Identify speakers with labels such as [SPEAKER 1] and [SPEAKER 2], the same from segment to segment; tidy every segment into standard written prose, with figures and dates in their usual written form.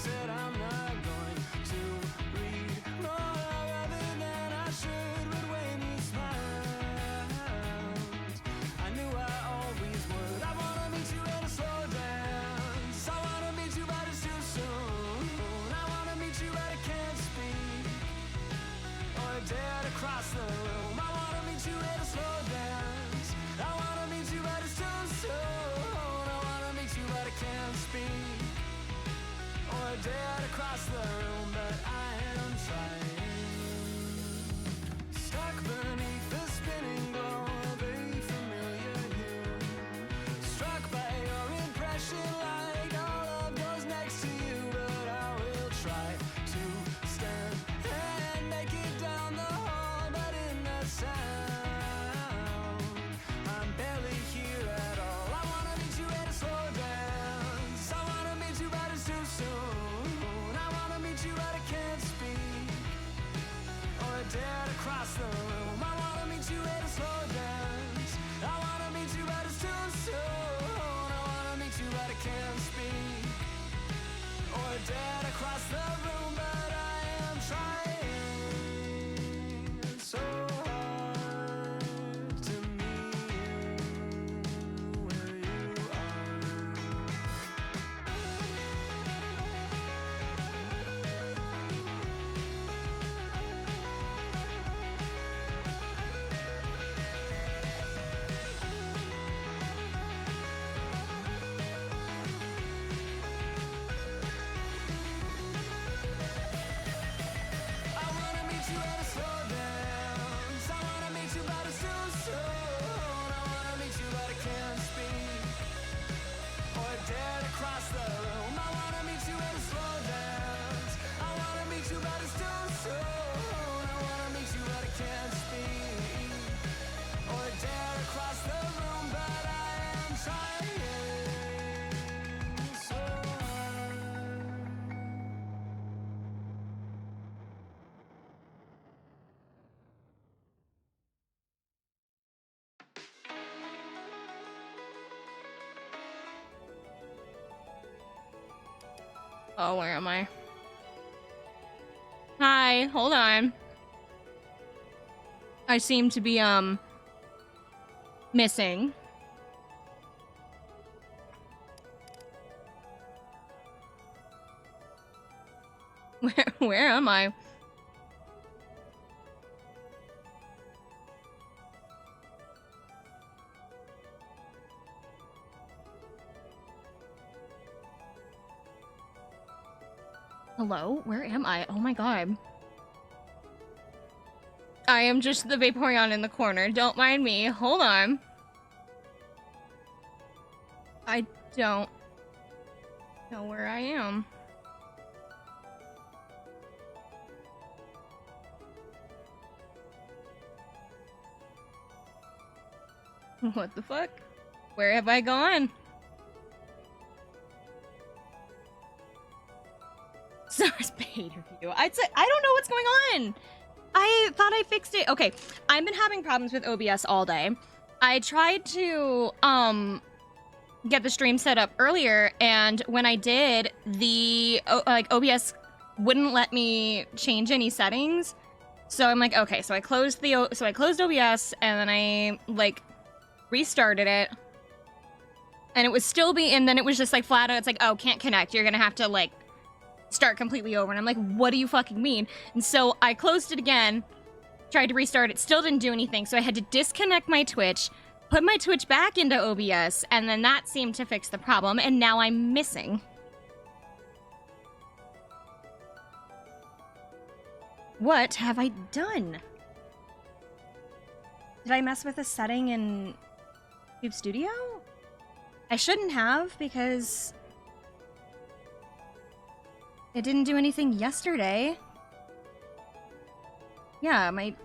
[SPEAKER 1] said I'm not going to read more other than I should. But when you smiled, I knew I always would. I wanna meet you at a slow dance. I wanna meet you, but it's too soon. I wanna meet you, but I can't speak or dare to cross the room. I wanna meet you at a slow dance. I wanna meet you, but it's too soon. I wanna meet you, but I can't speak or dare to cross the room, but I am trying. Stuck beneath the spinning glow of a familiar hue, struck by your impression like all of those next to you. But I will try to stand and make it down the hall, but in that sound, I'm barely here at all. I wanna meet you at a slow dance. I wanna meet you, but it's too soon. I wanna meet you, but I can't speak or dare to cross the room. I wanna meet you at a slow dance. I wanna meet you, but it's too soon. I wanna meet you, but I can't speak or dare to cross the room, but I am trying so hard to meet you where you are. I wanna meet you at a slow dance. I wanna meet you, but it's too soon. I wanna meet you, but I can't speak or dare to cross the room. I wanna meet you at a slow dance. I wanna meet you, but it's too soon. I wanna meet you, but I can't speak or dare to cross the room, but I am trying so hard.
[SPEAKER 2] Oh, where am I? Hi, hold on. I seem to be, missing. Where am I? Hello? Where am I? Oh my god. I am just the Vaporeon in the corner. Don't mind me. Hold on. I don't know where I am. What the fuck? Where have I gone? Stars paid review. I'd say I don't know what's going on. I thought I fixed it. Okay, I've been having problems with OBS all day. I tried to get the stream set up earlier, and when I did, the OBS wouldn't let me change any settings. So I'm like, okay, so I closed OBS, and then I like restarted it, and it was still and then it was just like flat out. It's like, oh, can't connect. You're gonna have to like start completely over. And I'm like, what do you fucking mean? And so I closed it again, tried to restart it, still didn't do anything. So I had to disconnect my Twitch, put my Twitch back into OBS, and then that seemed to fix the problem, and now I'm missing. What have I done? Did I mess with a setting in Cube Studio? I shouldn't have, because it didn't do anything yesterday. Yeah, my...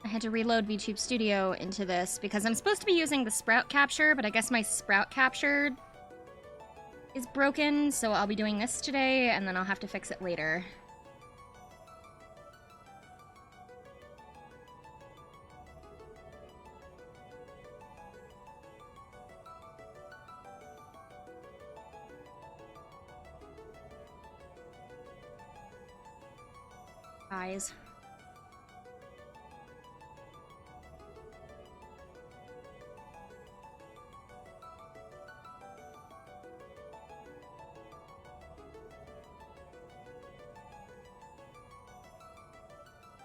[SPEAKER 2] I had to reload VTube Studio into this because I'm supposed to be using the Sprout Capture, but I guess my Sprout Capture is broken, so I'll be doing this today, and then I'll have to fix it later. Eyes.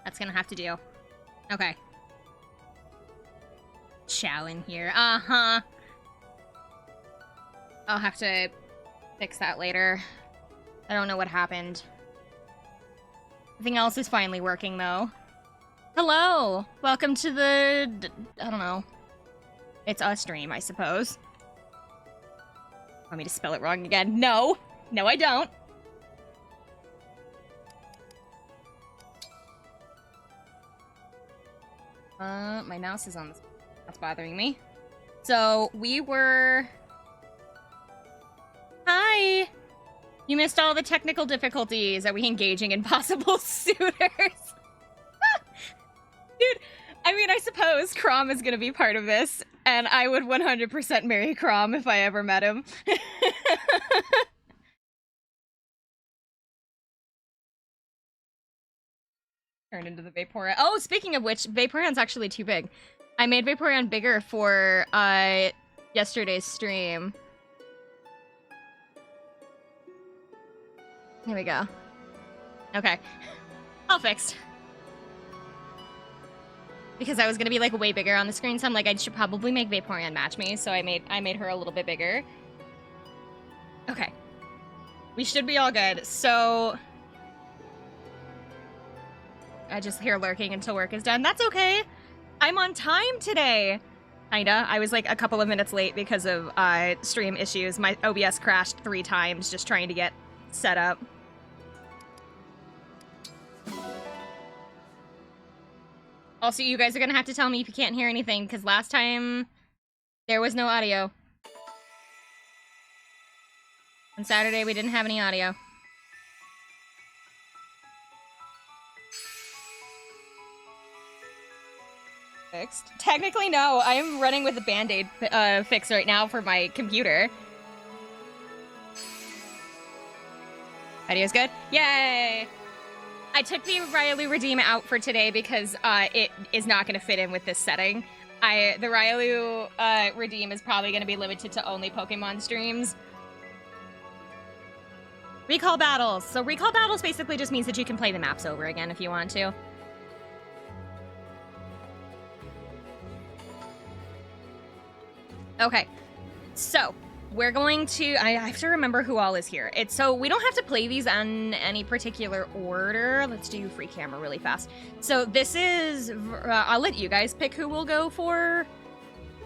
[SPEAKER 2] That's gonna have to do. Okay. Chow in here. Uh-huh. I'll have to fix that later. I don't know what happened. Everything else is finally working, though. Hello! Welcome to the... I don't know. It's a stream, I suppose. Want me to spell it wrong again? No! No, I don't! My mouse is on this. That's bothering me. So, we were... Hi! You missed all the technical difficulties. Are we engaging in possible suitors? Dude, I mean, I suppose Crom is gonna be part of this, and I would 100% marry Crom if I ever met him. Turn into the Vaporeon. Oh, speaking of which, Vaporeon's actually too big. I made Vaporeon bigger for yesterday's stream. Here we go. Okay. All fixed. Because I was gonna be like way bigger on the screen, so I'm like, I should probably make Vaporeon match me, so I made her a little bit bigger. Okay. We should be all good. So I just hear lurking until work is done. That's okay. I'm on time today. Kinda. I was like a couple of minutes late because of stream issues. My OBS crashed 3 times just trying to get set up. Also, you guys are gonna have to tell me if you can't hear anything, because last time there was no audio. On Saturday, we didn't have any audio. Fixed? Technically, no. I am running with a Band-Aid fix right now for my computer. Audio's good? Yay! I took the Ryalu Redeem out for today because it is not going to fit in with this setting. The Ryalu Redeem is probably going to be limited to only Pokemon streams. Recall battles. So recall battles basically just means that you can play the maps over again if you want to. Okay, so we're going to... I have to remember who all is here. So we don't have to play these in any particular order. Let's do free camera really fast. So this is... I'll let you guys pick who we'll go for.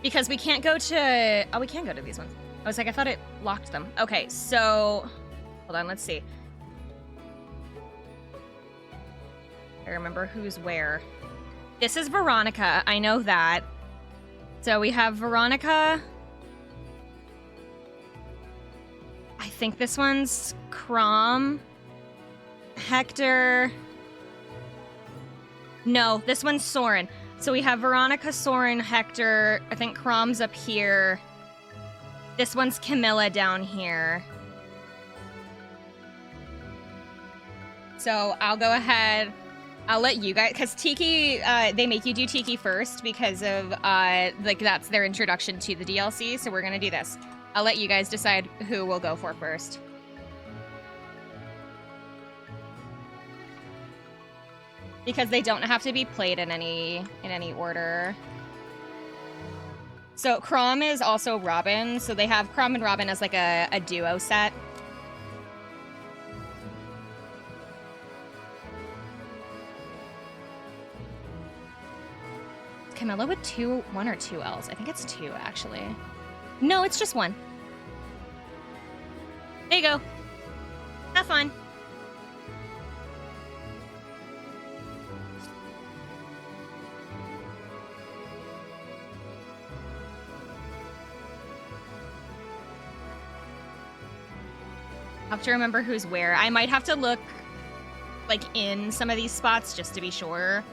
[SPEAKER 2] Because we can't go to... Oh, we can go to these ones. I was like, I thought it locked them. Okay, so... Hold on, let's see. I remember who's where. This is Veronica. I know that. So we have Veronica... I think this one's Crom. Hector. No, this one's Soren. So we have Veronica, Soren, Hector. I think Crom's up here. This one's Camilla down here. So I'll go ahead. I'll let you guys, because Tiki, they make you do Tiki first because of, like, that's their introduction to the DLC. So we're going to do this. I'll let you guys decide who we'll go for first. Because they don't have to be played in any order. So Crom is also Robin, so they have Crom and Robin as like a duo set. Camilla with 1 or 2 L's. I think it's 2 actually. No, it's just 1. There you go. Have fun. I have to remember who's where. I might have to look, like, in some of these spots just to be sure.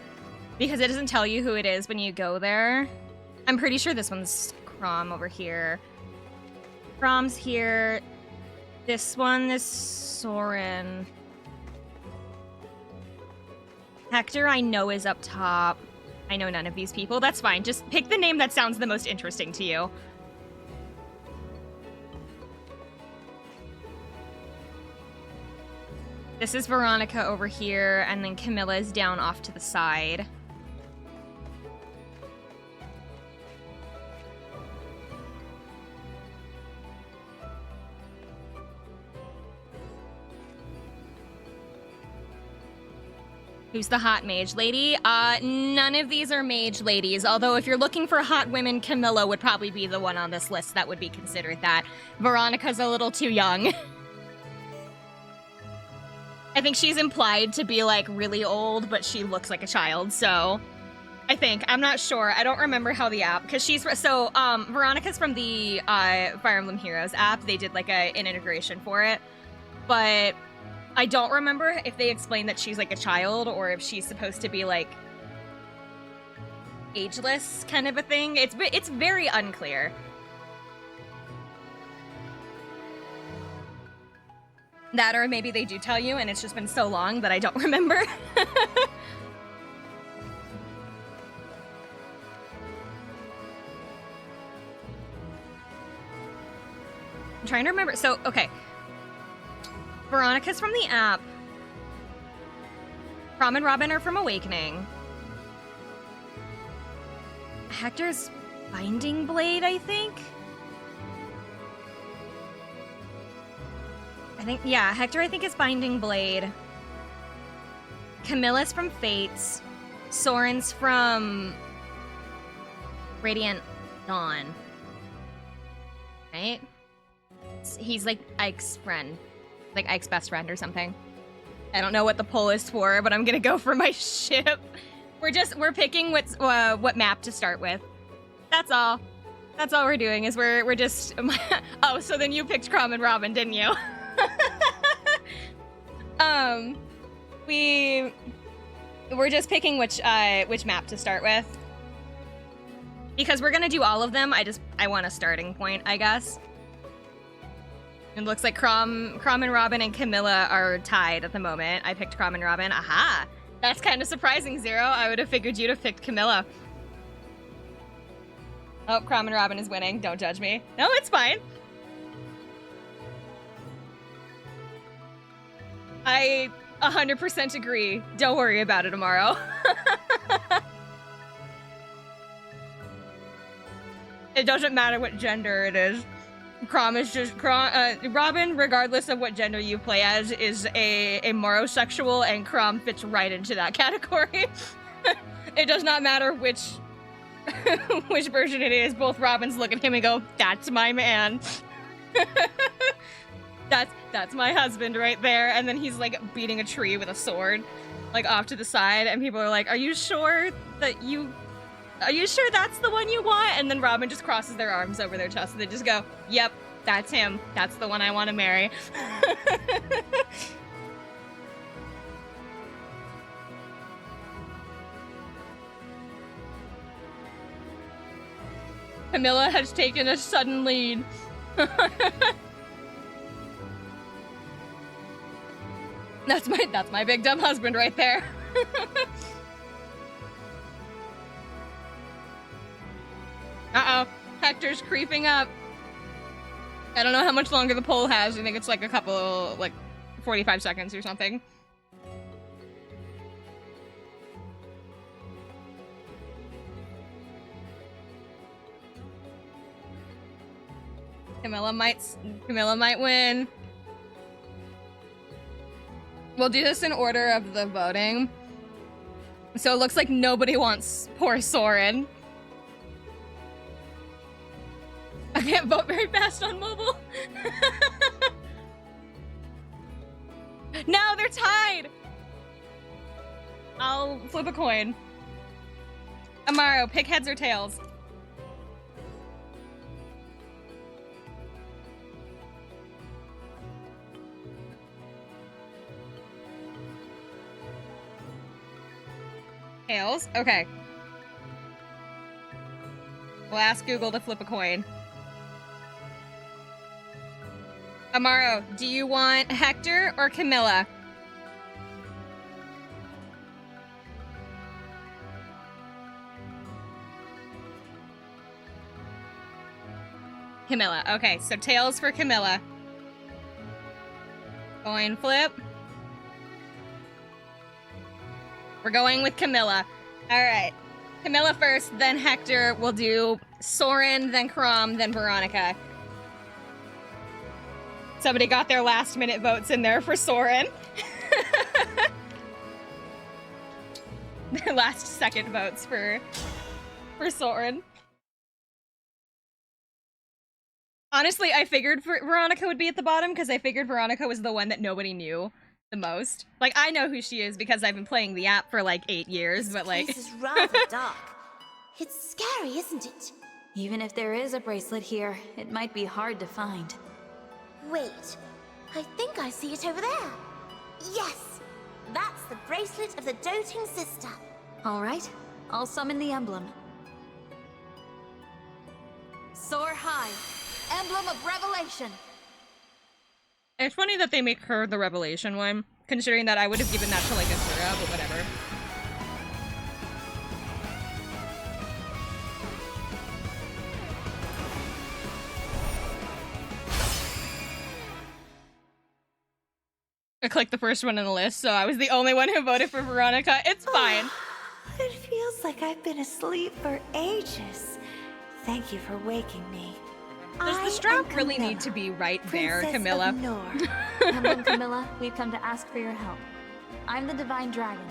[SPEAKER 2] Because it doesn't tell you who it is when you go there. I'm pretty sure this one's Crom over here. Crom's here. This one is Soren. Hector, I know, is up top. I know none of these people. That's fine. Just pick the name that sounds the most interesting to you. This is Veronica over here, and then Camilla is down off to the side. Who's the hot mage lady? None of these are mage ladies, although if you're looking for hot women, Camilla would probably be the one on this list that would be considered that. Veronica's a little too young. I think she's implied to be, like, really old, but she looks like a child, so... I think. I'm not sure. I don't remember how the app... Because she's... So, Veronica's from the Fire Emblem Heroes app. They did, like, an integration for it. But I don't remember if they explained that she's, like, a child, or if she's supposed to be, like, ageless kind of a thing. It's very unclear. That, or maybe they do tell you, and it's just been so long that I don't remember. I'm trying to remember. So, okay. Veronica's from the app. Crom and Robin are from Awakening. Hector's Binding Blade, I think? Yeah, Hector, I think, is Binding Blade. Camilla's from Fates. Soren's from Radiant Dawn. Right? He's like Ike's friend. Like Ike's best friend or something. I don't know what the poll is for, but I'm gonna go for my ship. We're picking what map to start with. That's all. That's all we're doing, is we're just... Oh, so then you picked Crom and Robin, didn't you? We're just picking which map to start with. Because we're gonna do all of them, I want a starting point, I guess. It looks like Crom and Robin and Camilla are tied at the moment. I picked Crom and Robin. Aha! That's kind of surprising, Zero. I would have figured you'd have picked Camilla. Oh, Crom and Robin is winning. Don't judge me. No, it's fine. I 100% agree. Don't worry about it tomorrow. It doesn't matter what gender it is. Crom is just... Robin, regardless of what gender you play as, is a morosexual, and Crom fits right into that category. It does not matter which version it is. Both Robins look at him and go, "That's my man." That's my husband right there. And then he's like beating a tree with a sword, like off to the side, and people are like, are you sure that's the one you want? And then Robin just crosses their arms over their chest and they just go, yep, that's him. That's the one I want to marry. Camilla has taken a sudden lead. That's my big dumb husband right there. Uh-oh. Hector's creeping up. I don't know how much longer the poll has. I think it's like a couple, like 45 seconds or something. Camilla might win. We'll do this in order of the voting. So it looks like nobody wants poor Soren. I can't vote very fast on mobile. No, they're tied. I'll flip a coin. Amaro, pick heads or tails. Tails? Okay. We'll ask Google to flip a coin. Amaro, do you want Hector or Camilla? Camilla. Okay, so tails for Camilla. Coin flip. We're going with Camilla. All right. Camilla first, then Hector. We'll do Soren, then Crom, then Veronica. Somebody got their last minute votes in there for Soren. Their last second votes for Soren. Honestly, I figured Veronica would be at the bottom because I figured Veronica was the one that nobody knew the most. Like, I know who she is because I've been playing the app for like 8 years, but like...
[SPEAKER 3] This is rather dark. It's scary, isn't it?
[SPEAKER 4] Even if there is a bracelet here, it might be hard to find.
[SPEAKER 3] Wait, I think I see it over there. Yes, that's the bracelet of the doting sister.
[SPEAKER 4] All right, I'll summon the emblem. Soar high, emblem of revelation.
[SPEAKER 2] It's funny that they make her the revelation one, considering that I would have given that to like Azura, but whatever. I clicked the first one on the list, so I was the only one who voted for Veronica. It's fine.
[SPEAKER 3] It feels like I've been asleep for ages. Thank you for waking me.
[SPEAKER 2] Does the strap really need to be right there, Camilla?
[SPEAKER 4] Emblem Camilla, we've come to ask for your help. I'm the Divine Dragon.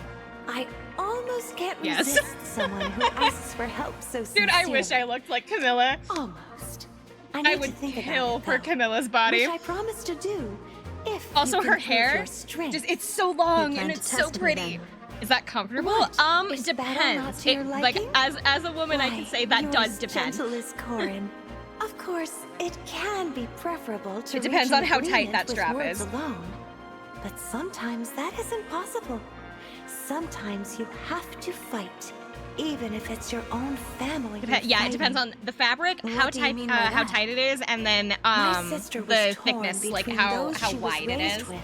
[SPEAKER 3] I almost can't
[SPEAKER 2] Yes.
[SPEAKER 3] resist someone who asks for help so sincerely.
[SPEAKER 2] Dude, I wish I looked like Camilla.
[SPEAKER 3] Almost.
[SPEAKER 2] I
[SPEAKER 3] need
[SPEAKER 2] would
[SPEAKER 3] to think
[SPEAKER 2] kill
[SPEAKER 3] about it,
[SPEAKER 2] for
[SPEAKER 3] though.
[SPEAKER 2] Camilla's body.
[SPEAKER 3] Which I promised to do. If
[SPEAKER 2] Also,
[SPEAKER 3] you can
[SPEAKER 2] her
[SPEAKER 3] prove
[SPEAKER 2] hair,
[SPEAKER 3] your strength.
[SPEAKER 2] just it's so long
[SPEAKER 3] You
[SPEAKER 2] and
[SPEAKER 3] plan
[SPEAKER 2] it's
[SPEAKER 3] to
[SPEAKER 2] so
[SPEAKER 3] test me,
[SPEAKER 2] pretty.
[SPEAKER 3] then.
[SPEAKER 2] Is that comfortable?
[SPEAKER 3] What? Is battle not
[SPEAKER 2] Depends.
[SPEAKER 3] to your
[SPEAKER 2] Like
[SPEAKER 3] liking?
[SPEAKER 2] as a woman, I can say that
[SPEAKER 3] you're
[SPEAKER 2] does
[SPEAKER 3] as
[SPEAKER 2] depend.
[SPEAKER 3] Gentle as Corin. Of course, it can be preferable to
[SPEAKER 2] It depends
[SPEAKER 3] reach
[SPEAKER 2] on
[SPEAKER 3] an
[SPEAKER 2] how tight
[SPEAKER 3] agreement
[SPEAKER 2] that
[SPEAKER 3] with
[SPEAKER 2] strap
[SPEAKER 3] words
[SPEAKER 2] is.
[SPEAKER 3] alone. But sometimes that isn't possible. Sometimes you have to fight, even if it's your own family. you're
[SPEAKER 2] Yeah, it depends
[SPEAKER 3] fighting.
[SPEAKER 2] on the fabric,
[SPEAKER 3] What
[SPEAKER 2] how
[SPEAKER 3] do you
[SPEAKER 2] tight
[SPEAKER 3] mean by
[SPEAKER 2] how
[SPEAKER 3] that?
[SPEAKER 2] tight it is, and then
[SPEAKER 3] My sister was
[SPEAKER 2] the
[SPEAKER 3] torn
[SPEAKER 2] thickness, like
[SPEAKER 3] between
[SPEAKER 2] how
[SPEAKER 3] those she was
[SPEAKER 2] wide it
[SPEAKER 3] raised
[SPEAKER 2] is.
[SPEAKER 3] with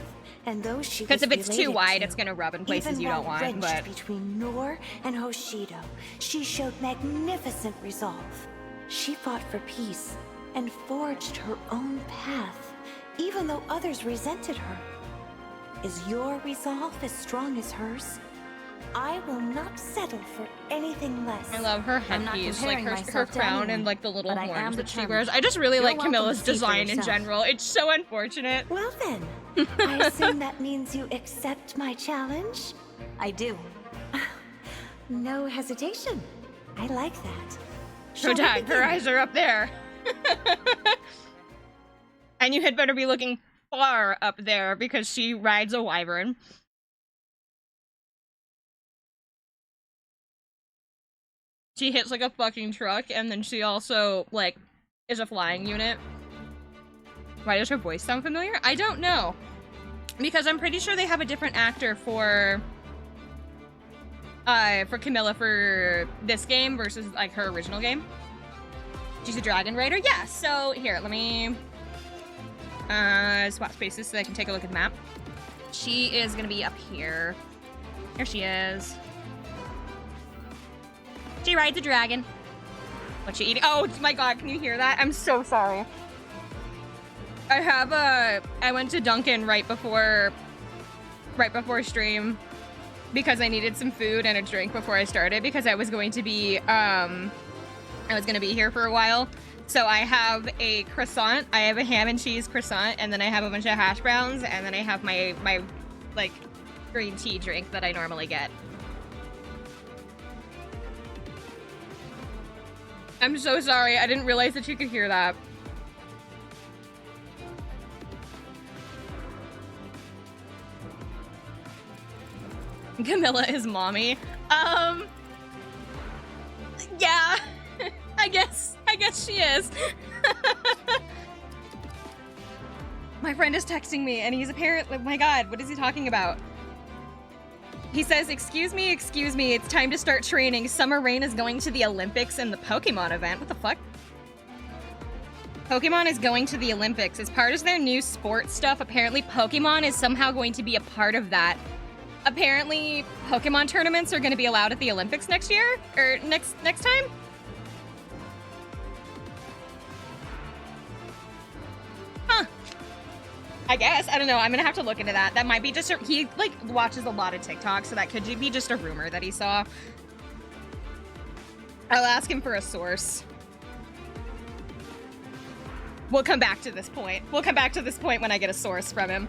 [SPEAKER 3] and those she
[SPEAKER 2] Because
[SPEAKER 3] was
[SPEAKER 2] if it's too
[SPEAKER 3] related
[SPEAKER 2] wide,
[SPEAKER 3] to.
[SPEAKER 2] it's gonna rub in places
[SPEAKER 3] Even
[SPEAKER 2] you don't
[SPEAKER 3] while
[SPEAKER 2] want.
[SPEAKER 3] wrenched
[SPEAKER 2] But
[SPEAKER 3] between Nor and Hoshido, she showed magnificent resolve. She fought for peace and forged her own path, even though others resented her. Is your resolve as strong as hers? I will not settle for anything less.
[SPEAKER 2] I love her
[SPEAKER 4] I'm not
[SPEAKER 2] headpiece, like
[SPEAKER 4] comparing
[SPEAKER 2] her
[SPEAKER 4] myself to
[SPEAKER 2] crown
[SPEAKER 4] anyone,
[SPEAKER 2] and like the little
[SPEAKER 4] but I am
[SPEAKER 2] horns that she
[SPEAKER 4] determined.
[SPEAKER 2] wears. I just really
[SPEAKER 4] You're
[SPEAKER 2] like
[SPEAKER 4] welcome
[SPEAKER 2] Camilla's
[SPEAKER 4] to see for
[SPEAKER 2] design in
[SPEAKER 4] yourself.
[SPEAKER 2] general. It's so unfortunate.
[SPEAKER 3] Well then, I assume that means you accept my challenge?
[SPEAKER 4] I do.
[SPEAKER 3] No hesitation. I like that.
[SPEAKER 2] Her
[SPEAKER 3] Shall we
[SPEAKER 2] dad, her
[SPEAKER 3] begin?
[SPEAKER 2] eyes are up there. And you had better be looking far up there because she rides a wyvern. She hits like a fucking truck, and then she also, like, is a flying unit. Why does her voice sound familiar? I don't know. Because I'm pretty sure they have a different actor for Camilla for this game versus, like, her original game. She's a dragon rider? Yeah, so, here, let me swap spaces so I can take a look at the map. She is gonna be up here. Here she is. She rides a dragon. What's she eating? Oh my god, can you hear that? I'm so sorry. I went to Dunkin' right before stream because I needed some food and a drink before I started because I was going to be here for a while. So I have a croissant, I have a ham and cheese croissant, and then I have a bunch of hash browns, and then I have my like green tea drink that I normally get. I'm so sorry. I didn't realize that you could hear that. Camilla is mommy. Yeah. I guess she is. My friend is texting me and he's apparently, oh my god, what is he talking about? He says, excuse me, it's time to start training. Summer Rain is going to the Olympics and the Pokemon event. What the fuck? Pokemon is going to the Olympics. As part of their new sports stuff, apparently Pokemon is somehow going to be a part of that. Apparently, Pokemon tournaments are going to be allowed at the Olympics next year? Or next time? Huh. I guess. I don't know. I'm gonna have to look into that. That might be just he like watches a lot of TikTok, so that could be just a rumor that he saw. I'll ask him for a source. We'll come back to this point. We'll come back to this point when I get a source from him.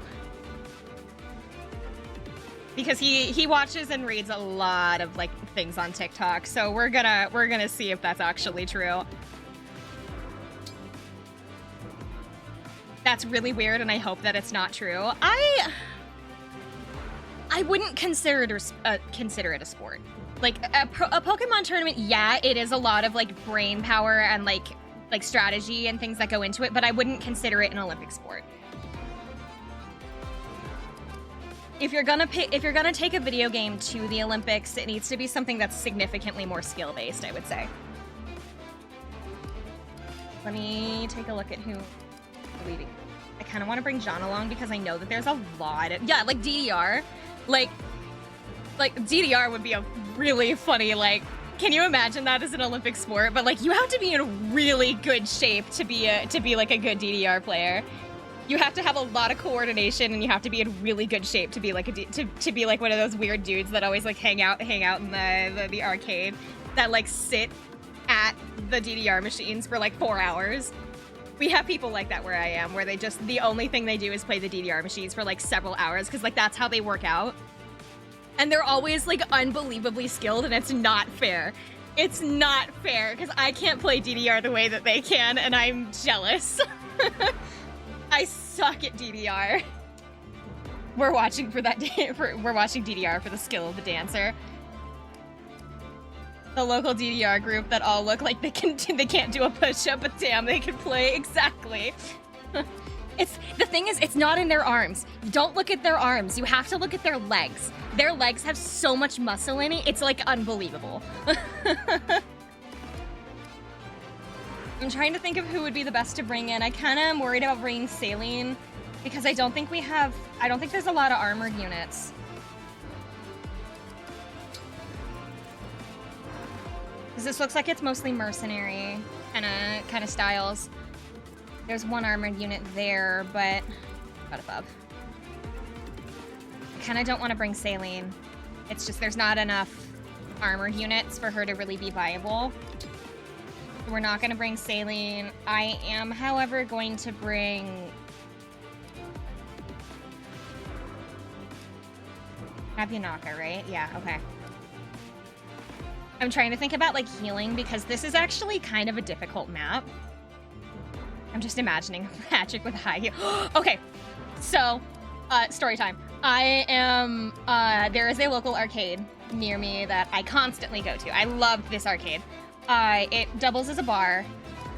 [SPEAKER 2] Because he watches and reads a lot of like things on TikTok, so we're gonna see if that's actually true. That's really weird, and I hope that it's not true. I wouldn't consider it a sport. Like a Pokemon tournament, yeah, it is a lot of like brain power and like strategy and things that go into it, but I wouldn't consider it an Olympic sport. If you're gonna take a video game to the Olympics, it needs to be something that's significantly more skill-based, I would say. Let me take a look at who leading. I kind of want to bring John along because I know that there's a lot of like DDR, like DDR would be a really funny like. Can you imagine that as an Olympic sport? But like you have to be in really good shape to be like a good DDR player. You have to have a lot of coordination, and you have to be in really good shape to be like to be like one of those weird dudes that always like hang out in the arcade that like sit at the DDR machines for like 4 hours. We have people like that where I am, where the only thing they do is play the DDR machines for like several hours, because like that's how they work out. And they're always like unbelievably skilled, and it's not fair. It's not fair, because I can't play DDR the way that they can, and I'm jealous. I suck at DDR. We're watching for that we're watching DDR for the skill of the dancer. The local DDR group that all look like they can't do a push-up, but damn, they can play. Exactly. The thing is, it's not in their arms. Don't look at their arms. You have to look at their legs. Their legs have so much muscle in it. It's like unbelievable. I'm trying to think of who would be the best to bring in. I kind of am worried about bringing Saline because I don't think there's a lot of armored units. Because this looks like it's mostly mercenary kind of styles. There's one armored unit there, but not above. I kind of don't want to bring Saline. It's just there's not enough armored units for her to really be viable. We're not going to bring Saline. I am, however, going to bring Abunaka, right? Yeah, okay. I'm trying to think about like healing because this is actually kind of a difficult map. I'm just imagining magic with a high heal. Okay, so story time. I am there is a local arcade near me that I constantly go to. I love this arcade. It doubles as a bar,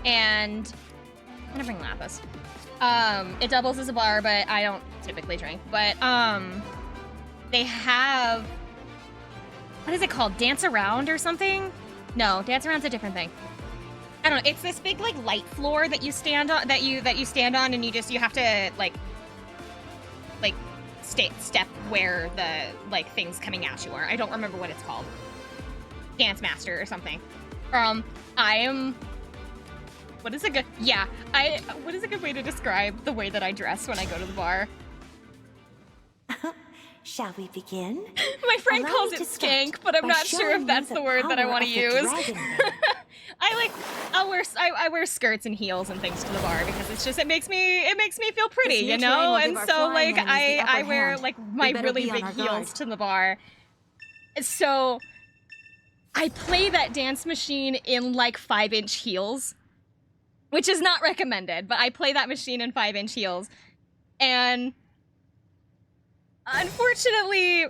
[SPEAKER 2] and I'm gonna bring Lapis. It doubles as a bar, but I don't typically drink. But they have, what is it called? Dance Around or something? No, Dance Around's a different thing. I don't know. It's this big like light floor that you stand on, that you stand on, and you have to like step where the like things coming at you are. I don't remember what it's called. Dance Master or something. I am. What is a good? Yeah, what is a good way to describe the way that I dress when I go to the bar?
[SPEAKER 3] Shall we begin?
[SPEAKER 2] My friend
[SPEAKER 3] Allow
[SPEAKER 2] calls
[SPEAKER 3] me
[SPEAKER 2] it
[SPEAKER 3] to start
[SPEAKER 2] skank, but I'm
[SPEAKER 3] by
[SPEAKER 2] not sure
[SPEAKER 3] showing
[SPEAKER 2] if that's
[SPEAKER 3] you
[SPEAKER 2] the word that I
[SPEAKER 3] power
[SPEAKER 2] want to
[SPEAKER 3] of the
[SPEAKER 2] use.
[SPEAKER 3] Dragon Man.
[SPEAKER 2] I wear skirts and heels and things to the bar because it's just it makes me feel pretty,
[SPEAKER 4] This new
[SPEAKER 2] you
[SPEAKER 4] terrain
[SPEAKER 2] know?
[SPEAKER 4] will
[SPEAKER 2] And
[SPEAKER 4] give our
[SPEAKER 2] so
[SPEAKER 4] flying
[SPEAKER 2] like
[SPEAKER 4] enemies the
[SPEAKER 2] I
[SPEAKER 4] upper
[SPEAKER 2] wear
[SPEAKER 4] hand.
[SPEAKER 2] like
[SPEAKER 4] We
[SPEAKER 2] my
[SPEAKER 4] better
[SPEAKER 2] really
[SPEAKER 4] be on
[SPEAKER 2] big
[SPEAKER 4] our
[SPEAKER 2] heels
[SPEAKER 4] guard.
[SPEAKER 2] to the bar. So I play that dance machine in like 5-inch heels, which is not recommended, but I play that machine in 5-inch heels. And unfortunately,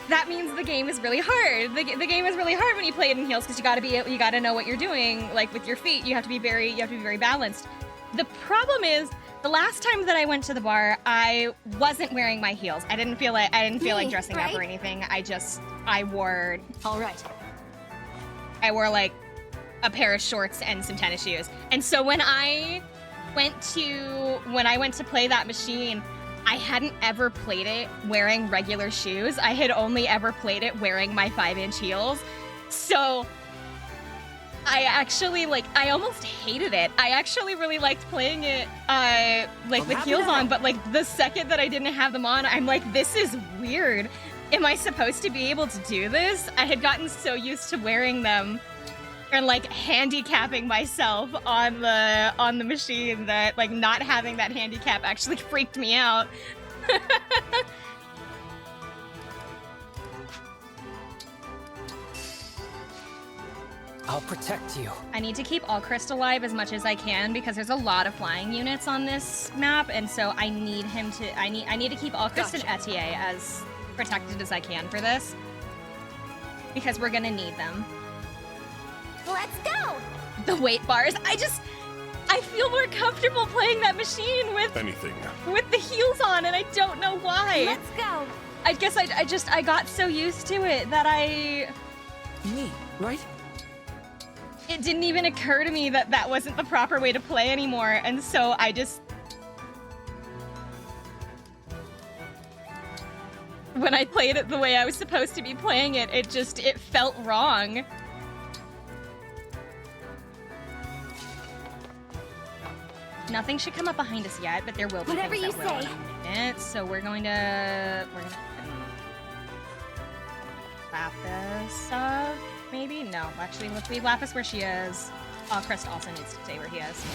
[SPEAKER 2] that means the game is really hard. The game is really hard when you play it in heels because you gotta know what you're doing. Like with your feet, you have to be very balanced. The problem is The last time that I went to the bar, I wasn't wearing my heels. I didn't feel like dressing up or anything. I wore
[SPEAKER 4] All right.
[SPEAKER 2] like a pair of shorts and some tennis shoes. And so when I went to play that machine, I hadn't ever played it wearing regular shoes. I had only ever played it wearing my 5-inch heels. So I actually I almost hated it. I actually really liked playing it with heels on, but like the second that I didn't have them on, I'm like, this is weird. Am I supposed to be able to do this? I had gotten so used to wearing them and like handicapping myself on the machine that like not having that handicap actually freaked me out.
[SPEAKER 1] I'll protect you.
[SPEAKER 2] I need to keep all Crystal alive as much as I can because there's a lot of flying units on this map, and so I need him to. I need to keep all Crystal and Etier as protected as I can for this because we're gonna need them.
[SPEAKER 3] Let's go!
[SPEAKER 2] The weight bars. I feel more comfortable playing that machine with the heels on, and I don't know why.
[SPEAKER 3] Let's go!
[SPEAKER 2] I guess I got so used to it that
[SPEAKER 1] Me, right?
[SPEAKER 2] it didn't even occur to me that that wasn't the proper way to play anymore, and so when I played it the way I was supposed to be playing it, it felt wrong. Nothing should come up behind us yet, but there will be
[SPEAKER 3] Whatever
[SPEAKER 2] things
[SPEAKER 3] you
[SPEAKER 2] that will
[SPEAKER 3] say.
[SPEAKER 2] in a minute. So we're gonna Lapis up, maybe? No, actually, let's leave Lapis where she is. Oh, Crest also needs to stay where he is.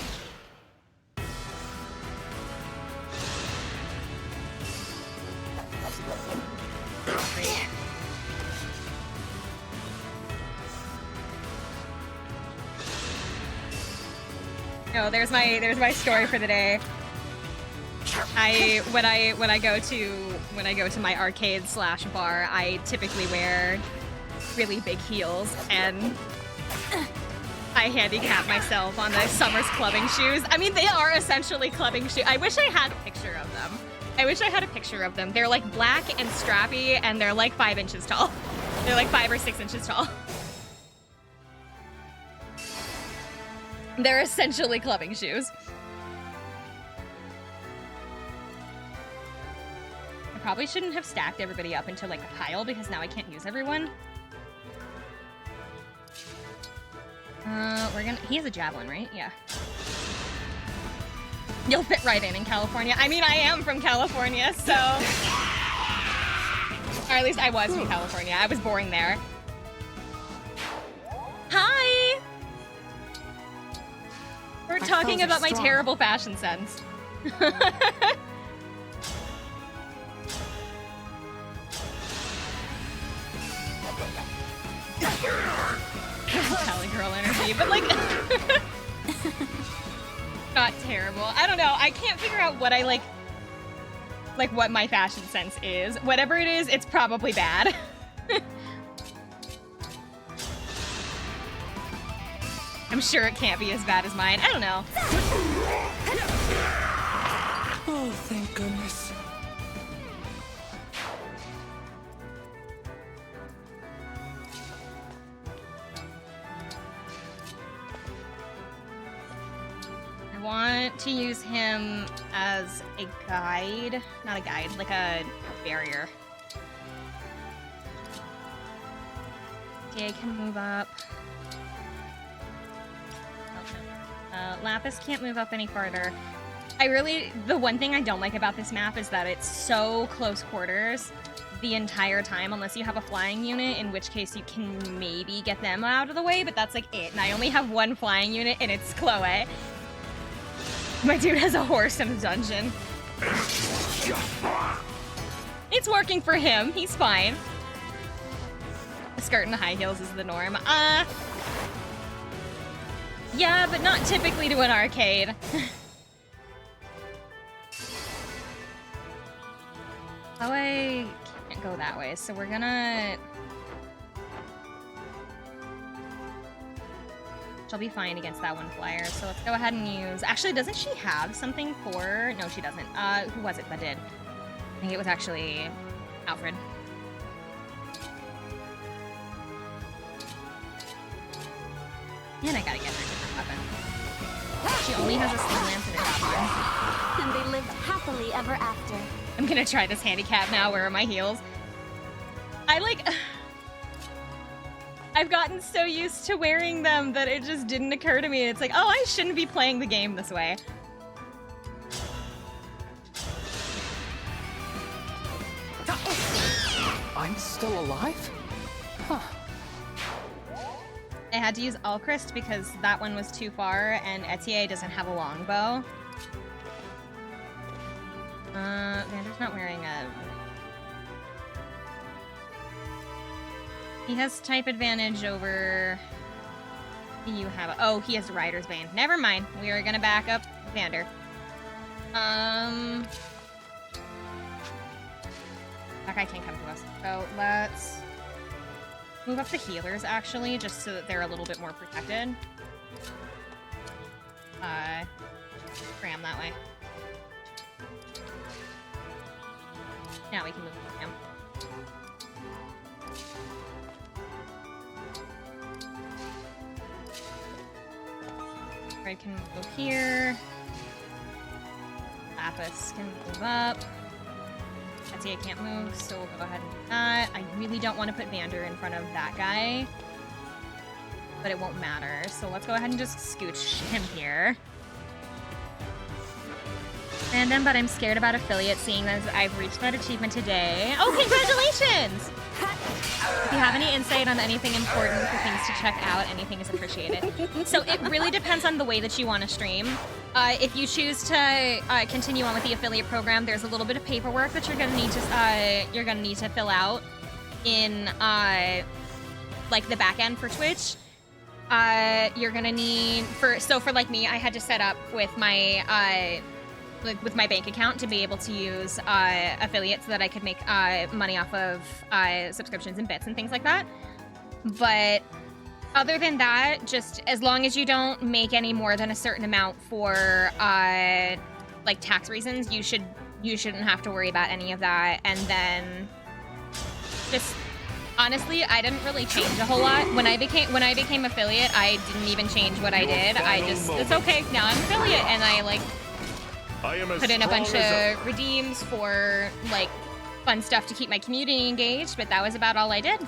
[SPEAKER 2] Great. No, there's my story for the day. When I go to my arcade / bar, I typically wear really big heels and I handicap myself on the Summers clubbing shoes. I mean, they are essentially clubbing shoes. I wish I had a picture of them. They're like black and strappy and they're like 5 inches tall. They're like 5 or 6 inches tall. They're essentially clubbing shoes. I probably shouldn't have stacked everybody up into like a pile because now I can't use everyone. He has a javelin, right? Yeah. You'll fit right in California. I mean, I am from California, so... Or at least I was from California. I was born there. Hi! We're talking about my terrible fashion sense. Cali girl energy, but like... not terrible. I don't know. I can't figure out what I like what my fashion sense is. Whatever it is, it's probably bad. I'm sure it can't be as bad as mine. I don't know.
[SPEAKER 1] Oh, thank goodness.
[SPEAKER 2] I want to use him as a guide. Not a guide, like a barrier. DA can move up. Lapis can't move up any farther. The one thing I don't like about this map is that it's so close quarters the entire time, unless you have a flying unit, in which case you can maybe get them out of the way, but that's like it. And I only have one flying unit, and it's Chloe. My dude has a horse in the dungeon. It's working for him. He's fine. A skirt and high heels is the norm. Yeah, but not typically to an arcade. Oh, I can't go that way, so we're gonna... She'll be fine against that one flyer. So let's go ahead and use... Actually, doesn't she have something for... No, she doesn't. Who was it that did? I think it was actually Alfred. And I gotta get her a different weapon. She only has a sleeve lance and a javelin.
[SPEAKER 4] And they lived happily ever after.
[SPEAKER 2] I'm gonna try this handicap now. Where are my heels? I've gotten so used to wearing them that it just didn't occur to me. It's like, oh, I shouldn't be playing the game this way.
[SPEAKER 1] I'm still alive? Huh.
[SPEAKER 2] I had to use Alchrist because that one was too far, and Etier doesn't have a longbow. Vander's not wearing a... He has type advantage over... You have a... Oh, he has Rider's Bane. Never mind. We are gonna back up Vander. That guy can't come to us. So let's move up the healers, actually, just so that they're a little bit more protected. Cram that way. Now we can move him. Fred can move here. Lapis can move up. Etier can't move, so we'll go ahead and do that. I really don't want to put Vander in front of that guy, but it won't matter. So let's go ahead and just scooch him here. But I'm scared about affiliate, seeing as I've reached that achievement today. Oh, congratulations! If you have any insight on anything important for things to check out, anything is appreciated. So it really depends on the way that you want to stream. If you choose to continue on with the affiliate program, there's a little bit of paperwork that you're gonna need to fill out in like the back end for Twitch. You're gonna need for like me, I had to set up with my bank account to be able to use affiliates so that I could make money off of subscriptions and bits and things like that. But other than that, just as long as you don't make any more than a certain amount for like tax reasons, you shouldn't have to worry about any of that. And then just honestly, I didn't really change a whole lot. When I became affiliate, I didn't even change what I did. It's okay, now I'm affiliate, and I put in a bunch of redeems for like fun stuff to keep my community engaged, but that was about all I did.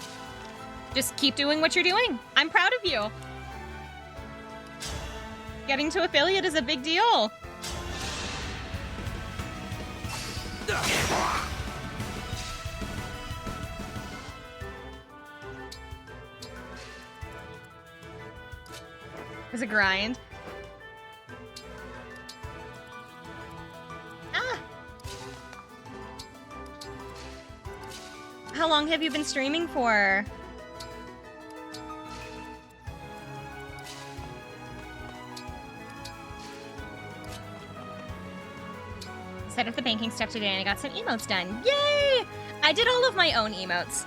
[SPEAKER 2] Just keep doing what you're doing. I'm proud of you. Getting to affiliate is a big deal. It was a grind. How long have you been streaming for? Set up the banking stuff today and I got some emotes done. Yay! I did all of my own emotes.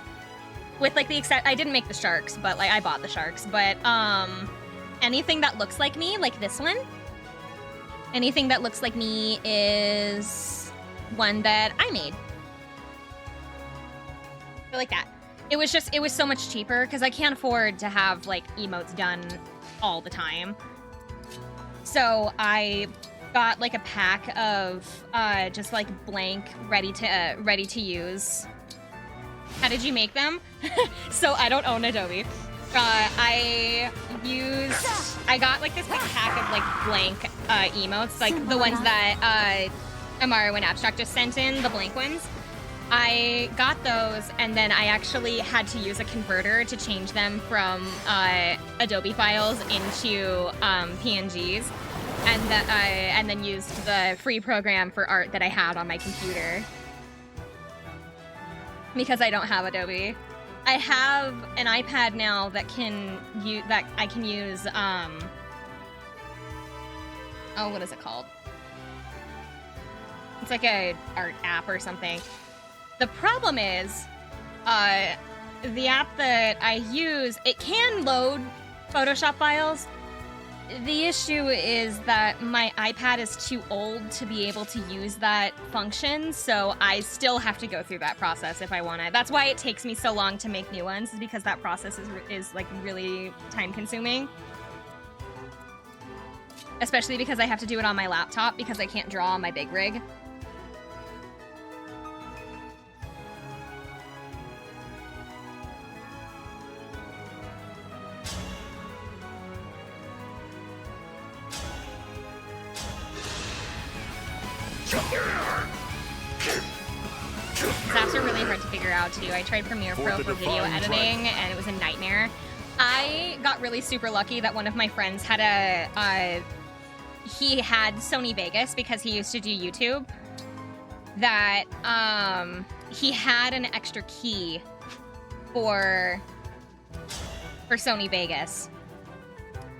[SPEAKER 2] With like I didn't make the sharks, but like I bought the sharks. But anything that looks like me, like this one, anything that looks like me is one that I made. Like that. It was so much cheaper because I can't afford to have like emotes done all the time. So I got like a pack of just like blank ready to use. How did you make them? So I don't own Adobe. I got like this like pack of like blank emotes, like the ones that Amaru and Abstract just sent in, the blank ones. I got those, and then I actually had to use a converter to change them from Adobe files into PNGs, and then used the free program for art that I had on my computer because I don't have Adobe. I have an iPad now that I can use. Oh, what is it called? It's like a art app or something. The problem is, the app that I use, it can load Photoshop files, The issue is that my iPad is too old to be able to use that function, so I still have to go through that process if I want it. That's why it takes me so long to make new ones, is because that process is like really time consuming. Especially because I have to do it on my laptop because I can't draw on my big rig. These apps are really hard to figure out too. I tried Premiere Pro for video editing and it was a nightmare. I got really super lucky that one of my friends had he had Sony Vegas because he used to do YouTube. That he had an extra key for Sony Vegas.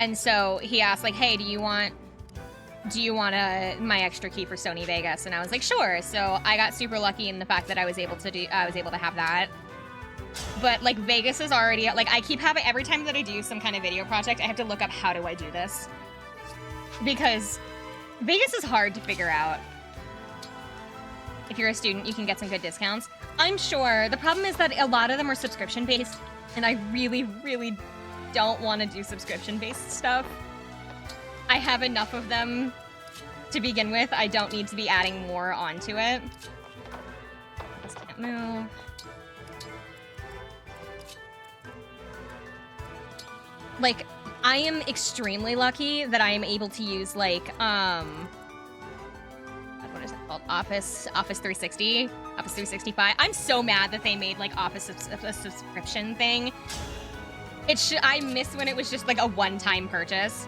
[SPEAKER 2] And so he asked like, "Hey, do you want my extra key for Sony Vegas?" And I was like, "Sure." So I got super lucky in the fact that I was able to have that. But like Vegas is already like, I keep having, every time that I do some kind of video project, I have to look up how do I do this, because Vegas is hard to figure out. If you're a student, you can get some good discounts, I'm sure. The problem is that a lot of them are subscription based, and I really, really don't want to do subscription based stuff. I have enough of them to begin with. I don't need to be adding more onto it. Just can't move. Like, I am extremely lucky that I am able to use, like, what is it called? Office 360, Office 365. I'm so mad that they made, like, Office a subscription thing. I miss when it was just, like, a one-time purchase.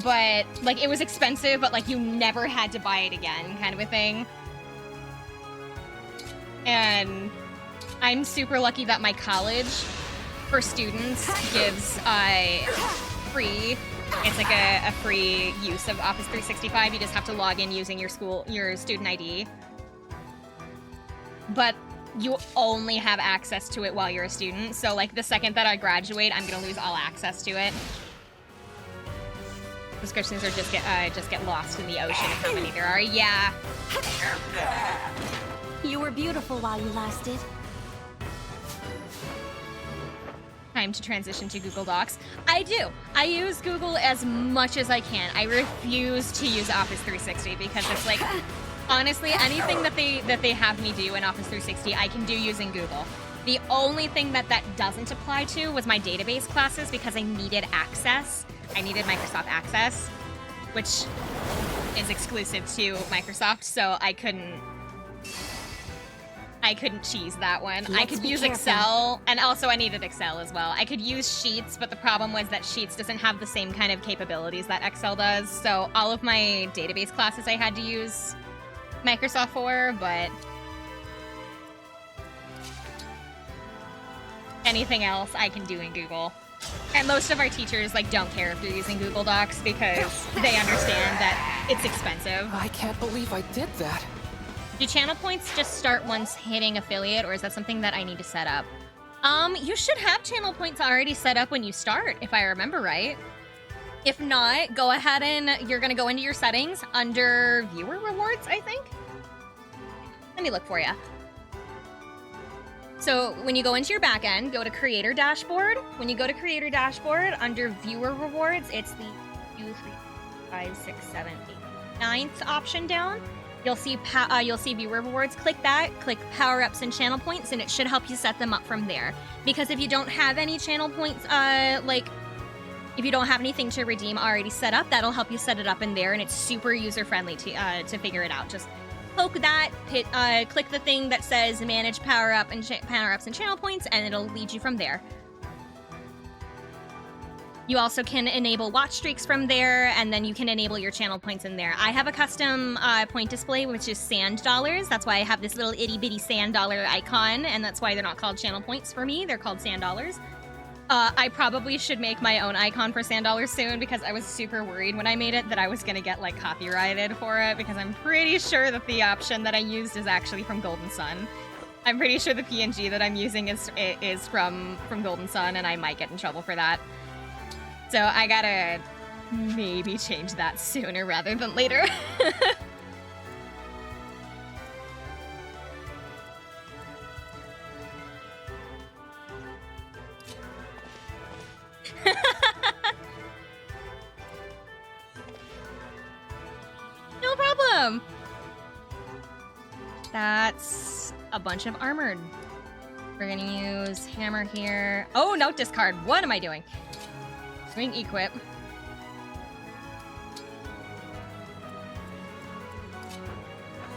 [SPEAKER 2] But, like, it was expensive, but, like, you never had to buy it again, kind of a thing. And I'm super lucky that my college, for students, gives free. It's like a free use of Office 365. You just have to log in using your student ID. But you only have access to it while you're a student. So like the second that I graduate, I'm gonna lose all access to it. Subscriptions are just get lost in the ocean of how many there are. Yeah.
[SPEAKER 3] You were beautiful while you lasted.
[SPEAKER 2] Time to transition to Google Docs. I do. I use Google as much as I can. I refuse to use Office 360 because it's like, honestly, anything that they have me do in Office 360, I can do using Google. The only thing that doesn't apply to was my database classes because I needed access. I needed Microsoft Access, which is exclusive to Microsoft, so I couldn't cheese that one. I could use Excel, and also I needed Excel as well. I could use Sheets, but the problem was that Sheets doesn't have the same kind of capabilities that Excel does, so all of my database classes I had to use Microsoft for, but anything else I can do in Google. And most of our teachers like don't care if you're using Google Docs because they understand that it's expensive.
[SPEAKER 1] I can't believe I did that.
[SPEAKER 2] Do channel points just start once hitting affiliate, or is that something that I need to set up? You should have channel points already set up when you start, if I remember right. If not, go ahead and you're gonna go into your settings under viewer rewards, I think. Let me look for you. So when you go into your backend, go to Creator Dashboard. When you go to Creator Dashboard, under Viewer Rewards, it's the 2, 3, 5, 6, 7, 8, 9th option down. You'll see Viewer Rewards. Click that, click Power-Ups and Channel Points, and it should help you set them up from there. Because if you don't have any channel points, if you don't have anything to redeem already set up, that'll help you set it up in there, and it's super user-friendly to figure it out. Just poke that, click the thing that says Manage Power-Ups and Channel Points, and it'll lead you from there. You also can enable watch streaks from there, and then you can enable your channel points in there. I have a custom point display, which is sand dollars. That's why I have this little itty-bitty sand dollar icon, and that's why they're not called channel points for me. They're called sand dollars. I probably should make my own icon for sand dollars soon, because I was super worried when I made it that I was going to get, like, copyrighted for it, because I'm pretty sure that the option that I used is actually from Golden Sun. I'm pretty sure the PNG that I'm using is from Golden Sun, and I might get in trouble for that. So I gotta maybe change that sooner rather than later. No problem. That's a bunch of armored. We're gonna use hammer here. Oh, no, discard. What am I doing? Swing equip.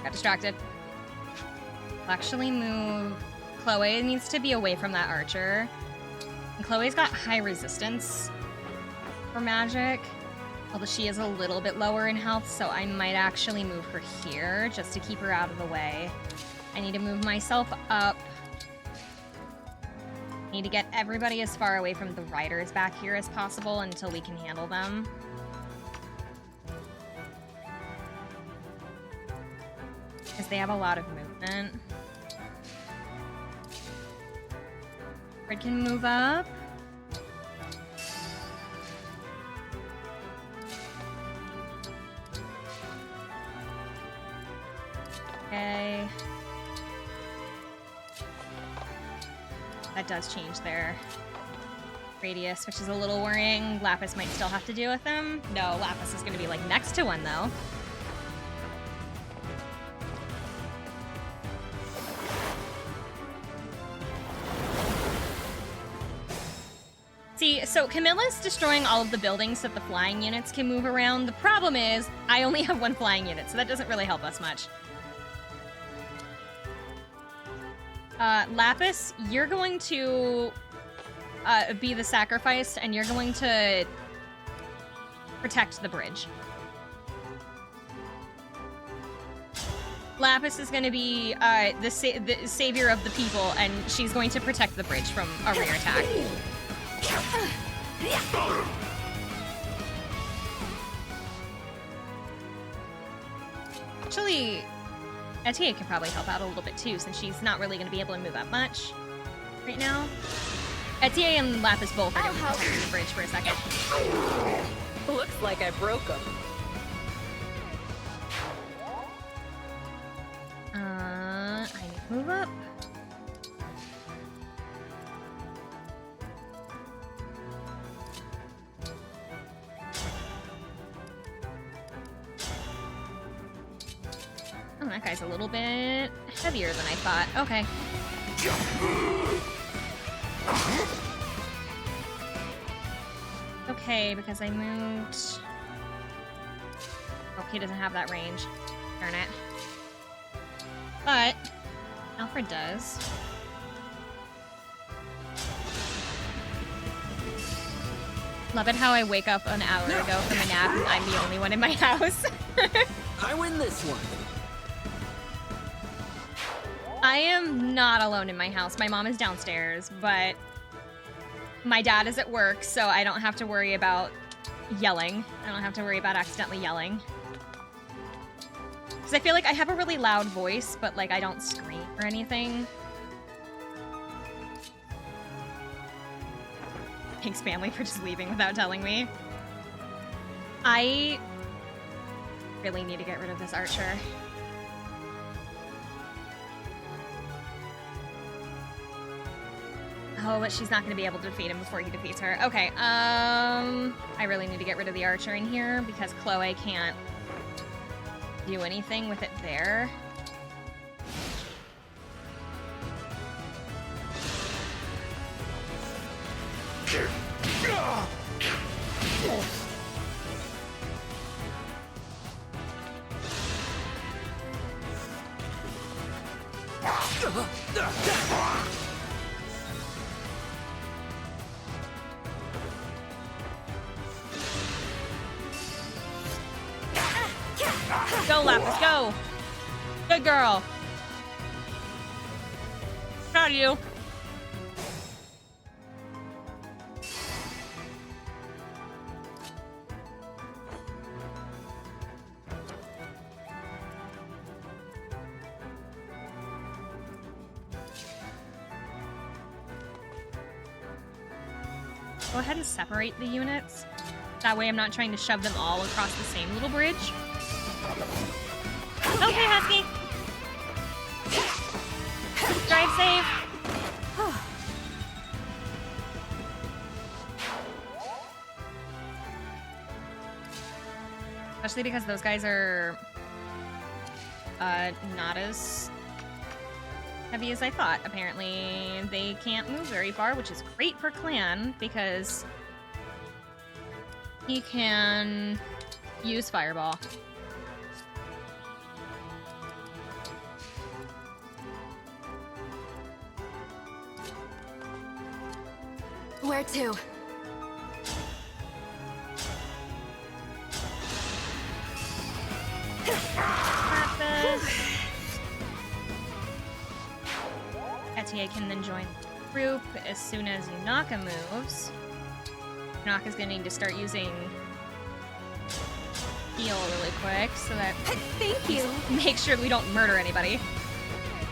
[SPEAKER 2] Got distracted. I'll actually move. Chloe needs to be away from that archer. And Chloe's got high resistance for magic. Although she is a little bit lower in health, so I might actually move her here just to keep her out of the way. I need to move myself up. Need to get everybody as far away from the riders back here as possible until we can handle them. Because they have a lot of movement. Fred can move up. Okay. That does change their radius, which is a little worrying. Lapis might still have to deal with them. No, Lapis is going to be like next to one though. See, so Camilla's destroying all of the buildings so that the flying units can move around. The problem is, I only have one flying unit, so that doesn't really help us much. Lapis, you're going to be the sacrifice, and you're going to protect the bridge. Lapis is going to be the savior of the people, and she's going to protect the bridge from a rear attack. Actually, Etienne can probably help out a little bit too, since she's not really going to be able to move up much right now. Etienne and Lapis both are going to be protecting the bridge for a second.
[SPEAKER 5] Looks like I broke them.
[SPEAKER 2] I need to move up. Oh, that guy's a little bit heavier than I thought. Okay. Okay, because I moved... Oh, he doesn't have that range. Darn it. But Alfred does. Love it how I wake up an hour ago from a nap and I'm the only one in my house.
[SPEAKER 5] I win this one.
[SPEAKER 2] I am not alone in my house. My mom is downstairs, but my dad is at work, so I don't have to worry about yelling. I don't have to worry about accidentally yelling. Because I feel like I have a really loud voice, but like I don't scream or anything. Thanks, family, for just leaving without telling me. I really need to get rid of this archer. Oh, but she's not going to be able to defeat him before he defeats her. Okay, I really need to get rid of the archer in here because Chloe can't do anything with it there. Go, Lapis, go! Good girl! Proud of you. Go ahead and separate the units. That way I'm not trying to shove them all across the same little bridge. Okay, Husky. Drive safe. Especially because those guys are not as heavy as I thought. Apparently they can't move very far, which is great for Clan because he can use Fireball.
[SPEAKER 4] Where to? Etier can then join the group as soon as Yunaka moves. Yunaka's gonna need to start using heal really quick so that
[SPEAKER 3] Thank you.
[SPEAKER 2] make sure we don't murder anybody.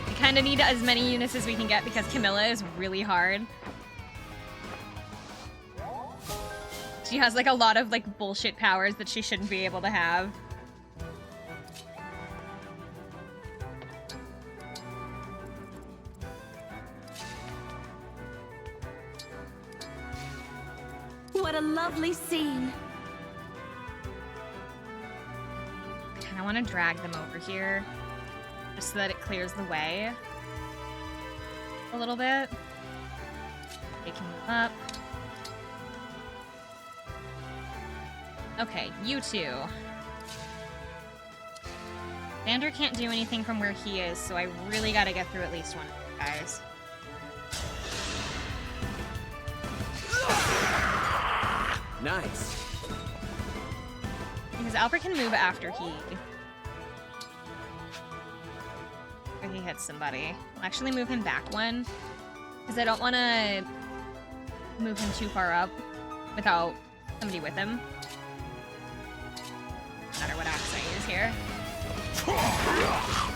[SPEAKER 2] We kind of need as many units as we can get because Camilla is really hard. She has like a lot of like bullshit powers that she shouldn't be able to have.
[SPEAKER 3] What a lovely scene.
[SPEAKER 2] I kind of want to drag them over here just so that it clears the way a little bit. They can move up. Okay, you two. Vander can't do anything from where he is, so I really gotta get through at least one of you guys.
[SPEAKER 5] Nice.
[SPEAKER 2] Because Alfred can move after he hits somebody. I'll actually move him back one, because I don't want to move him too far up without somebody with him. No matter what axe I use here.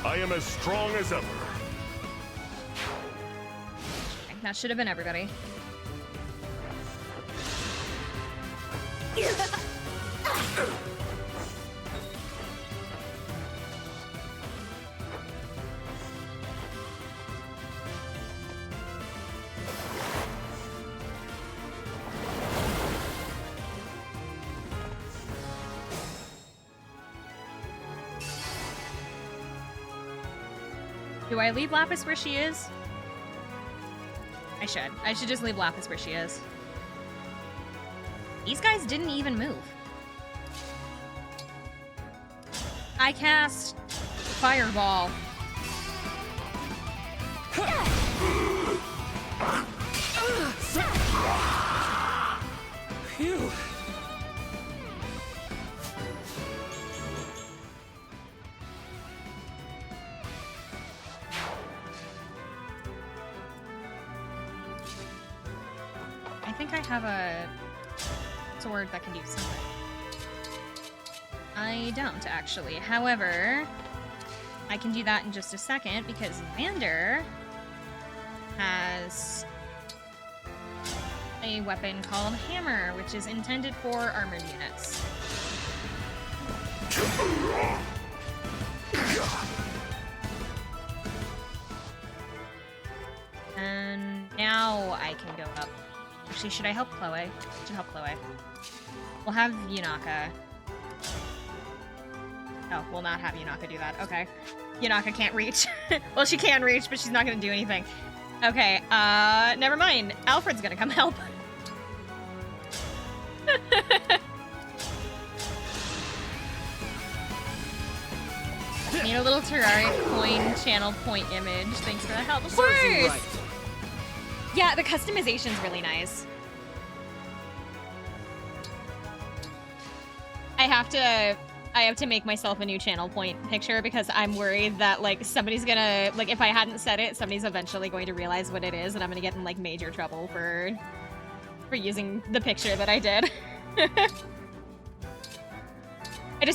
[SPEAKER 6] I am as strong as ever.
[SPEAKER 2] Okay, that should have been everybody. Do I leave Lapis where she is? I should. I should just leave Lapis where she is. These guys didn't even move. I cast Fireball.
[SPEAKER 5] Phew.
[SPEAKER 2] I think I have a sword that can do something. I don't, actually. However, I can do that in just a second because Vander has a weapon called Hammer, which is intended for armored units. And now I can go up. Actually, should I help Chloe? I should help Chloe. We'll have Yunaka. Oh, we'll not have Yunaka do that. Okay. Yunaka can't reach. Well, she can reach, but she's not gonna do anything. Okay, never mind. Alfred's gonna come help. Need a little Terraria coin channel point image. Thanks for the help. Of
[SPEAKER 5] Serves you
[SPEAKER 2] course!
[SPEAKER 5] right.
[SPEAKER 2] Yeah, the customization's really nice. I have to make myself a new channel point picture because I'm worried that like somebody's gonna like if I hadn't said it, somebody's eventually going to realize what it is and I'm gonna get in like major trouble for using the picture that I did.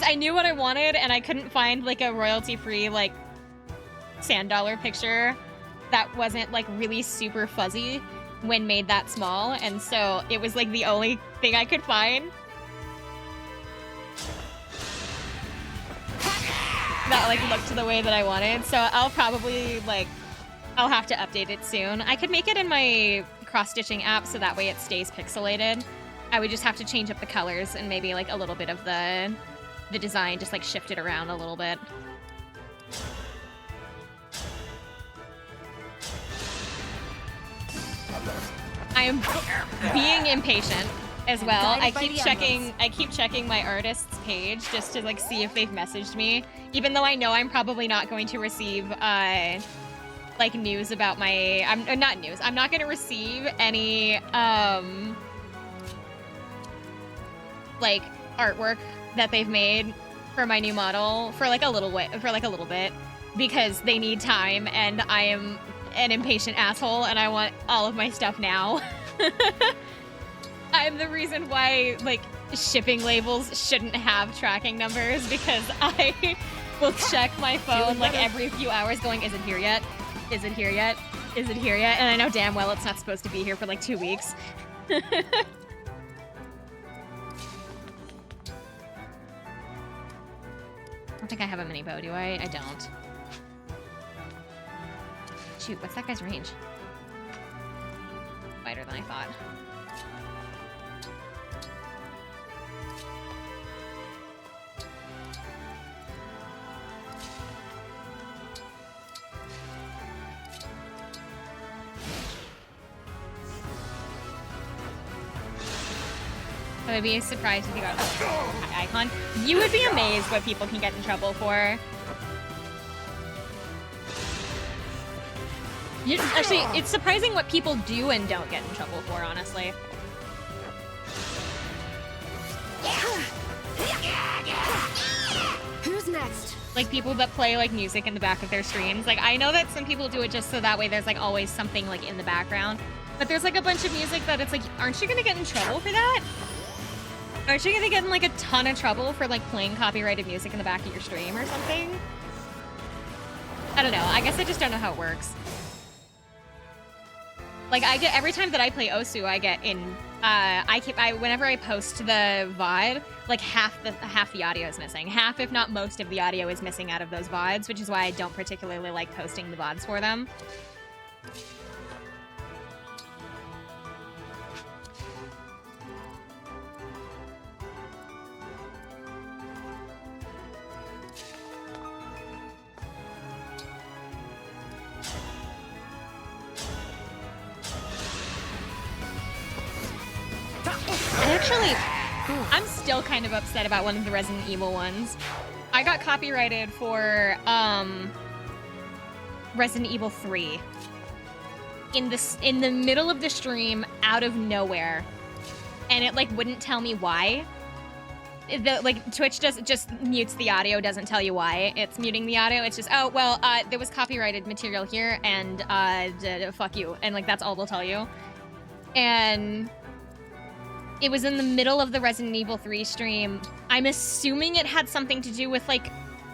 [SPEAKER 2] I knew what I wanted and I couldn't find like a royalty-free like sand dollar picture that wasn't like really super fuzzy when made that small, and so it was like the only thing I could find. that like looked the way that I wanted. So I'll probably like, I'll have to update it soon. I could make it in my cross-stitching app so that way it stays pixelated. I would just have to change up the colors and maybe like a little bit of the design, just like shift it around a little bit. I am being impatient as well. I keep checking my artist's page just to like see if they've messaged me, even though I know I'm probably not going to receive like news about my not news. I'm not going to receive any like artwork that they've made for my new model for like a little bit because they need time and I am an impatient asshole and I want all of my stuff now. I'm the reason why like shipping labels shouldn't have tracking numbers because I will check my phone like every few hours going, is it here yet? Is it here yet? Is it here yet? And I know damn well it's not supposed to be here for like 2 weeks. I don't think I have a mini bow, do I? I don't. Shoot, what's that guy's range? Wider than I thought. I would be surprised if you got an icon. You would be amazed what people can get in trouble for. Actually, it's surprising what people do and don't get in trouble for, honestly.
[SPEAKER 3] Who's next?
[SPEAKER 2] Like people that play like music in the back of their streams. Like I know that some people do it just so that way there's like always something like in the background. But there's like a bunch of music that it's like, aren't you gonna get in trouble for that? Aren't you gonna get in like a ton of trouble for like playing copyrighted music in the back of your stream or something? I don't know. I guess I just don't know how it works. Like I get every time that I play Osu, I get in. Whenever I post the VOD, like half the audio is missing. Half, if not most, of the audio is missing out of those VODs, which is why I don't particularly like posting the VODs for them. Actually, I'm still kind of upset about one of the Resident Evil ones. I got copyrighted for Resident Evil 3 in the middle of the stream, out of nowhere, and it like wouldn't tell me why. Twitch just mutes the audio, doesn't tell you why it's muting the audio. It's just, oh well, there was copyrighted material here, and fuck you, and like that's all they'll tell you. And it was in the middle of the Resident Evil 3 stream. I'm assuming it had something to do with like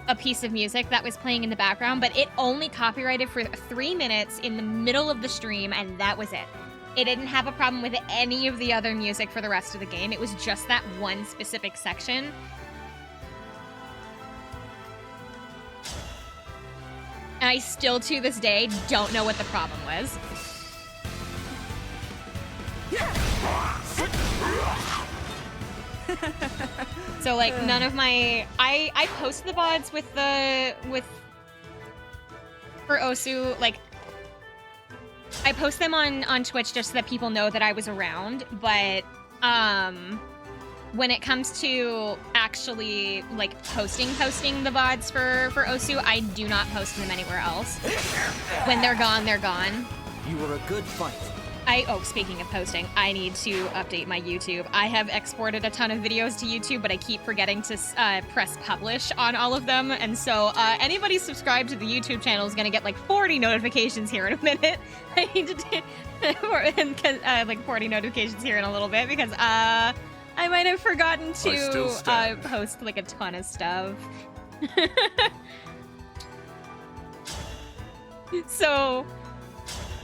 [SPEAKER 2] a piece of music that was playing in the background, but it only copyrighted for 3 minutes in the middle of the stream, and that was it. It didn't have a problem with any of the other music for the rest of the game. It was just that one specific section. And I still, to this day, don't know what the problem was. So like none of my I post the VODs for Osu, like I post them on Twitch just so that people know that I was around, but when it comes to actually like posting the VODs for Osu, I do not post them anywhere else. When they're gone, they're gone.
[SPEAKER 5] You were a good fight.
[SPEAKER 2] Speaking of posting, I need to update my YouTube. I have exported a ton of videos to YouTube, but I keep forgetting to press publish on all of them. And so anybody subscribed to the YouTube channel is going to get like 40 notifications here in a minute. I need to do like 40 notifications here in a little bit because I might have forgotten to post like a ton of stuff. So...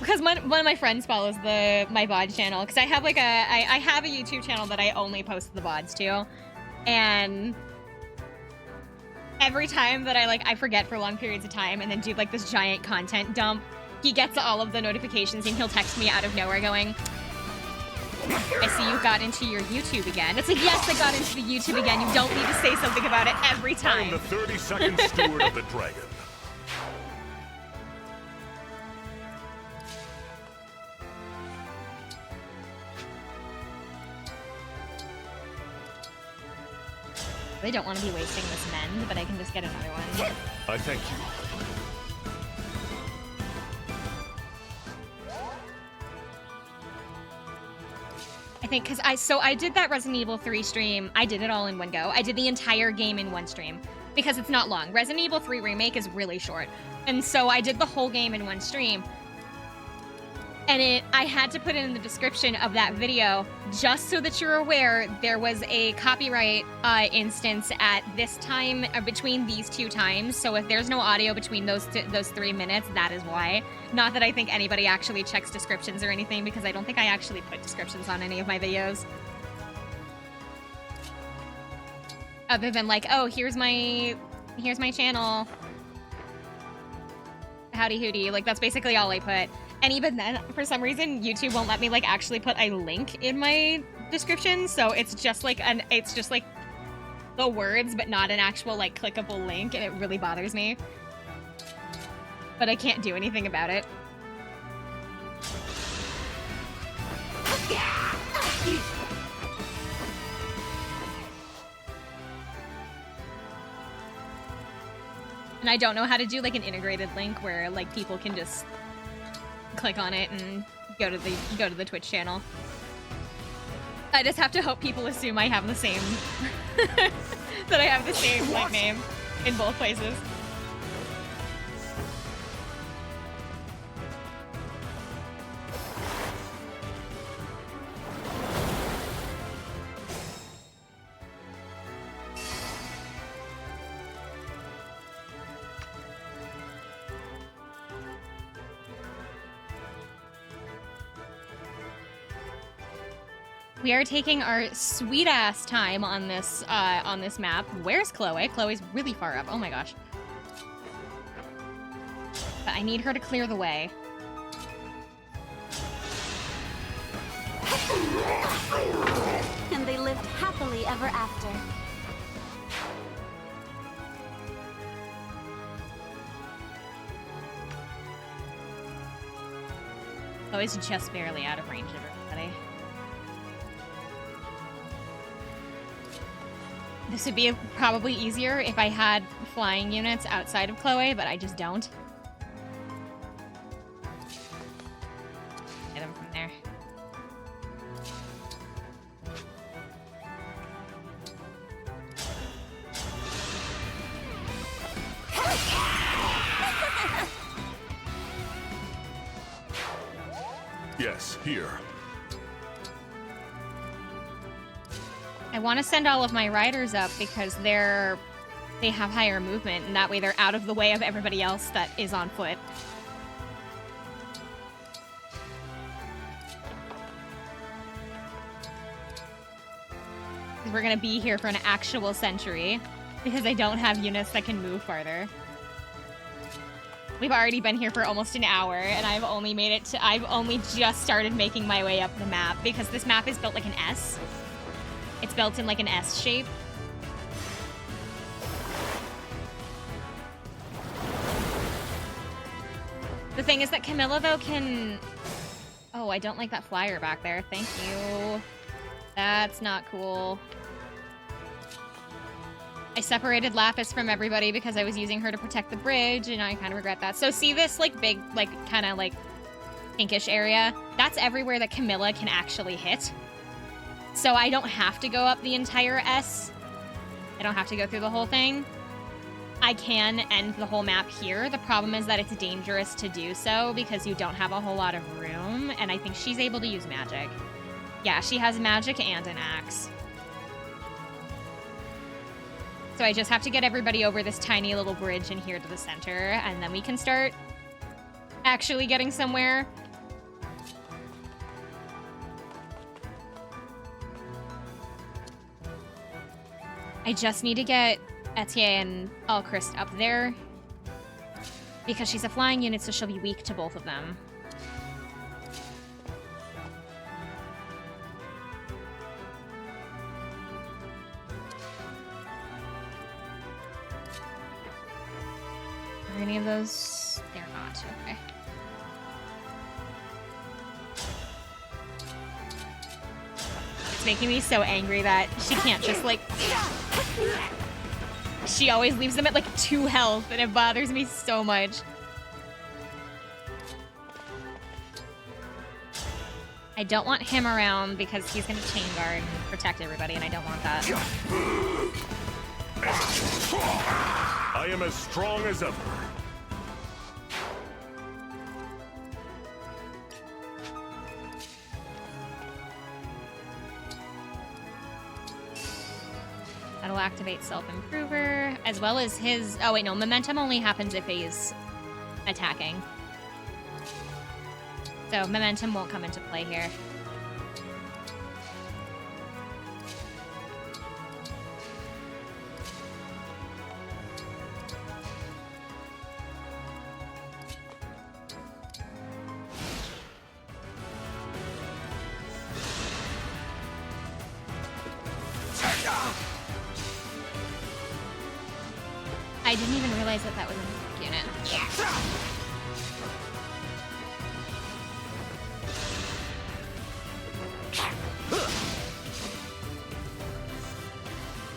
[SPEAKER 2] because one of my friends follows my VOD channel, because I have like I have a YouTube channel that I only post the VODs to, and every time that I forget for long periods of time and then do like this giant content dump, he gets all of the notifications and he'll text me out of nowhere going, I see you got into your YouTube again. It's like, yes, I got into the YouTube again. You don't need to say something about it every
[SPEAKER 6] I
[SPEAKER 2] time.
[SPEAKER 6] am the 32nd Steward of the Dragon.
[SPEAKER 2] I don't want to be wasting this mend, but I can just get another one.
[SPEAKER 6] I thank you.
[SPEAKER 2] I think because I did that Resident Evil 3 stream. I did it all in one go. I did the entire game in one stream because it's not long. Resident Evil 3 Remake is really short. And so I did the whole game in one stream. And I had to put it in the description of that video just so that you're aware there was a copyright instance at this time between these two times. So if there's no audio between those 3 minutes, that is why. Not that I think anybody actually checks descriptions or anything, because I don't think I actually put descriptions on any of my videos. Other than like, oh, here's my channel. Howdy hooty. Like that's basically all I put. And even then, for some reason, YouTube won't let me like actually put a link in my description. So it's just like the words, but not an actual like clickable link, and it really bothers me. But I can't do anything about it. And I don't know how to do like an integrated link where like people can just click on it and go to the Twitch channel. I just have to hope people assume I have the same that I have the same like name in both places. We are taking our sweet ass time on this map. Where's Chloe? Chloe's really far up. Oh my gosh. But I need her to clear the way.
[SPEAKER 3] And they lived happily ever after.
[SPEAKER 2] Chloe's just barely out of range of everybody. This would be probably easier if I had flying units outside of Chloe, but I just don't. Get them from there.
[SPEAKER 6] Yes, here.
[SPEAKER 2] I want to send all of my riders up because they have higher movement, and that way they're out of the way of everybody else that is on foot. We're gonna be here for an actual century because I don't have units that can move farther. We've already been here for almost an hour, and I've only just started making my way up the map because this map is built like an S. It's built in like an S shape. The thing is that Camilla, though, can... Oh, I don't like that flyer back there. Thank you. That's not cool. I separated Lapis from everybody because I was using her to protect the bridge, and I kind of regret that. So see this, like, big, like, kind of, like, pinkish area? That's everywhere that Camilla can actually hit. So I don't have to go up the entire S. I don't have to go through the whole thing. I can end the whole map here. The problem is that it's dangerous to do so because you don't have a whole lot of room, and I think she's able to use magic. Yeah, she has magic and an axe. So I just have to get everybody over this tiny little bridge in here to the center, and then we can start actually getting somewhere. I just need to get
[SPEAKER 4] Etier and Alchrist up there. Because she's a flying unit, so she'll be weak to both of them. Are any of those? They're not. Okay. It's making me so angry that she can't just, like... She always leaves them at, like, 2 health, and it bothers me so much. I don't want him around because he's gonna chain guard and protect everybody, and I don't want that.
[SPEAKER 6] I am as strong as ever.
[SPEAKER 4] That'll activate Self-Improver, as well as his... Oh, wait, no. Momentum only happens if he's attacking. So, Momentum won't come into play here. I didn't even realize that that was a unit.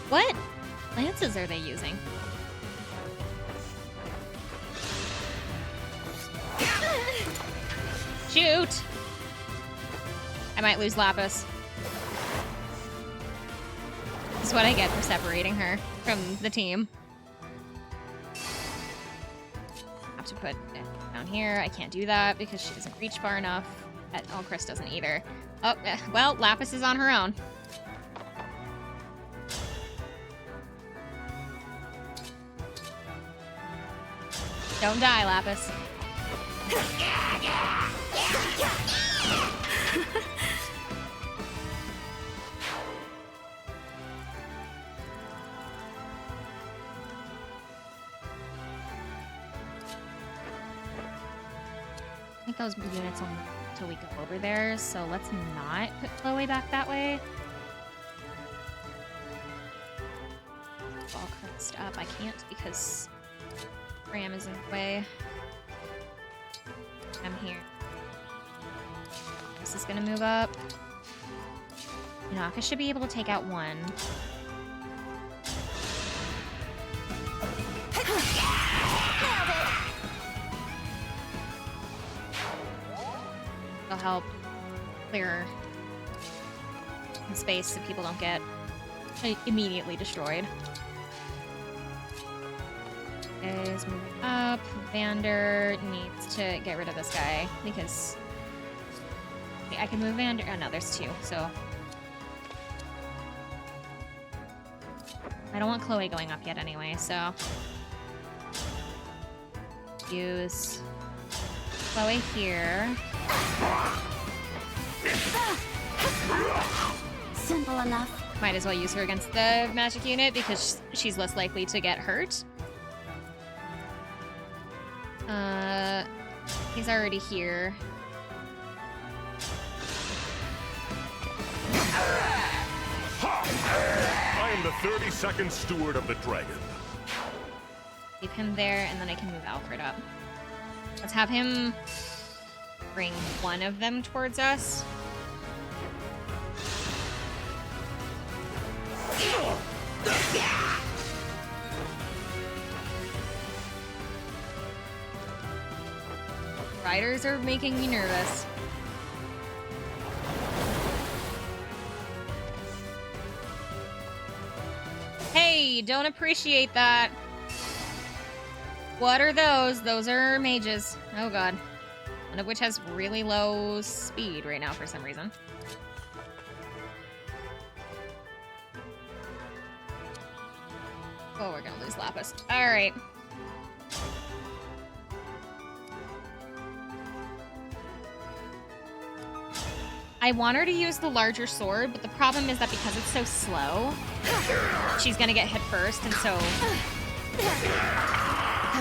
[SPEAKER 4] What lances are they using? Shoot! I might lose Lapis. This is what I get for separating her from the team. To put it down here. I can't do that because she doesn't reach far enough. Oh, Chris doesn't either. Oh, well, Lapis is on her own. Don't die, Lapis. I think those units will move until we go over there, so let's not put Chloe back that way. All crossed up. I can't because Ram is in the way. I'm here. This is gonna move up. Naka should be able to take out one. It'll help clear the space so people don't get immediately destroyed. Is moving up. Vander needs to get rid of this guy because I can move Vander. Oh no, there's 2, so I don't want Chloe going up yet anyway, so use Chloe here.
[SPEAKER 3] Simple enough.
[SPEAKER 4] Might as well use her against the magic unit because she's less likely to get hurt. He's already here.
[SPEAKER 6] I am the 32nd steward of the dragon.
[SPEAKER 4] Leave him there, and then I can move Alfred up. Let's have him bring one of them towards us. Riders are making me nervous. Hey, don't appreciate that. What are those? Those are mages. Oh god. One of which has really low speed right now for some reason. Oh, we're gonna lose Lapis. Alright. I want her to use the larger sword, but the problem is that because it's so slow, she's gonna get hit first, and so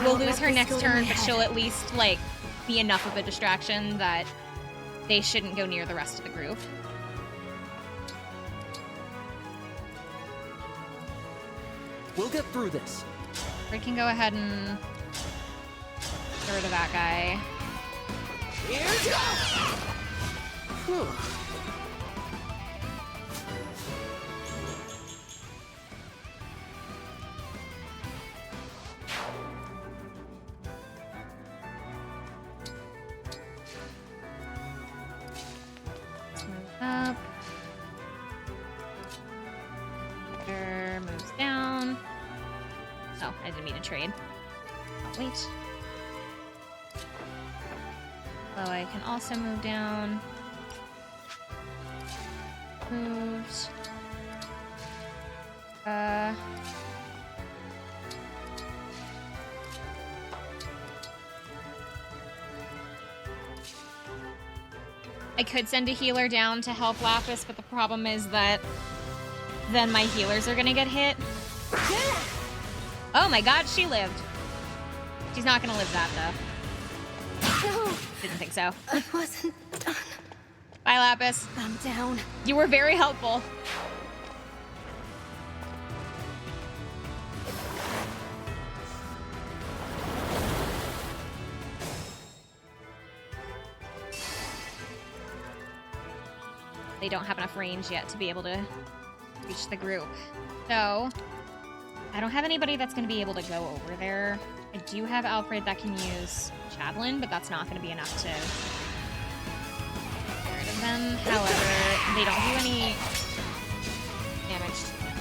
[SPEAKER 4] we'll lose her next turn, but she'll at least, like, be enough of a distraction that they shouldn't go near the rest of the group.
[SPEAKER 5] We'll get through this.
[SPEAKER 4] We can go ahead and get rid of that guy.
[SPEAKER 5] Here's go! Whew.
[SPEAKER 4] Up. There, moves down. Oh, I didn't mean to trade. Oh, wait. So I can also move down. Moves. I could send a healer down to help Lapis, but the problem is that then my healers are gonna get hit. Oh my god, she lived. She's not gonna live that, though.
[SPEAKER 3] No,
[SPEAKER 4] Didn't think so.
[SPEAKER 3] I wasn't done.
[SPEAKER 4] Bye, Lapis.
[SPEAKER 3] I'm down.
[SPEAKER 4] You were very helpful. They don't have enough range yet to be able to reach the group. So, I don't have anybody that's going to be able to go over there. I do have Alfred that can use Javelin, but that's not going to be enough to get rid of them. However, they don't do any damage to him.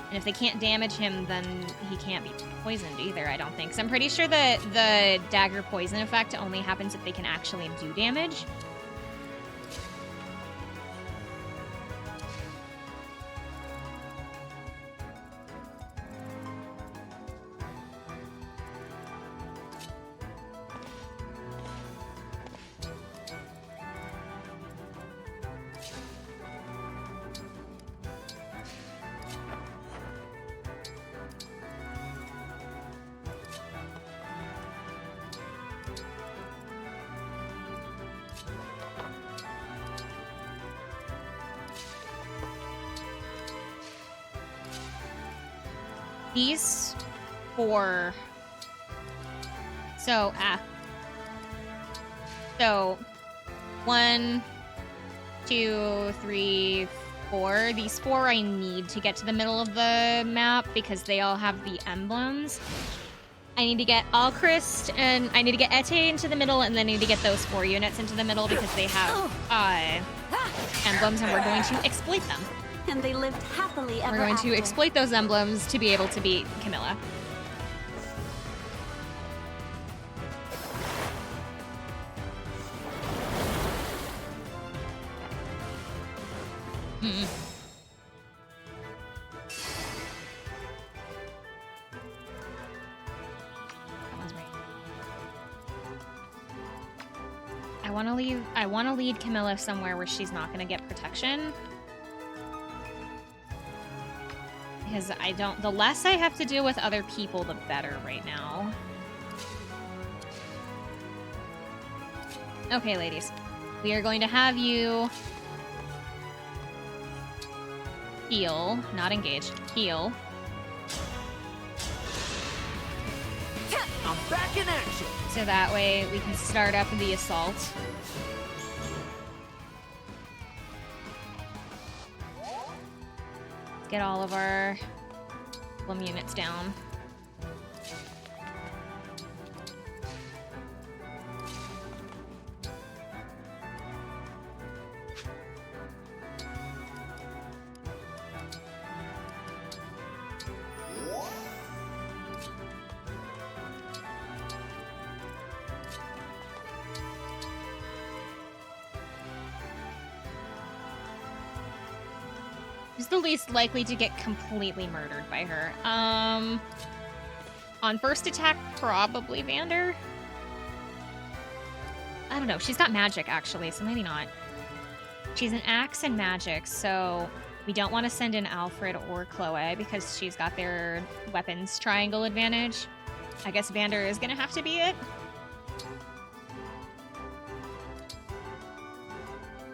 [SPEAKER 4] And if they can't damage him, then he can't be poisoned either, I don't think. So I'm pretty sure that the dagger poison effect only happens if they can actually do damage. These four. So, So, 1, 2, 3, 4. These four I need to get to the middle of the map because they all have the emblems. I need to get Alchrist and I need to get Ete into the middle, and then I need to get those 4 units into the middle because they have emblems, and we're going to exploit them.
[SPEAKER 3] And they lived happily ever
[SPEAKER 4] We're going
[SPEAKER 3] after.
[SPEAKER 4] to exploit those emblems to be able to beat Camilla. That one's right. I want to lead Camilla somewhere where she's not going to get protection. Because the less I have to deal with other people, the better right now. Okay, ladies. We are going to have you heal, not engage, heal.
[SPEAKER 5] I'm back in action.
[SPEAKER 4] So that way we can start up the assault. Get all of our emblem units down. Who's the least likely to get completely murdered by her? On first attack, probably Vander. I don't know. She's got magic, actually, so maybe not. She's an axe and magic, so we don't want to send in Alfred or Chloe because she's got their weapons triangle advantage. I guess Vander is going to have to be it.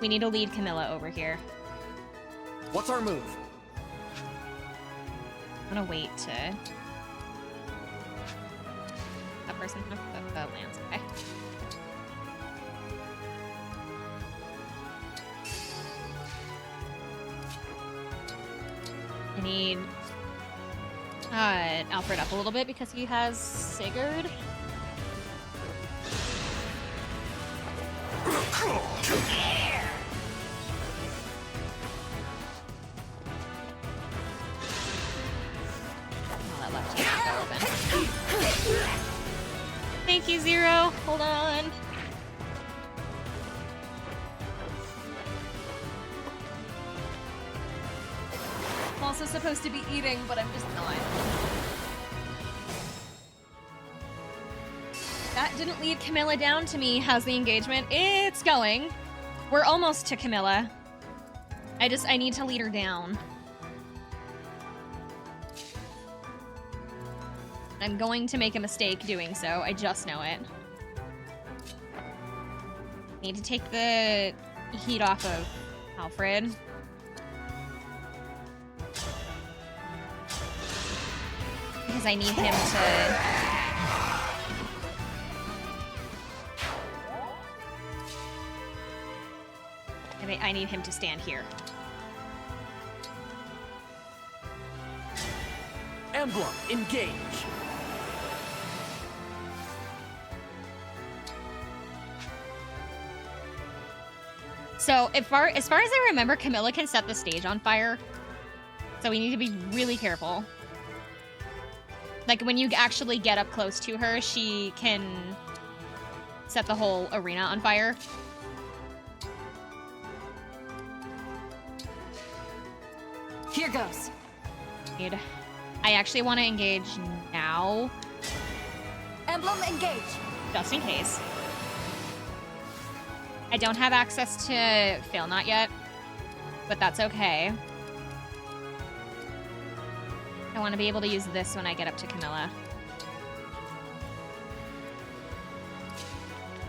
[SPEAKER 4] We need to lead Camilla over here.
[SPEAKER 5] What's our move?
[SPEAKER 4] I'm going to wait to... That person have the lance. Okay. I need Alfred up a little bit because he has Sigurd. Oh, that left hand is open. Thank you, Zero. Hold on.
[SPEAKER 2] I'm also supposed to be eating, but I'm just not. That didn't lead Camilla down to me. How's the engagement? It's going. We're almost to Camilla. I need to lead her down. I'm going to make a mistake doing so. I just know it. Need to take the heat off of Alfred. Because I need him to... I need him to stand here.
[SPEAKER 5] Emblem, engage.
[SPEAKER 4] So, as far as I remember, Camilla can set the stage on fire. So we need to be really careful. Like, when you actually get up close to her, she can set the whole arena on fire.
[SPEAKER 3] Here goes.
[SPEAKER 4] I actually want to engage now,
[SPEAKER 3] Emblem, engage.
[SPEAKER 4] just in case. I don't have access to Fail Not yet, but that's okay. I want to be able to use this when I get up to Camilla.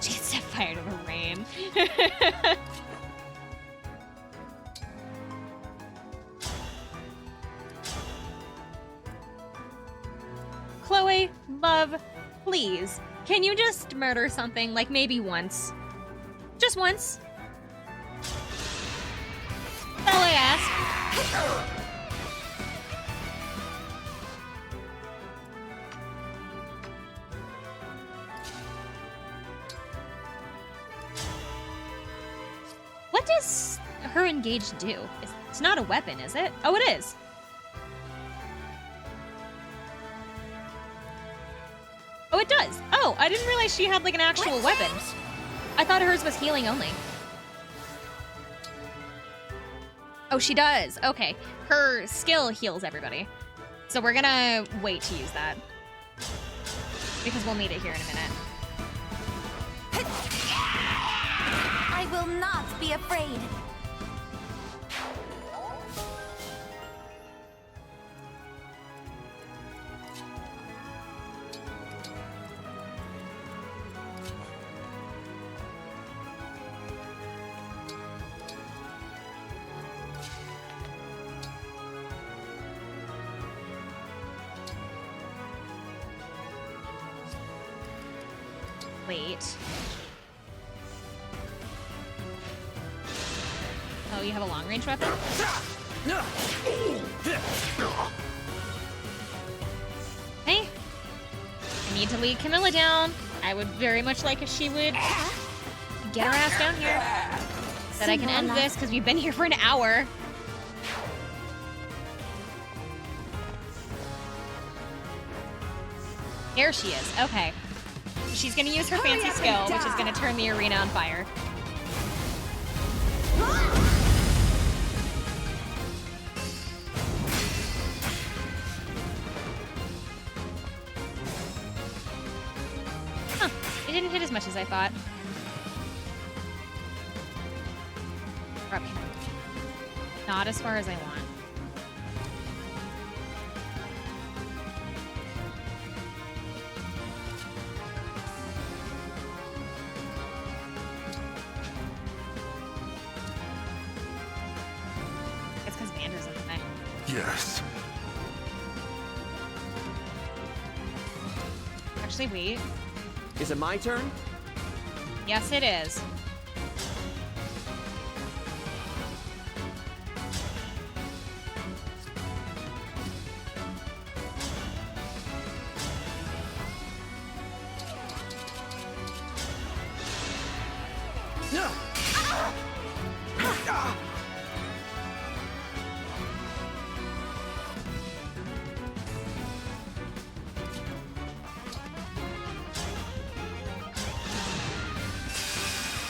[SPEAKER 4] She can set fire to the rain. Chloe, love, please, can you just murder something, like maybe once? Just once. That's all I ask. What does her engage do? It's not a weapon, is it? Oh, it is. Oh, it does. Oh, I didn't realize she had like an actual weapon. I thought hers was healing only. Oh, she does. Okay. Her skill heals everybody. So we're gonna wait to use that. Because we'll need it here in a minute.
[SPEAKER 3] I will not be afraid.
[SPEAKER 4] Wait. Oh, you have a long-range weapon? Hey. I need to lead Camilla down. I would very much like if she would get her ass down here. So that I can end this, because we've been here for an hour. There she is. Okay. She's gonna use her fancy skill, which is gonna turn the arena on fire. Huh. It didn't hit as much as I thought. Not as far as I want. It's because Vander's in the way.
[SPEAKER 6] Yes.
[SPEAKER 4] Actually, wait.
[SPEAKER 5] Is it my turn?
[SPEAKER 4] Yes, it is.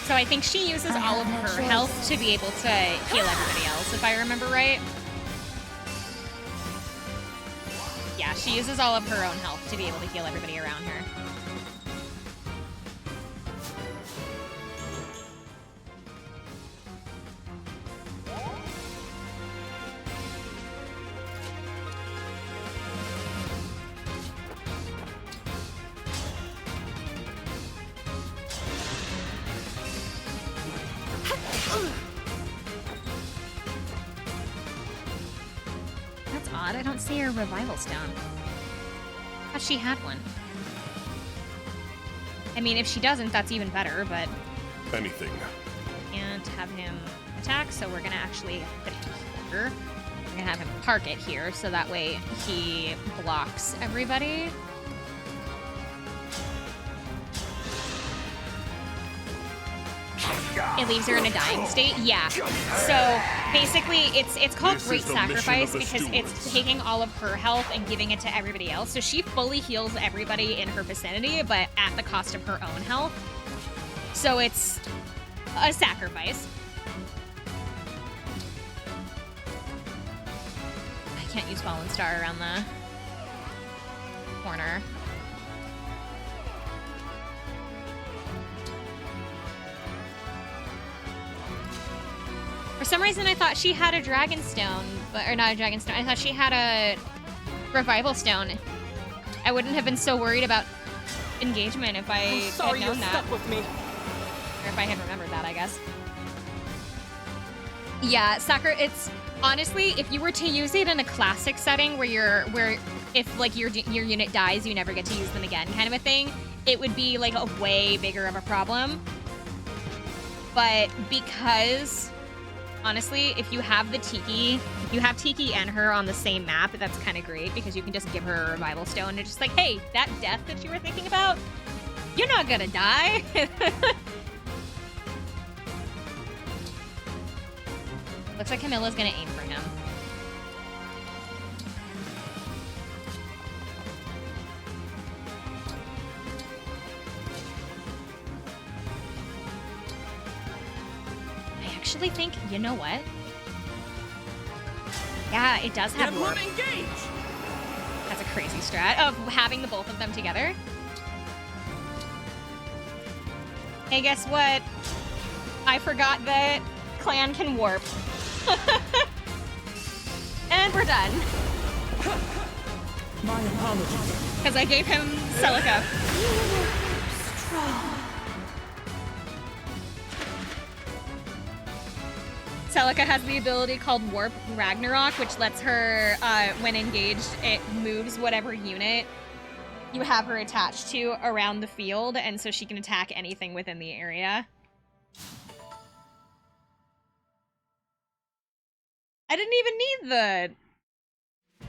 [SPEAKER 4] So I think she uses all of her health to be able to heal everybody else, if I remember right. Yeah, she uses all of her own health to be able to heal everybody around her. That's odd. I don't see her revival stone. Thought she had one. I mean, if she doesn't, that's even better, but
[SPEAKER 6] Anything.
[SPEAKER 4] can't have him attack, so we're gonna actually put him here. We're gonna have him park it here, so that way he blocks everybody. It leaves her in a dying state. Yeah. So basically, it's called
[SPEAKER 6] This
[SPEAKER 4] Great
[SPEAKER 6] is the mission of
[SPEAKER 4] Sacrifice
[SPEAKER 6] the
[SPEAKER 4] because it's
[SPEAKER 6] stewards.
[SPEAKER 4] taking all of her health and giving it to everybody else. So she fully heals everybody in her vicinity, but at the cost of her own health. So it's a sacrifice. I can't use Fallen Star around the corner. For some reason, I thought she had a Dragon Stone, or not a Dragon Stone. I thought she had a Revival Stone. I wouldn't have been so worried about engagement if I had known that.
[SPEAKER 5] with me.
[SPEAKER 4] Or if I had remembered that, I guess. Yeah, it's honestly, if you were to use it in a classic setting where if like your unit dies, you never get to use them again, kind of a thing, it would be like a way bigger of a problem. But because honestly, if you have the Tiki, if you have Tiki and her on the same map, that's kind of great because you can just give her a revival stone and just like, hey, that death that you were thinking about, you're not gonna die. Looks like Camilla's gonna aim for him. I actually think, you know what? Yeah, it does have warp.
[SPEAKER 5] Emblem engage!
[SPEAKER 4] That's a crazy strat of having the both of them together. Hey, guess what? I forgot that Clan can warp. And we're done.
[SPEAKER 5] My apologies.
[SPEAKER 4] Because I gave him Celica. Celica has the ability called Warp Ragnarok, which lets her, when engaged, it moves whatever unit you have her attached to around the field, and so she can attack anything within the area. I didn't even need the
[SPEAKER 7] Is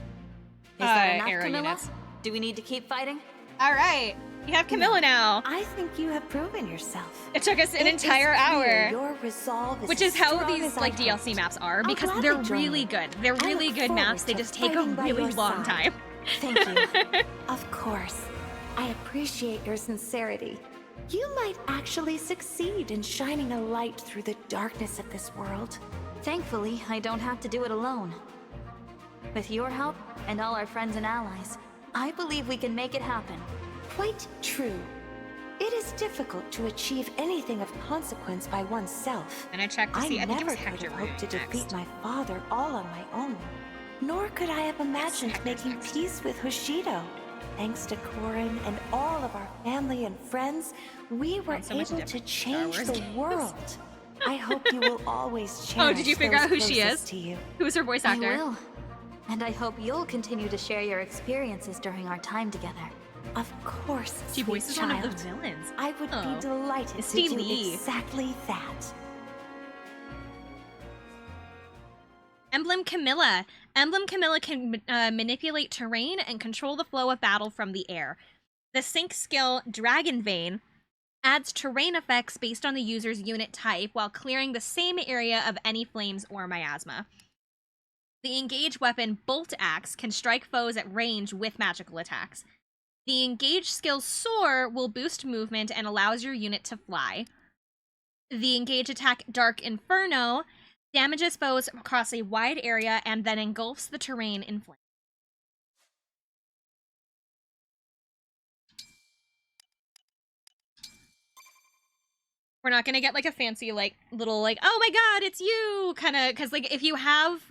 [SPEAKER 7] that enough,
[SPEAKER 4] arrow
[SPEAKER 7] Camilla?
[SPEAKER 4] units.
[SPEAKER 7] Do we need to keep fighting?
[SPEAKER 4] All right, you have Camilla now.
[SPEAKER 3] I think you have proven yourself.
[SPEAKER 4] It took us an
[SPEAKER 3] It is
[SPEAKER 4] entire
[SPEAKER 3] clear
[SPEAKER 4] hour.
[SPEAKER 3] Your resolve is
[SPEAKER 4] Which
[SPEAKER 3] as
[SPEAKER 4] is how
[SPEAKER 3] strong
[SPEAKER 4] these
[SPEAKER 3] as I
[SPEAKER 4] like DLC
[SPEAKER 3] hoped.
[SPEAKER 4] maps are,
[SPEAKER 3] I'll
[SPEAKER 4] because
[SPEAKER 3] gladly
[SPEAKER 4] they're
[SPEAKER 3] join
[SPEAKER 4] really
[SPEAKER 3] you.
[SPEAKER 4] good. They're
[SPEAKER 3] I
[SPEAKER 4] really
[SPEAKER 3] look
[SPEAKER 4] good
[SPEAKER 3] forward
[SPEAKER 4] maps. They
[SPEAKER 3] to
[SPEAKER 4] just take a
[SPEAKER 3] fighting by
[SPEAKER 4] really
[SPEAKER 3] your
[SPEAKER 4] long
[SPEAKER 3] side.
[SPEAKER 4] time.
[SPEAKER 3] Thank you. Of course. I appreciate your sincerity. You might actually succeed in shining a light through the darkness of this world.
[SPEAKER 7] Thankfully, I don't have to do it alone. With your help and all our friends and allies, I believe we can make it happen.
[SPEAKER 3] Quite true. It is difficult to achieve anything of consequence by oneself.
[SPEAKER 4] And I checked to
[SPEAKER 3] I
[SPEAKER 4] see. I think it
[SPEAKER 3] never
[SPEAKER 4] was
[SPEAKER 3] could
[SPEAKER 4] Hector
[SPEAKER 3] have
[SPEAKER 4] we're
[SPEAKER 3] hoped to
[SPEAKER 4] doing
[SPEAKER 3] defeat
[SPEAKER 4] next.
[SPEAKER 3] my father all on my own. Nor could I have imagined
[SPEAKER 4] Hector's
[SPEAKER 3] making
[SPEAKER 4] next.
[SPEAKER 3] peace with Hoshido. Thanks to Korin and all of our family and friends, we were
[SPEAKER 4] so much
[SPEAKER 3] able to
[SPEAKER 4] different Star
[SPEAKER 3] change
[SPEAKER 4] Wars
[SPEAKER 3] the
[SPEAKER 4] games.
[SPEAKER 3] world. I hope you will always cherish
[SPEAKER 2] Oh, did you figure
[SPEAKER 3] those
[SPEAKER 2] out who she
[SPEAKER 3] closest
[SPEAKER 2] is?
[SPEAKER 3] to you.
[SPEAKER 2] Who's her voice
[SPEAKER 7] I
[SPEAKER 2] actor?
[SPEAKER 7] will. And I hope you'll continue to share your experiences during our time together.
[SPEAKER 3] Of course,
[SPEAKER 2] She
[SPEAKER 3] sweet
[SPEAKER 2] voices
[SPEAKER 3] child.
[SPEAKER 2] one of the villains.
[SPEAKER 3] I would
[SPEAKER 2] Oh.
[SPEAKER 3] be delighted
[SPEAKER 2] Misty
[SPEAKER 3] to do
[SPEAKER 2] Lee.
[SPEAKER 3] exactly that.
[SPEAKER 2] Emblem Camilla. Emblem Camilla can manipulate terrain and control the flow of battle from the air. The sync skill Dragon Vein adds terrain effects based on the user's unit type while clearing the same area of any flames or miasma. The engaged weapon Bolt Axe can strike foes at range with magical attacks. The engaged skill Soar will boost movement and allows your unit to fly. The engaged attack Dark Inferno damages foes across a wide area and then engulfs the terrain in flames. We're not gonna get like a fancy like little like, oh my god, it's you kind of, because like if you have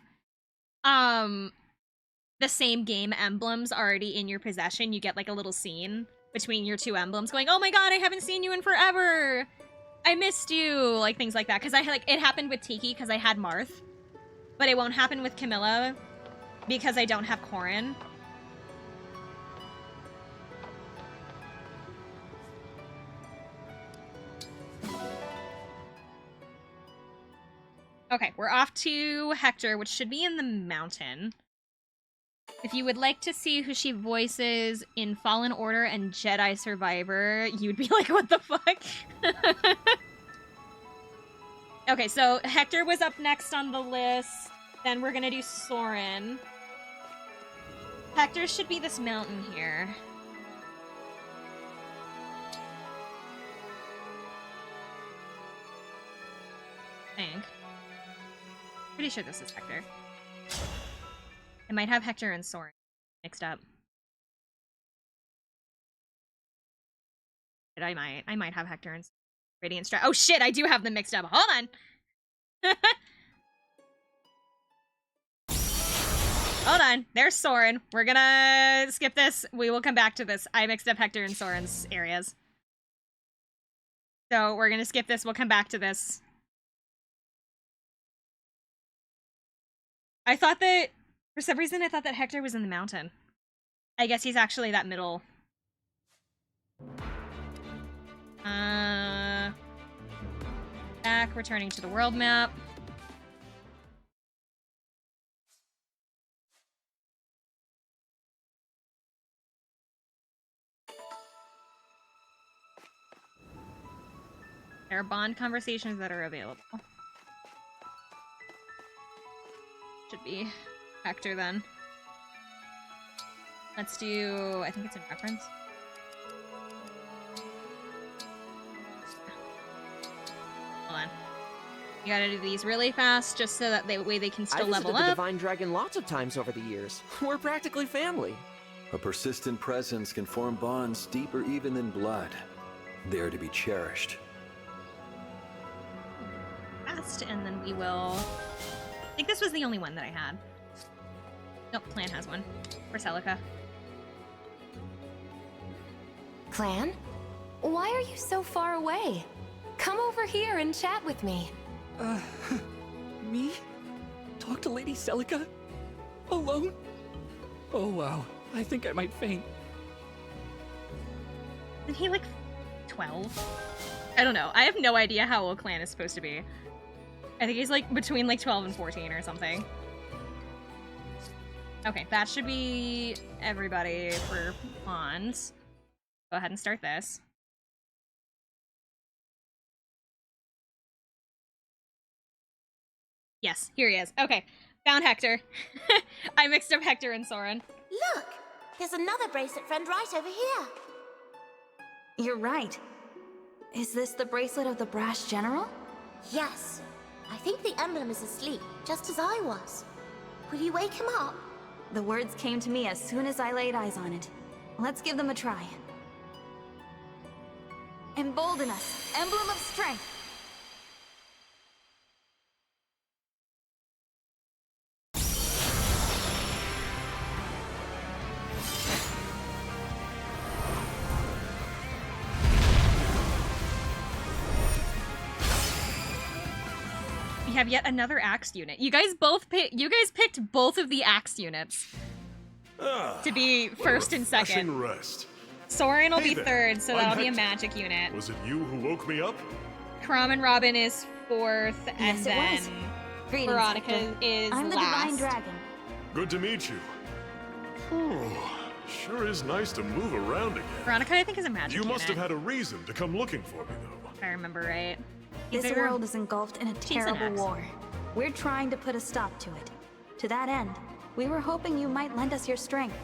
[SPEAKER 2] the same game emblems already in your possession, you get like a little scene between your two emblems going, oh my god, I haven't seen you in forever, I missed you, like things like that. Because I like it happened with Tiki because I had Marth, but it won't happen with Camilla because I don't have Korin. Okay, we're off to Hector, which should be in the mountain. If you would like to see who she voices in Fallen Order and Jedi Survivor, you'd be like, what the fuck? Okay, so Hector was up next on the list. Then we're gonna do Soren. Hector should be this mountain here. I think. Pretty sure this is Hector. I might have Hector and Soren mixed up. But I might have Hector and Radiant Strike. Oh shit, I do have them mixed up. Hold on. Hold on. There's Soren. We're gonna skip this. We will come back to this. I mixed up Hector and Soren's areas. So we're gonna skip this. We'll come back to this. I thought that, for some reason, I thought that Hector was in the mountain. I guess he's actually that middle. Back, returning to the world map. There are bond conversations that are available. Should be Hector then. Let's do, I think it's in reference. Hold on. You gotta do these really fast just so that way they can still
[SPEAKER 5] I
[SPEAKER 2] level
[SPEAKER 5] visited the
[SPEAKER 2] up.
[SPEAKER 5] Divine Dragon lots of times over the years. We're practically family.
[SPEAKER 8] A persistent presence can form bonds deeper even than blood. They are to be cherished.
[SPEAKER 2] Fast, and then we will... I think this was the only one that I had. Nope, Clan has one. For Celica.
[SPEAKER 9] Clan? Why are you so far away? Come over here and chat with me.
[SPEAKER 10] Me? Talk to Lady Celica? Alone? Oh wow, I think I might faint.
[SPEAKER 2] Isn't he like 12? I don't know. I have no idea how old Clan is supposed to be. I think he's like between like 12 and 14 or something. Okay, that should be everybody for pawns. Go ahead and start this. Yes, here he is. Okay, found Hector. I mixed up Hector and Soren.
[SPEAKER 11] Look! There's another bracelet friend right over here.
[SPEAKER 7] You're right. Is this the bracelet of the Brash General?
[SPEAKER 11] Yes. I think the emblem is asleep, just as I was. Will you wake him up?
[SPEAKER 7] The words came to me as soon as I laid eyes on it. Let's give them a try. Embolden us, Emblem of Strength.
[SPEAKER 2] We have yet another axe unit. You guys picked both of the axe units to be first and second.
[SPEAKER 6] Rest.
[SPEAKER 2] Soren will
[SPEAKER 6] Hey
[SPEAKER 2] be
[SPEAKER 6] there,
[SPEAKER 2] third, so
[SPEAKER 6] I'm
[SPEAKER 2] that'll be a
[SPEAKER 6] Hector.
[SPEAKER 2] magic unit.
[SPEAKER 6] Was it you who woke me up?
[SPEAKER 2] Crom and Robin is fourth, and
[SPEAKER 7] Yes, it
[SPEAKER 2] then
[SPEAKER 7] was. Greetings,
[SPEAKER 2] Veronica
[SPEAKER 7] Hector.
[SPEAKER 2] is
[SPEAKER 7] I'm the
[SPEAKER 2] last.
[SPEAKER 7] Divine Dragon.
[SPEAKER 6] Good to meet you. Whew, sure is nice to move around again.
[SPEAKER 2] Veronica, I think, is a magic
[SPEAKER 6] You
[SPEAKER 2] unit.
[SPEAKER 6] must have had a reason to come looking for me, though.
[SPEAKER 2] if I remember right.
[SPEAKER 7] This
[SPEAKER 2] Either-
[SPEAKER 7] world is engulfed in a
[SPEAKER 2] an
[SPEAKER 7] terrible
[SPEAKER 2] axe.
[SPEAKER 7] war. We're trying to put a stop to it. To that end, we were hoping you might lend us your strength.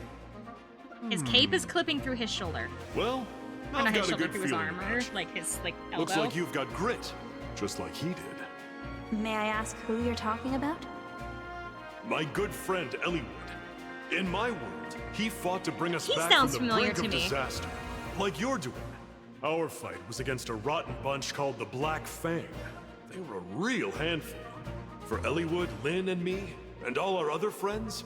[SPEAKER 2] His cape is clipping through his shoulder.
[SPEAKER 6] Well,
[SPEAKER 2] Or
[SPEAKER 6] I've
[SPEAKER 2] not his
[SPEAKER 6] got a
[SPEAKER 2] shoulder,
[SPEAKER 6] good
[SPEAKER 2] through his
[SPEAKER 6] feeling.
[SPEAKER 2] armor, like his elbow.
[SPEAKER 6] Looks like you've got grit, just like he did.
[SPEAKER 7] May I ask who you're talking about?
[SPEAKER 6] My good friend Eliwood. In my world, he fought to bring us
[SPEAKER 2] He
[SPEAKER 6] back
[SPEAKER 2] sounds
[SPEAKER 6] from the
[SPEAKER 2] familiar
[SPEAKER 6] brink of
[SPEAKER 2] to me.
[SPEAKER 6] disaster, like you're doing. Our fight was against a rotten bunch called the Black Fang. They were a real handful. For Eliwood, Lynn, and me, and all our other friends,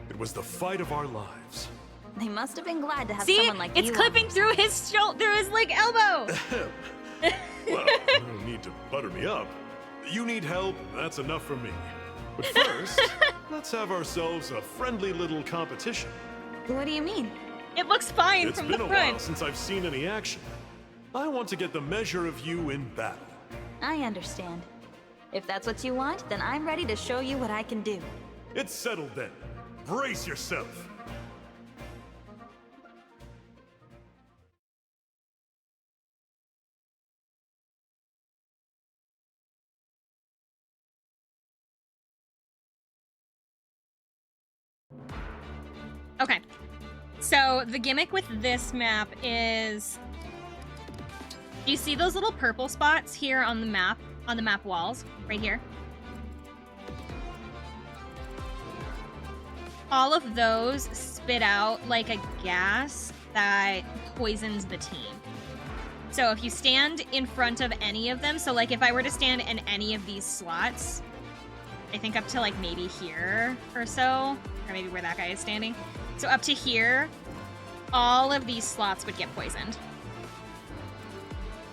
[SPEAKER 6] it was the fight of our lives.
[SPEAKER 7] They must have been glad to have
[SPEAKER 2] See,
[SPEAKER 7] someone like
[SPEAKER 2] it's
[SPEAKER 7] you.
[SPEAKER 2] clipping through his shoulder, through his like elbow.
[SPEAKER 6] Well, you don't need to butter me up. You need help, that's enough for me. But first, let's have ourselves a friendly little competition.
[SPEAKER 7] What do you mean?
[SPEAKER 2] It looks fine
[SPEAKER 6] It's
[SPEAKER 2] from
[SPEAKER 6] been
[SPEAKER 2] the
[SPEAKER 6] a while
[SPEAKER 2] front.
[SPEAKER 6] since I've seen any action. I want to get the measure of you in battle.
[SPEAKER 7] I understand. If that's what you want, then I'm ready to show you what I can do.
[SPEAKER 6] It's settled then. Brace yourself.
[SPEAKER 2] Okay. So the gimmick with this map is, you see those little purple spots here on the map walls, right here? All of those spit out like a gas that poisons the team. So if you stand in front of any of them, so like if I were to stand in any of these slots, I think up to like maybe here or so, or maybe where that guy is standing. So up to here, all of these slots would get poisoned.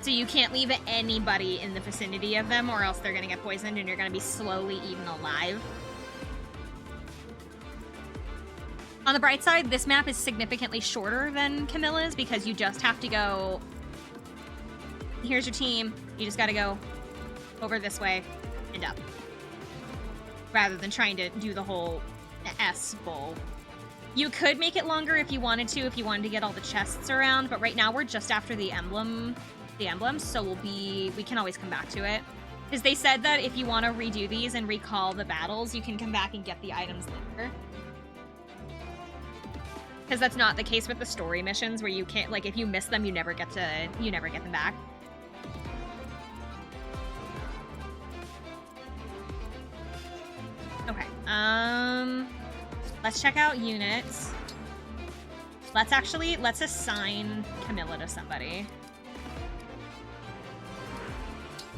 [SPEAKER 2] So you can't leave anybody in the vicinity of them or else they're gonna get poisoned and you're gonna be slowly eaten alive. On the bright side, this map is significantly shorter than Camilla's because you just have to go, here's your team, you just gotta go over this way and up. Rather than trying to do the whole S bowl. You could make it longer if you wanted to get all the chests around, but right now we're just after the emblems, so we can always come back to it. Because they said that if you want to redo these and recall the battles, you can come back and get the items later. Because that's not the case with the story missions where you can't, like, if you miss them, you never get them back. Okay, let's check out units. Let's assign Camilla to somebody.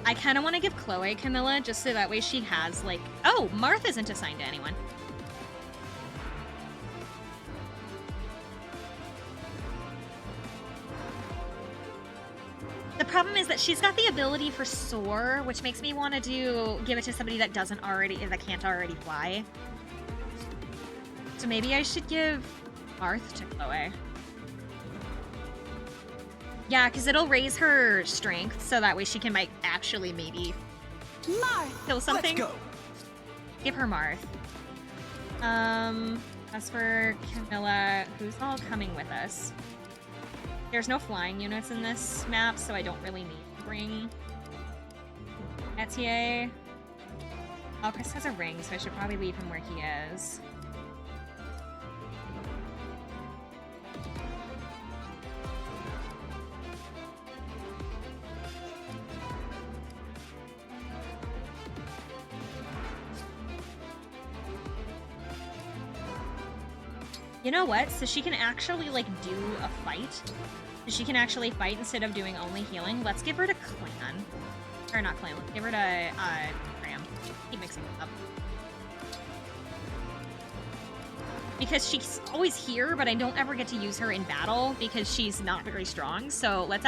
[SPEAKER 2] I kind of want to give Chloe Camilla just so that way she has, like, oh, Marth isn't assigned to anyone. The problem is that she's got the ability for soar, which makes me want to give it to somebody that can't already fly. So maybe I should give Marth to Chloe. Yeah, because it'll raise her strength, so that way she can, like, actually maybe kill something.
[SPEAKER 10] Let's go.
[SPEAKER 2] Give her Marth. As for Camilla, who's all coming with us? There's no flying units in this map, so I don't really need to bring Etier. Oh, Chris has a ring, so I should probably leave him where he is. You know what? So she can actually, like, do a fight. So she can actually fight instead of doing only healing. Let's give her to Clan. Or not Clan, let's give her to, Graham. Keep mixing them up. Because she's always here, but I don't ever get to use her in battle because she's not very strong. So let's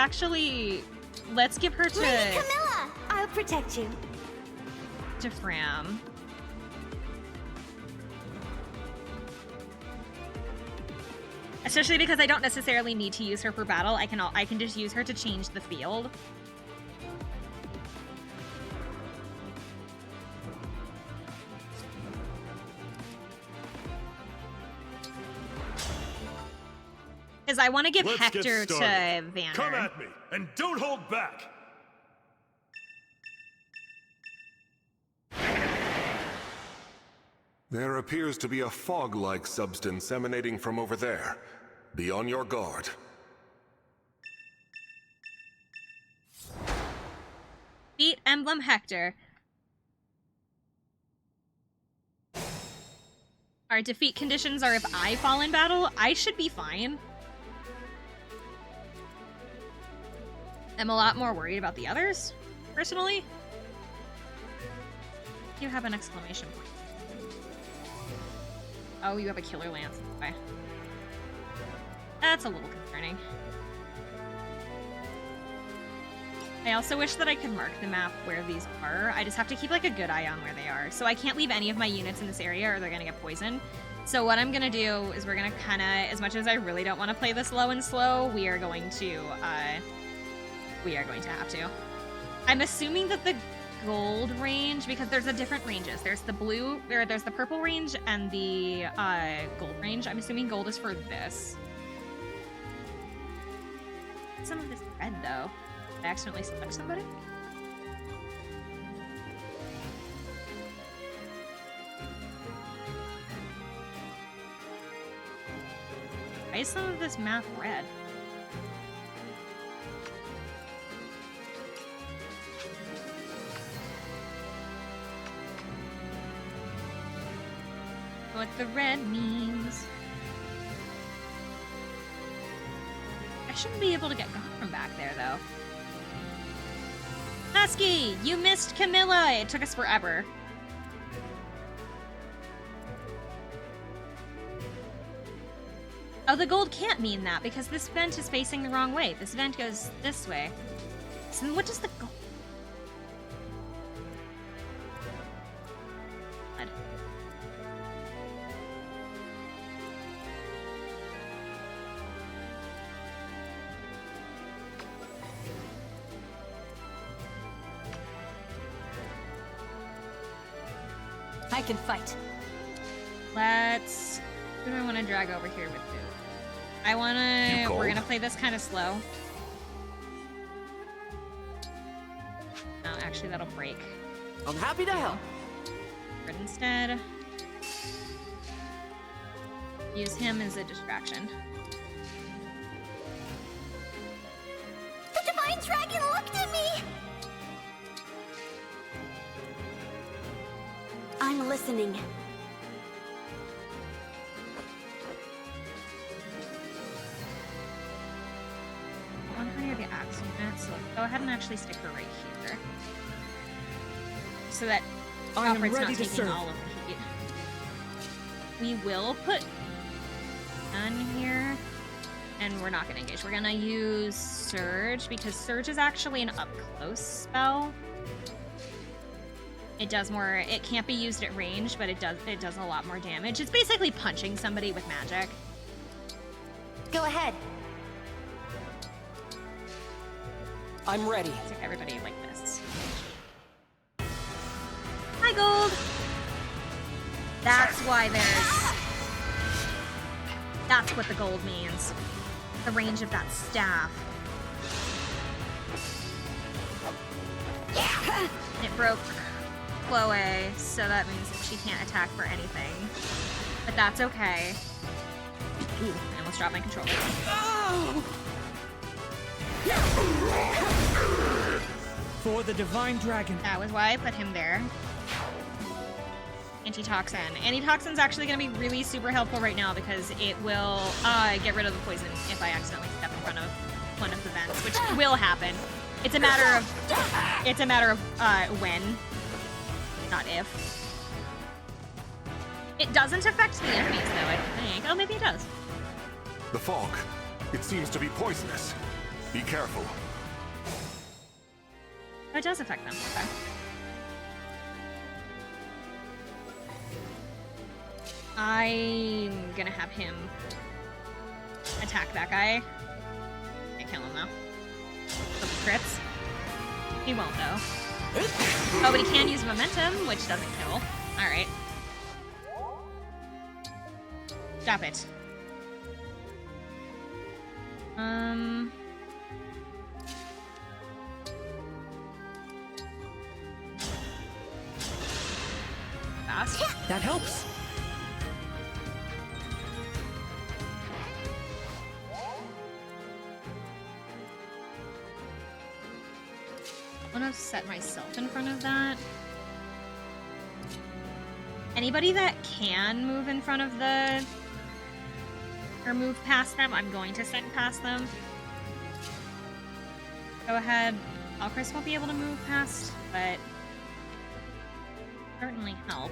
[SPEAKER 2] give her to...
[SPEAKER 3] Lady Camilla! I'll protect you.
[SPEAKER 2] To Fram. Especially because I don't necessarily need to use her for battle. I can just use her to change the field. Because I want to give Hector to Vanner.
[SPEAKER 6] Come at me, and don't hold back!
[SPEAKER 12] There appears to be a fog-like substance emanating from over there. Be on your guard.
[SPEAKER 2] Beat Emblem Hector. Our defeat conditions are if I fall in battle, I should be fine. I'm a lot more worried about the others, personally. You have an exclamation point. Oh, you have a killer lance. Okay. That's a little concerning. I also wish that I could mark the map where these are. I just have to keep like a good eye on where they are. So I can't leave any of my units in this area or they're gonna get poisoned. So what I'm gonna do is we're gonna kinda, as much as I really don't want to play this low and slow, we are going to have to. I'm assuming that the gold range, because there's a different ranges. There's the blue, or there's the purple range and the gold range. I'm assuming gold is for this. Some of this red though. Did I accidentally select somebody? Why is some of this map red? What the red means. I shouldn't be able to get gone from back there, though. Husky, you missed Camilla! It took us forever. Oh, the gold can't mean that, because this vent is facing the wrong way. This vent goes this way. So then what does the gold...
[SPEAKER 7] I can fight.
[SPEAKER 2] Let's... Who do I want to drag over here with who? I want to... We're going to play this kind of slow. No, actually, that'll break.
[SPEAKER 5] I'm happy to help.
[SPEAKER 2] But instead... use him as a distraction.
[SPEAKER 11] The Divine Dragon looked at me!
[SPEAKER 3] I'm listening.
[SPEAKER 2] I want her near the axe unit, so go ahead and actually stick her right here. So that Alfred's not taking all of the heat. We will put none here. And we're not going to engage. We're going to use Surge, because Surge is actually an up-close spell. It does more, it can't be used at range, but it does a lot more damage. It's basically punching somebody with magic.
[SPEAKER 3] Go ahead.
[SPEAKER 10] I'm ready.
[SPEAKER 2] Let's take everybody like this. Hi, Gold! That's why there's... That's what the gold means. The range of that staff. It broke Chloe, so that means that she can't attack for anything. But that's okay. Ooh, I almost dropped my controller.
[SPEAKER 10] For the Divine Dragon.
[SPEAKER 2] That was why I put him there. Antitoxin. Antitoxin's actually going to be really super helpful right now because it will get rid of the poison if I accidentally step in front of one of the vents, which will happen. It's a matter of when, not if. It doesn't affect the enemies though, I don't think. Oh, maybe it does.
[SPEAKER 12] The fog. It seems to be poisonous. Be careful.
[SPEAKER 2] Oh, it does affect them. Okay. I'm gonna have him attack that guy. Can't kill him though. He'll be crits. He won't though. Oh, but he can use momentum, which doesn't kill. Alright. Stop it. Fast.
[SPEAKER 10] That helps.
[SPEAKER 2] I want to set myself in front of that. Anybody that can move in front of the... or move past them, I'm going to set past them. Go ahead. Alchris won't be able to move past, but... certainly help.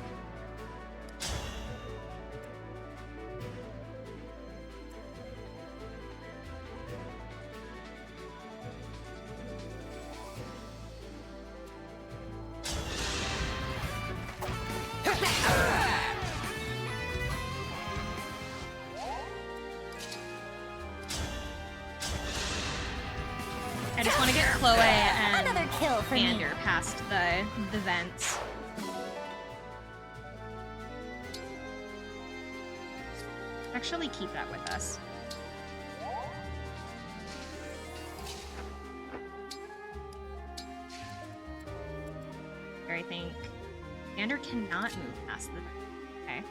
[SPEAKER 2] I just want to get Chloe and
[SPEAKER 11] Another kill for me.
[SPEAKER 2] Vander past the vents. Actually keep that with us. I think Vander cannot move past the... Okay.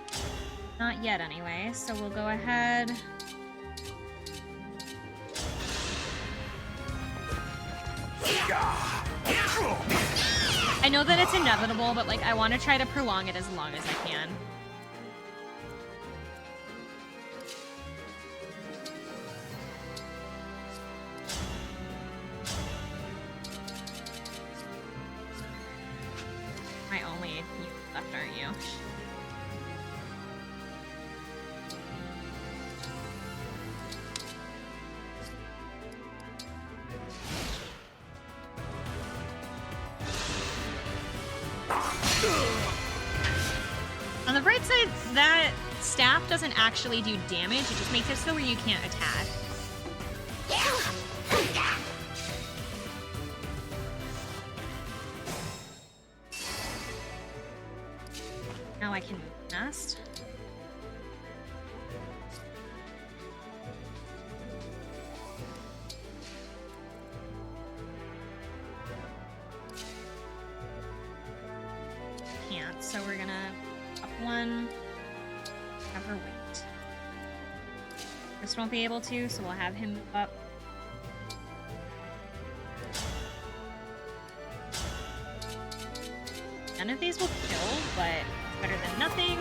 [SPEAKER 2] Not yet anyway, so we'll go ahead... I know that it's inevitable, but like I want to try to prolong it as long as I can. My only you left, aren't you? On the bright side, that staff doesn't actually do damage, it just makes it so where you can't attack. Now I can move past. Can't, so we're gonna up one, have her wait. Chris won't be able to, so we'll have him move up. None of these will kill, but better than nothing.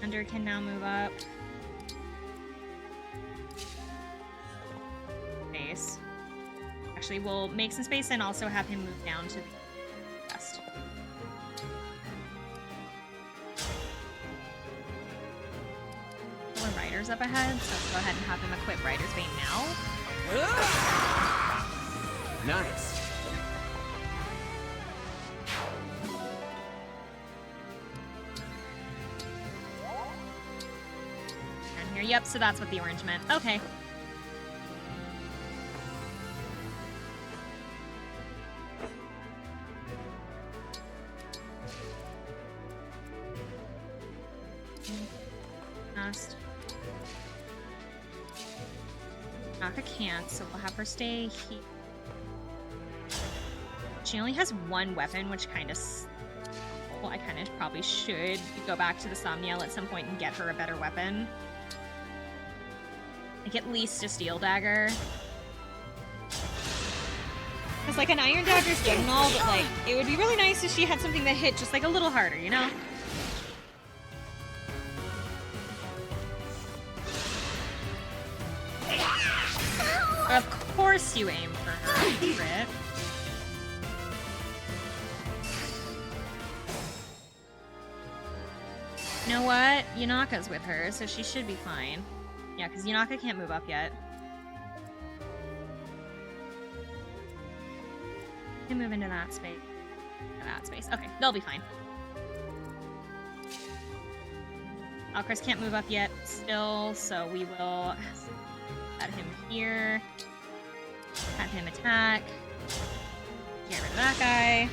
[SPEAKER 2] Thunder can now move up. Space. Actually, we'll make some space and also have him move down to the west. More riders up ahead, so let's go ahead and have him equip Rider's Bane now.
[SPEAKER 5] Nice.
[SPEAKER 2] And here, yep, so that's what the orange meant. Okay. Last. Naka can't, so we'll have her stay here. She only has one weapon, which kind of... Well, I kind of probably should go back to the Somniel at some point and get her a better weapon. Like, at least a steel dagger. Because, like, an Iron Dagger's good and all, but, like, it would be really nice if she had something that hit just, like, a little harder, you know? Of course you aim for her, favorite. You know what? Yanaka's with her, so she should be fine. Yeah, because Yanaka can't move up yet. Can move into that space. That space. Okay, they'll be fine. Chris can't move up yet still, so we will set him here. Have him attack. Get rid of that guy.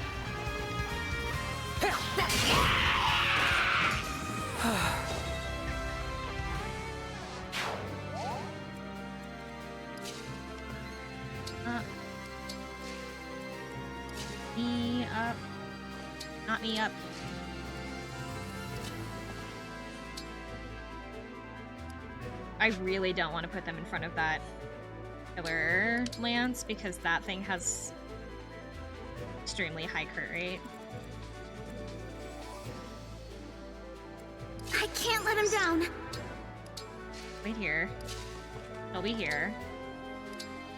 [SPEAKER 2] Me up. Not me up. I really don't want to put them in front of that killer lance because that thing has extremely high crit rate.
[SPEAKER 11] I can't let him down.
[SPEAKER 2] Wait here. She'll be here.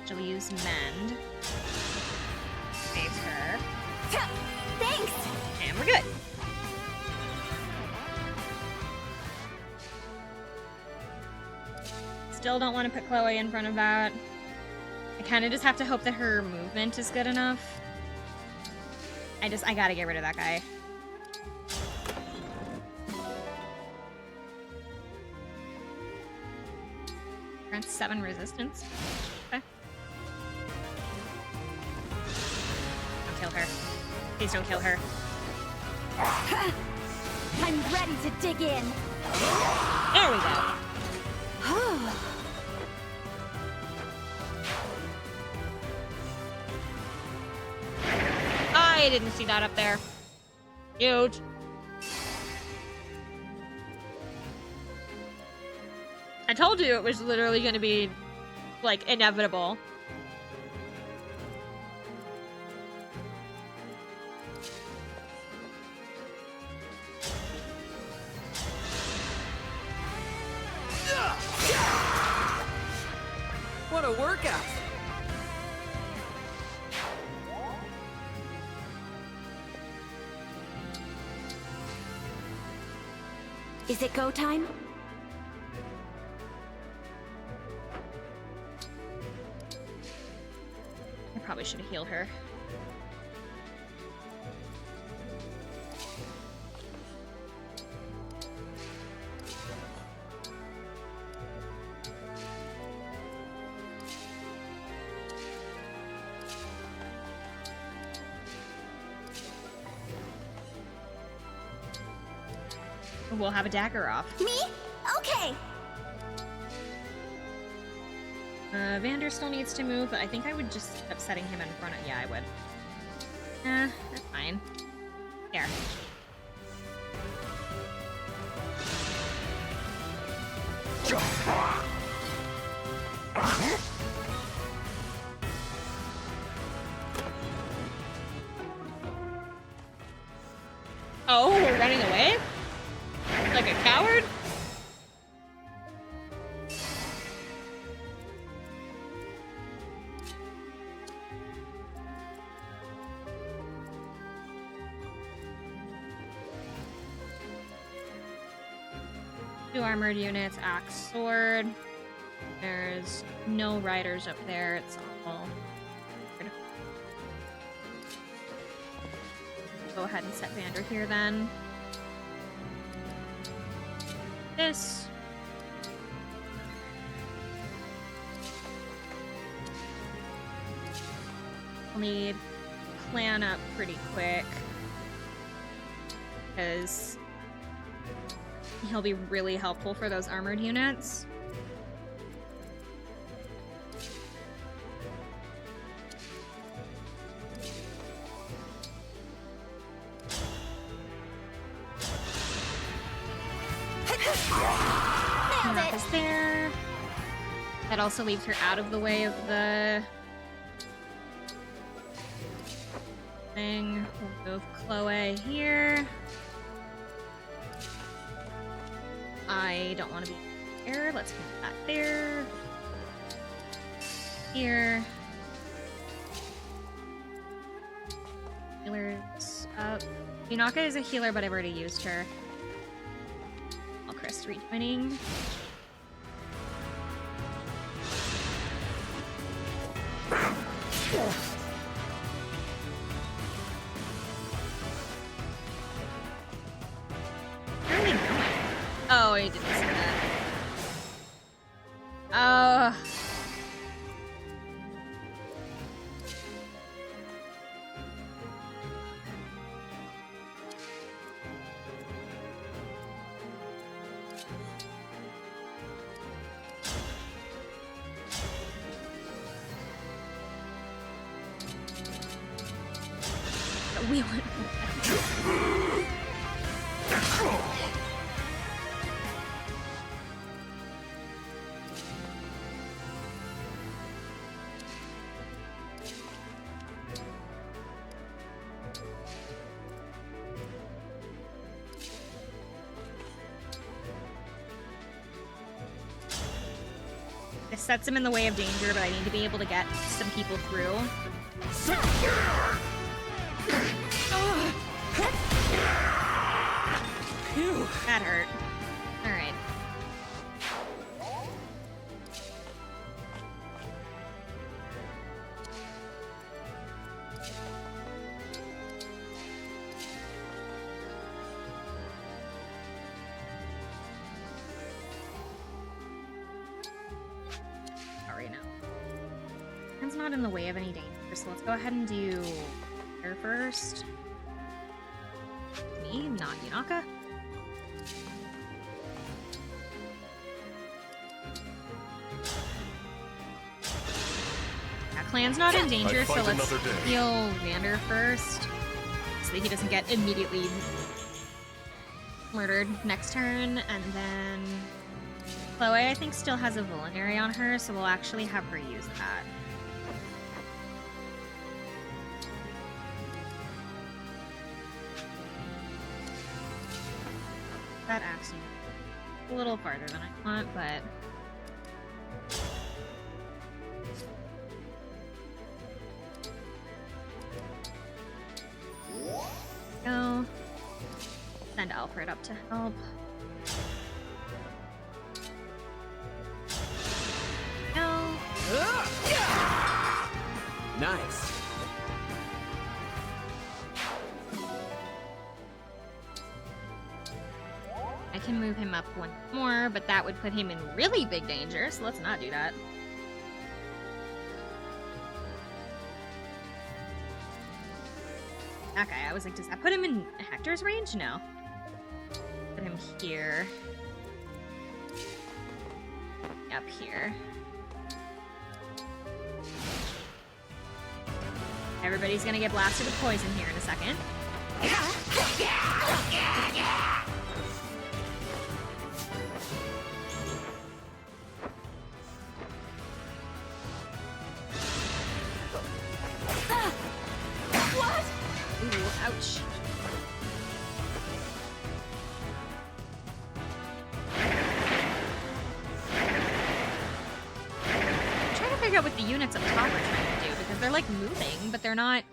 [SPEAKER 2] She'll use mend. Saves her.
[SPEAKER 11] Thanks.
[SPEAKER 2] And we're good. Still don't want to put Chloe in front of that. I kind of just have to hope that her movement is good enough. I gotta get rid of that guy. Grants 7 resistance. Okay. Don't kill her. Please don't kill her.
[SPEAKER 11] I'm ready to dig in.
[SPEAKER 2] There we go. I didn't see that up there. Huge. I told you it was literally going to be, like, inevitable.
[SPEAKER 5] What a workout!
[SPEAKER 11] Is it go time?
[SPEAKER 2] I probably should have healed her. We'll have a dagger off.
[SPEAKER 11] Me? Okay.
[SPEAKER 2] Vander still needs to move, but I think I would just end up setting him in front of... Yeah, I would. That's fine. Here. Oh, we're running away? Like a coward? Two armored units, axe, sword. There's no riders up there. It's all... Go ahead and set Vander here then. This. I'll need plan up pretty quick because he'll be really helpful for those armored units. Is there. That also leaves her out of the way of the thing. We'll move Chloe here. I don't want to be there. Let's move that there. Here. Healers up. Yunaka is a healer, but I've already used her. All crest rejoining. Where are they going? Oh, I didn't see that. We went. This sets him in the way of danger, but I need to be able to get some people through.
[SPEAKER 10] Phew.
[SPEAKER 2] That hurt. Alright. Alright now. It's not in the way of any danger, so let's go ahead and do her first. Me, not Yunaka. Clan's not in danger, so let's heal Vander first, so that he doesn't get immediately murdered next turn. And then Chloe, I think, still has a Vulnerary on her, so we'll actually have her use that. That axe a little farther than I want, but go. Send Alfred up to help. Go.
[SPEAKER 5] Nice.
[SPEAKER 2] I can move him up one more, but that would put him in really big danger, so let's not do that. Okay, I was like, does that put him in Hector's range? No. Put him here. Up here. Everybody's gonna get blasted with poison here in a second. Ouch. I'm trying to figure out what the units up top are trying to do, because they're like moving, but they're not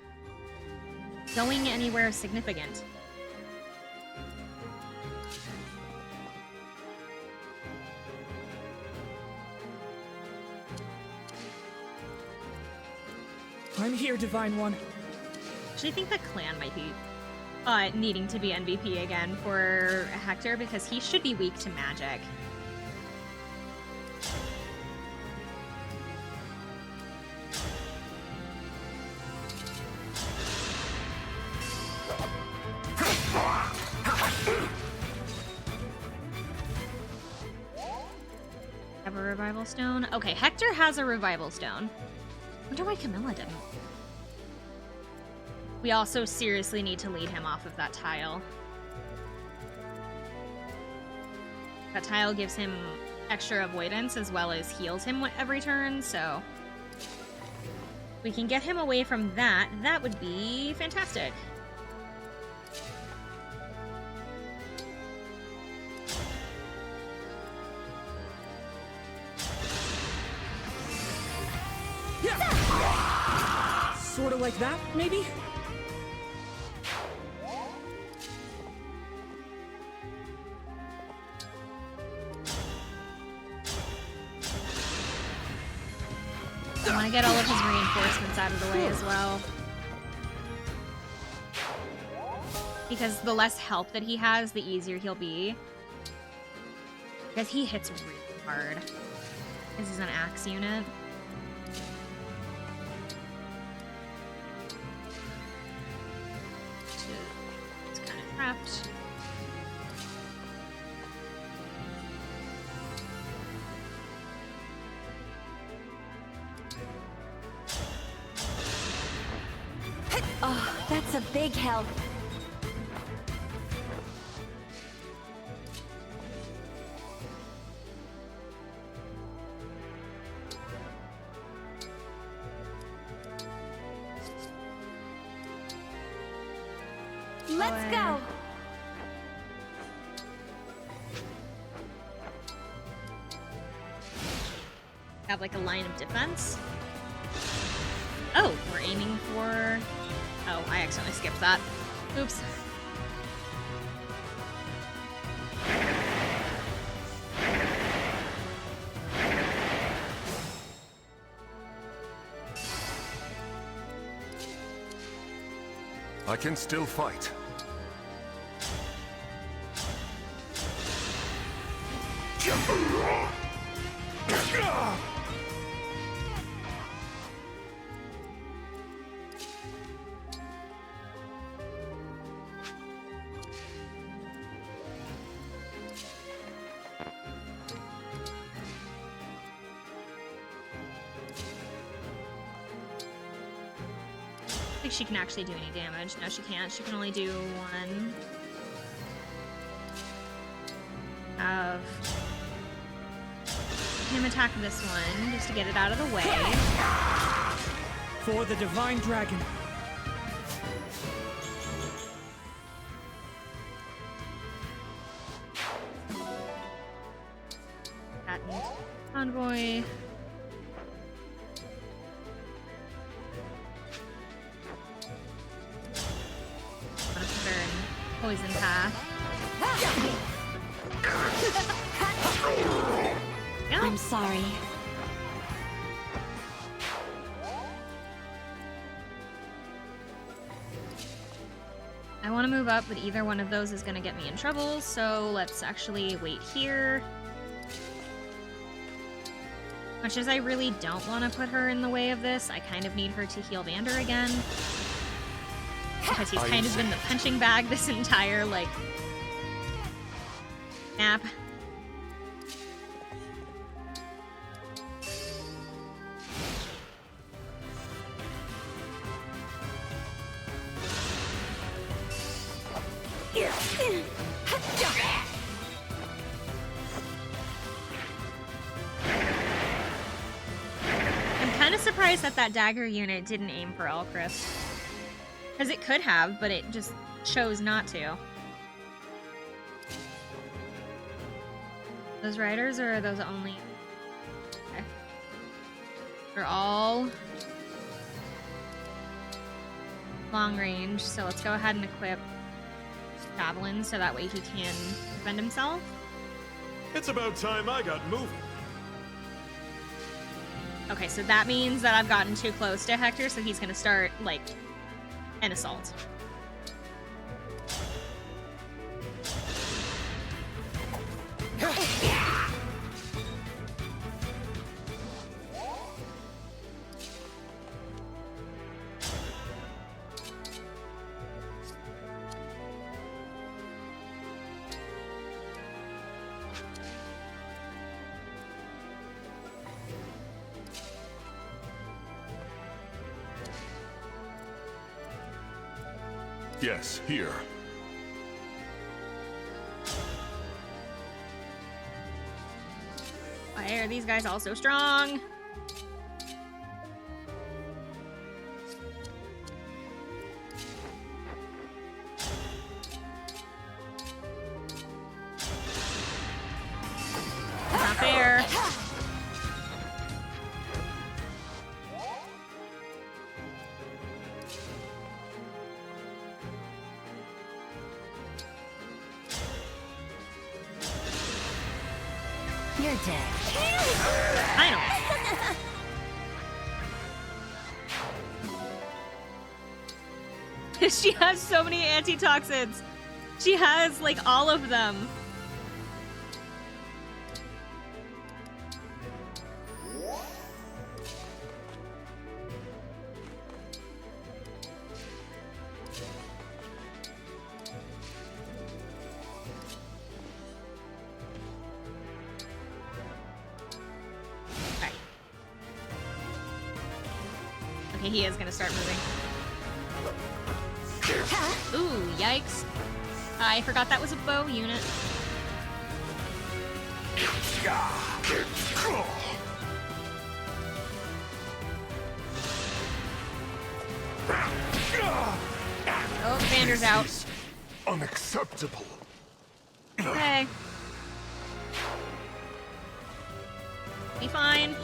[SPEAKER 2] going anywhere significant.
[SPEAKER 10] I'm here, Divine One.
[SPEAKER 2] Actually, I think the clan might be needing to be MVP again for Hector, because he should be weak to magic. Have a revival stone? Okay, Hector has a revival stone. Wonder why Camilla didn't. We also seriously need to lead him off of that tile. That tile gives him extra avoidance as well as heals him every turn, so...
[SPEAKER 4] We can get him away from that. That would be fantastic.
[SPEAKER 10] Yeah. Sort of like that, maybe?
[SPEAKER 4] I want to get all of his reinforcements out of the way as well. Because the less help that he has, the easier he'll be. Because he hits really hard. This is an axe unit. It's kind of trapped.
[SPEAKER 3] Oh, that's a big help. Let's go!
[SPEAKER 4] Have like a line of defense. Oh, we're aiming for... Oh, I accidentally skipped that. Oops.
[SPEAKER 12] I can still fight.
[SPEAKER 4] I think she can actually do any damage. No, she can't. She can only do one. Have him attack this one just to get it out of the way.
[SPEAKER 10] For the Divine Dragon.
[SPEAKER 4] Patent Convoy. Poison path.
[SPEAKER 3] No. I'm sorry.
[SPEAKER 4] I want to move up, but either one of those is going to get me in trouble, so let's actually wait here. Much as I really don't want to put her in the way of this, I kind of need her to heal Vander again. Because he's kind of been the punching bag this entire, like, map. I'm kind of surprised that that dagger unit didn't aim for Elchrist. Because it could have, but it just chose not to. Those riders, or are those only... Okay. They're all long range, so let's go ahead and equip Javelin so that way he can defend himself.
[SPEAKER 6] It's about time I got moving.
[SPEAKER 4] Okay, so that means that I've gotten too close to Hector, so he's gonna start, like, an assault.
[SPEAKER 12] Yes, here.
[SPEAKER 4] Why are these guys all so strong?
[SPEAKER 2] fair.
[SPEAKER 3] You're dead.
[SPEAKER 2] I know. She has so many antitoxins. She has, like, all of them. Okay. Okay, he is gonna start moving. Ooh, yikes. I forgot that was a bow unit. Oh, Vander's out.
[SPEAKER 12] Unacceptable.
[SPEAKER 2] Okay. Be fine.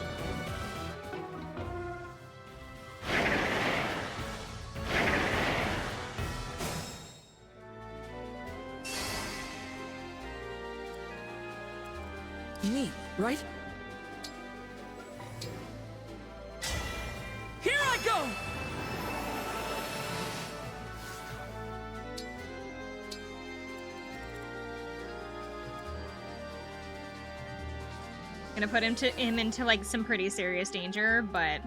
[SPEAKER 10] Me, right? Here I go!
[SPEAKER 2] Gonna put him into like some pretty serious danger, but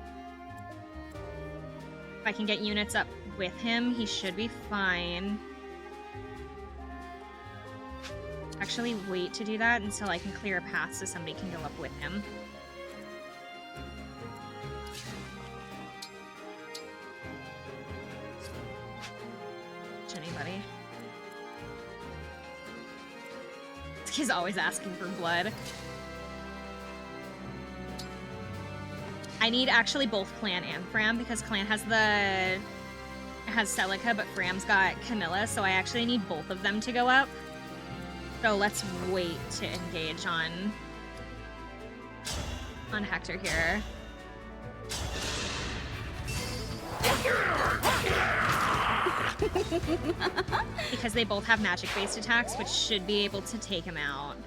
[SPEAKER 2] if I can get units up with him, he should be fine. Actually, wait to do that until I can clear a path so somebody can go up with him. Anybody? He's always asking for blood. I need actually both Clan and Fram because Clan has Celica, but Fram's got Camilla, so I actually need both of them to go up. So let's wait to engage on Hector here. Because they both have magic-based attacks, which should be able to take him out.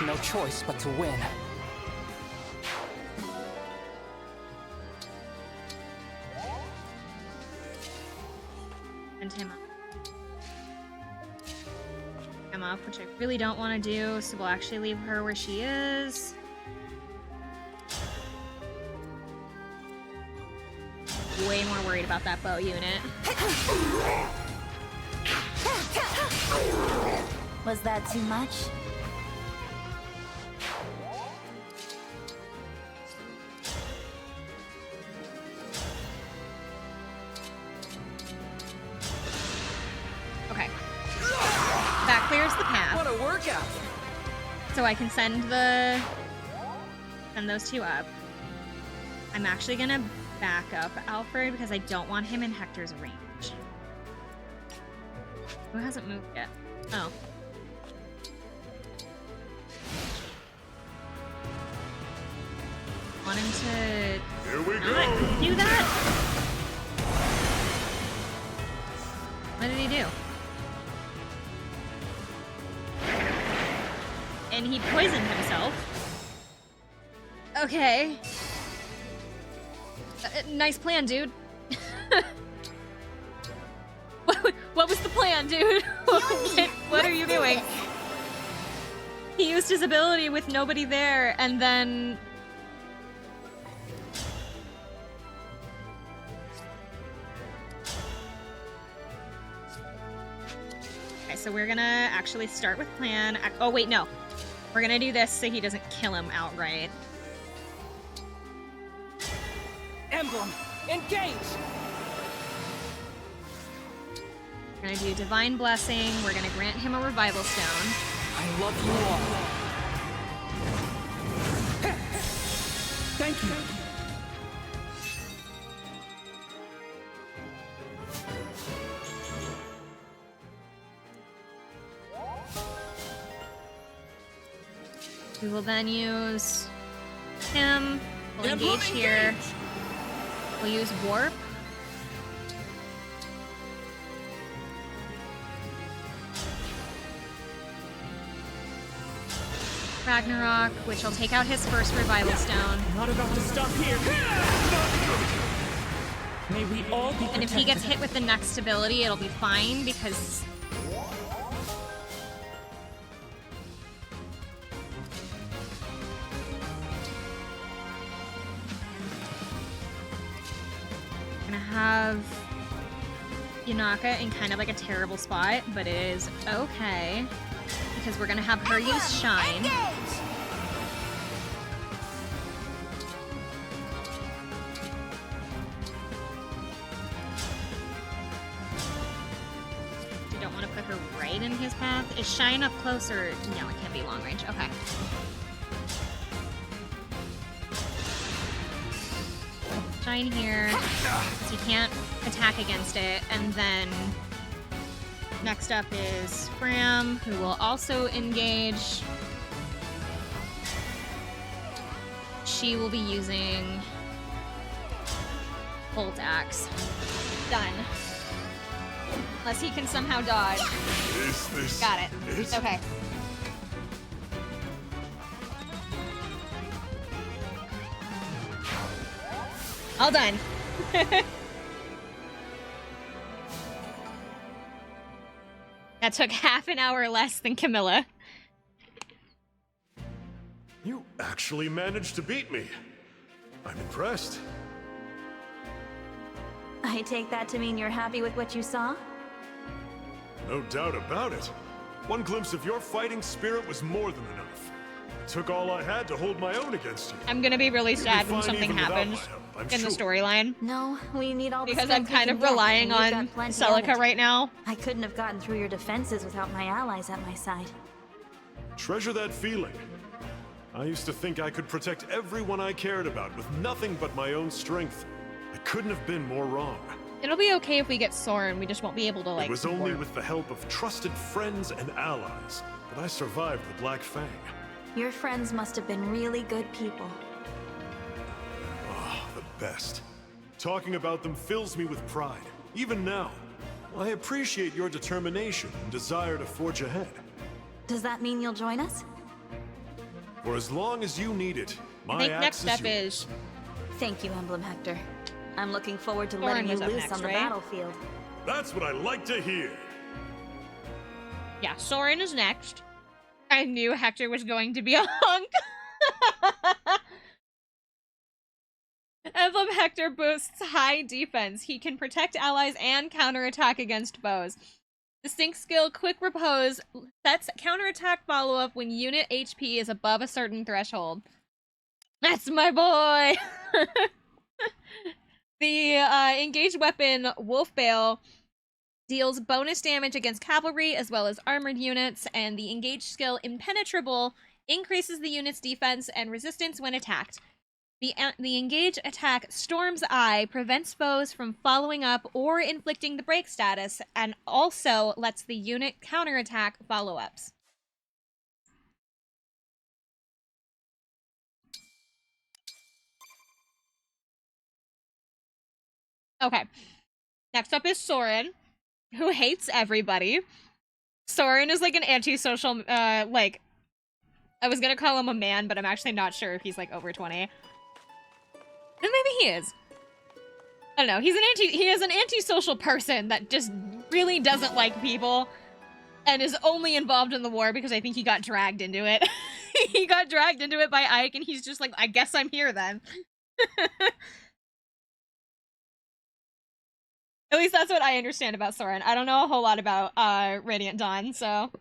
[SPEAKER 10] No choice but to win.
[SPEAKER 2] And him up, which I really don't want to do, so we'll actually leave her where she is. Way more worried about that bow unit.
[SPEAKER 3] Was that too much?
[SPEAKER 2] Okay. That clears the path.
[SPEAKER 10] What a workout!
[SPEAKER 2] So I can send those two up. I'm actually gonna back up Alfred because I don't want him in Hector's range. Who hasn't moved yet? Oh. Want him to
[SPEAKER 6] Here we go.
[SPEAKER 2] not do that? What did he do? And he poisoned himself. Okay. Nice plan, dude. What was the plan, dude? What are you doing? He used his ability with nobody there, and then... Okay, so we're gonna actually start with plan. Oh, wait, no. We're gonna do this so he doesn't kill him outright.
[SPEAKER 10] Emblem, engage!
[SPEAKER 2] We're gonna do Divine Blessing. We're gonna grant him a Revival Stone.
[SPEAKER 10] I I love you all. Thank you.
[SPEAKER 4] We will then use him. We'll engage here. We'll use warp. Ragnarok, which will take out his first revival stone.
[SPEAKER 10] Not about to stop here. May we all be protected.
[SPEAKER 4] And if he gets hit with the next ability, it'll be fine because have Yunaka in kind of like a terrible spot, but it is okay because we're gonna have her use Shine. You don't want to put her right in his path. Is Shine up close or no? It can't be long range. Okay. Shine here, because he can't attack against it, and then next up is Fram, who will also engage. She will be using Bolt Axe. Done. Unless he can somehow dodge.
[SPEAKER 6] Is this
[SPEAKER 4] Got it. Okay. All done. That took half an hour less than Camilla.
[SPEAKER 6] You actually managed to beat me. I'm impressed.
[SPEAKER 7] I take that to mean you're happy with what you saw?
[SPEAKER 6] No doubt about it. One glimpse of your fighting spirit was more than enough. It took all I had to hold my own against you.
[SPEAKER 4] I'm gonna be really sad when
[SPEAKER 6] fine
[SPEAKER 4] something
[SPEAKER 6] even without
[SPEAKER 4] happens
[SPEAKER 6] my help, I'm
[SPEAKER 4] in the
[SPEAKER 6] sure.
[SPEAKER 4] storyline.
[SPEAKER 7] No, we need all the
[SPEAKER 4] Because I'm
[SPEAKER 7] strength we
[SPEAKER 4] kind
[SPEAKER 7] can
[SPEAKER 4] of
[SPEAKER 7] get,
[SPEAKER 4] relying
[SPEAKER 7] and we've
[SPEAKER 4] on
[SPEAKER 7] got plenty of
[SPEAKER 4] Celica
[SPEAKER 7] it.
[SPEAKER 4] right now.
[SPEAKER 7] I couldn't have gotten through your defenses without my allies at my side.
[SPEAKER 6] Treasure that feeling. I used to think I could protect everyone I cared about with nothing but my own strength. I couldn't have been more wrong.
[SPEAKER 4] It'll be okay if we get Soren, we just won't be able to, like,
[SPEAKER 6] It was only
[SPEAKER 4] warp.
[SPEAKER 6] with the help of trusted friends and allies that I survived the Black Fang.
[SPEAKER 7] Your friends must have been really good people.
[SPEAKER 6] Ah, the best. Talking about them fills me with pride, even now. I appreciate your determination and desire to forge ahead.
[SPEAKER 7] Does that mean you'll join us?
[SPEAKER 6] For as long as you need it, my
[SPEAKER 4] I think next
[SPEAKER 6] axe
[SPEAKER 4] step
[SPEAKER 6] yours.
[SPEAKER 4] is...
[SPEAKER 7] Thank you, Emblem Hector. I'm looking forward to
[SPEAKER 4] Soren
[SPEAKER 7] letting you
[SPEAKER 4] was up
[SPEAKER 7] loose
[SPEAKER 4] next,
[SPEAKER 7] on the
[SPEAKER 4] right?
[SPEAKER 7] battlefield.
[SPEAKER 6] That's what I like to hear.
[SPEAKER 4] Yeah, Soren is next. I knew Hector was going to be a hunk. Emblem Hector boasts high defense. He can protect allies and counterattack against foes. Distinct skill Quick Repose sets counterattack follow-up when unit HP is above a certain threshold. That's my boy! The engaged weapon Wolfbale deals bonus damage against cavalry as well as armored units, and the engaged skill Impenetrable increases the unit's defense and resistance when attacked. The engaged attack Storm's Eye prevents foes from following up or inflicting the break status, and also lets the unit counterattack follow-ups. Okay. Next up is Soren, who hates everybody. Soren is like an antisocial, like, I was gonna call him a man, but I'm actually not sure if he's like over 20. And maybe he is. I don't know. He is an antisocial person that just really doesn't like people and is only involved in the war because I think he got dragged into it. He got dragged into it by Ike, and he's just like, I guess I'm here then. At least that's what I understand about Soren. I don't know a whole lot about Radiant Dawn, so...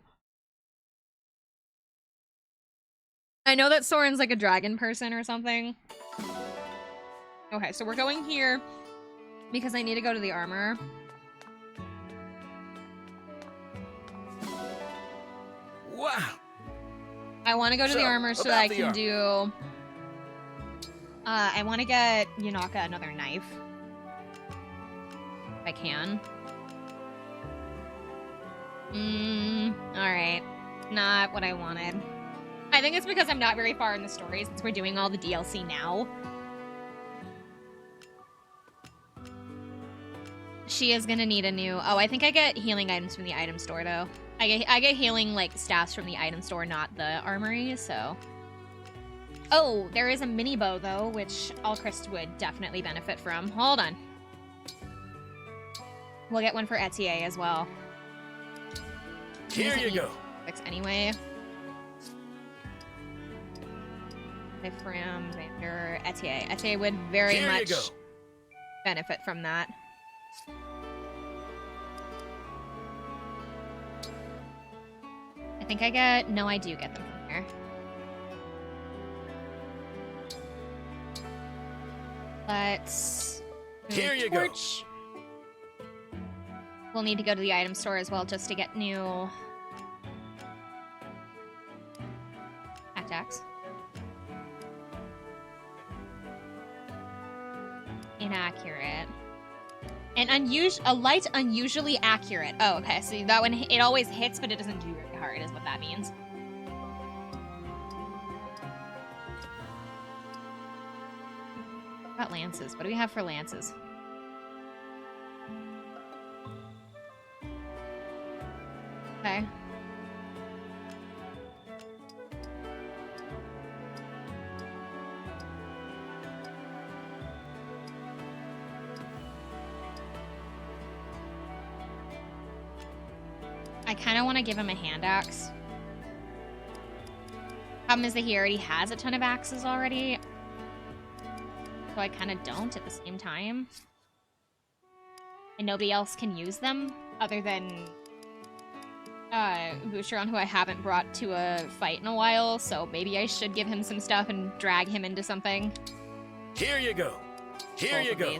[SPEAKER 4] I know that Soren's like a dragon person or something. Okay, so we're going here because I need to go to the armor.
[SPEAKER 10] Wow,
[SPEAKER 4] I want to go to the armor so that I can do... I want to get Yunaka another knife. If I can. Alright. Not what I wanted. I think it's because I'm not very far in the story since we're doing all the DLC now. She is gonna need a new... Oh, I think I get healing items from the item store, though. I get healing, like, staffs from the item store, not the armory, so... Oh, there is a mini bow, though, which Alchrist would definitely benefit from. Hold on. We'll get one for Etier as well.
[SPEAKER 1] Here you go.
[SPEAKER 4] Anyway. From Vander, Etier. Etier would very much benefit from that. I think I get... No, I do get them from here. Let's...
[SPEAKER 1] Here you
[SPEAKER 4] torch. We'll need to go to the item store as well just to get new... Axe. Inaccurate. And a light unusually accurate. Oh, okay. So that one, it always hits, but it doesn't do very hard, is what that means. What about lances? What do we have for lances? Okay. I kind of want to give him a hand axe. Problem is that he already has a ton of axes already. So I kind of don't at the same time. And nobody else can use them other than Boucheron, who I haven't brought to a fight in a while. So maybe I should give him some stuff and drag him into something.
[SPEAKER 1] Here you go. Here you go.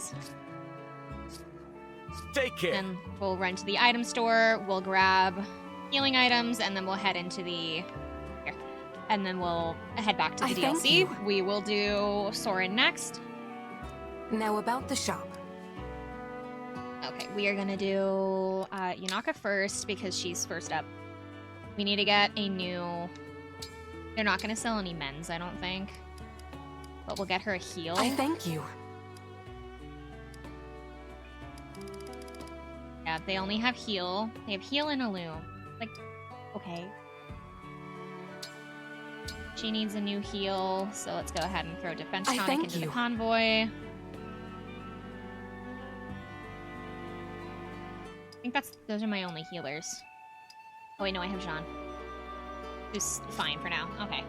[SPEAKER 1] Take care.
[SPEAKER 4] And we'll run to the item store, we'll grab healing items, and then we'll head into the... Here. And then we'll head back to the DLC. We will do Soren next.
[SPEAKER 9] Now about the shop.
[SPEAKER 4] Okay, we are gonna do Yunaka first because she's first up. We need to get a new... They're not gonna sell any men's, I don't think. But we'll get her a heal.
[SPEAKER 9] I thank you.
[SPEAKER 4] Yeah, they only have heal. They have heal and Illume. Like, okay. She needs a new heal, so let's go ahead and throw Defense Tonic into the convoy. I think those are my only healers. Oh wait, no, I have Jean. Who's fine for now. Okay.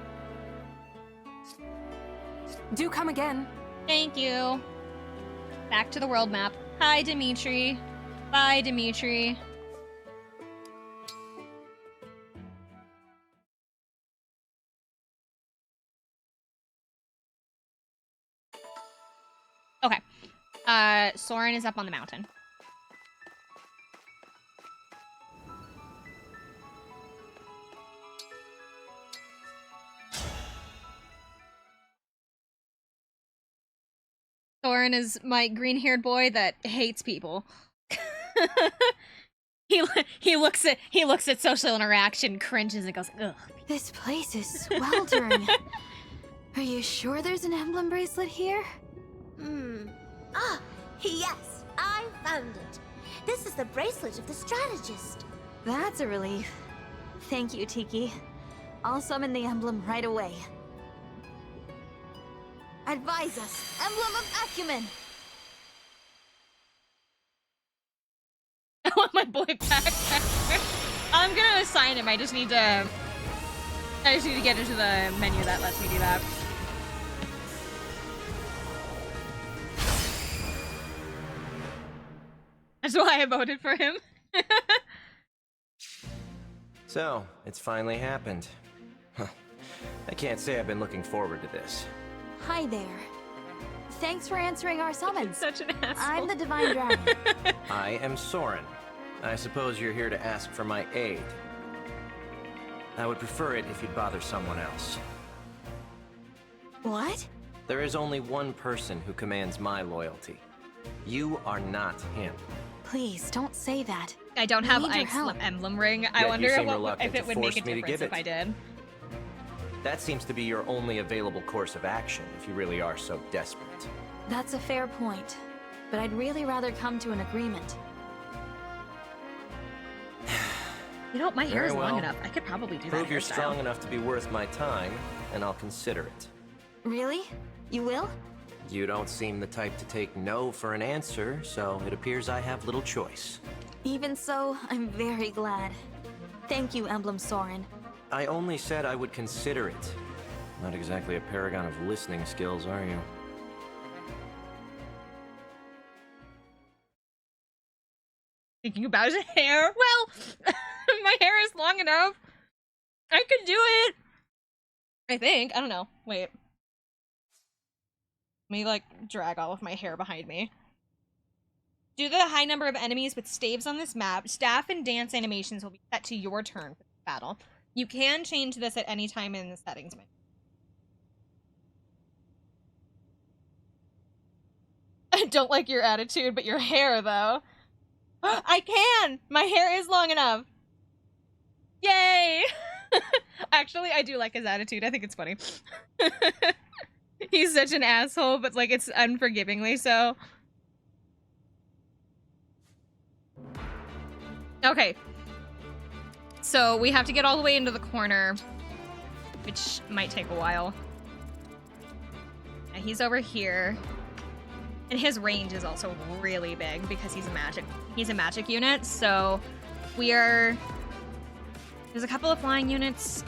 [SPEAKER 9] Do come again.
[SPEAKER 4] Thank you. Back to the world map. Hi, Dimitri. Bye, Dimitri. Okay. Soren is up on the mountain. Soren is my green-haired boy that hates people. he looks at social interaction, cringes, and goes, ugh.
[SPEAKER 7] This place is sweltering. Are you sure there's an emblem bracelet here?
[SPEAKER 11] Ah, yes, I found it. This is the bracelet of the strategist.
[SPEAKER 7] That's a relief. Thank you, Tiki. I'll summon the emblem right away. Advise us, Emblem of Acumen!
[SPEAKER 4] I want my boy back. I'm gonna assign him. I just need to get into the menu that lets me do that. That's why I voted for him.
[SPEAKER 5] So, it's finally happened. Huh. I can't say I've been looking forward to this.
[SPEAKER 7] Hi there. Thanks for answering our summons.
[SPEAKER 4] Such an asshole.
[SPEAKER 7] I'm the Divine Dragon.
[SPEAKER 5] I am Soren. I suppose you're here to ask for my aid. I would prefer it if you'd bother someone else.
[SPEAKER 7] What?
[SPEAKER 5] There is only one person who commands my loyalty. You are not him.
[SPEAKER 7] Please, don't say that.
[SPEAKER 2] I don't
[SPEAKER 7] We
[SPEAKER 2] have
[SPEAKER 7] need your
[SPEAKER 2] Ike's
[SPEAKER 7] help.
[SPEAKER 2] emblem ring. I
[SPEAKER 5] Yet you
[SPEAKER 2] wonder
[SPEAKER 5] seem
[SPEAKER 2] if
[SPEAKER 5] reluctant
[SPEAKER 2] it
[SPEAKER 5] to
[SPEAKER 2] would make a
[SPEAKER 5] force me to
[SPEAKER 2] difference
[SPEAKER 5] give
[SPEAKER 2] if I
[SPEAKER 5] it.
[SPEAKER 2] did.
[SPEAKER 5] That seems to be your only available course of action if you really are so desperate.
[SPEAKER 7] That's a fair point. But I'd really rather come to an agreement.
[SPEAKER 2] You know, my hair
[SPEAKER 5] Very
[SPEAKER 2] is long
[SPEAKER 5] well.
[SPEAKER 2] enough. I could probably do that
[SPEAKER 5] Prove you're
[SPEAKER 2] hairstyle.
[SPEAKER 5] strong enough to be worth my time, and I'll consider it.
[SPEAKER 7] Really? You will?
[SPEAKER 5] You don't seem the type to take no for an answer, so it appears I have little choice.
[SPEAKER 7] Even so, I'm very glad. Thank you, Emblem Soren.
[SPEAKER 5] I only said I would consider it. Not exactly a paragon of listening skills, are you?
[SPEAKER 2] Thinking about his hair? Well, my hair is long enough. I could do it. I think. I don't know. Wait. Let me, like, drag all of my hair behind me. Due to the high number of enemies with staves on this map, staff and dance animations will be set to your turn for this battle. You can change this at any time in the settings menu. I don't like your attitude, but your hair, though. I can! My hair is long enough! Yay! Actually, I do like his attitude. I think it's funny. He's such an asshole, but, like, it's unforgivingly so. Okay. So, we have to get all the way into the corner, which might take a while. And he's over here. And his range is also really big because he's a magic unit, so there's a couple of flying units.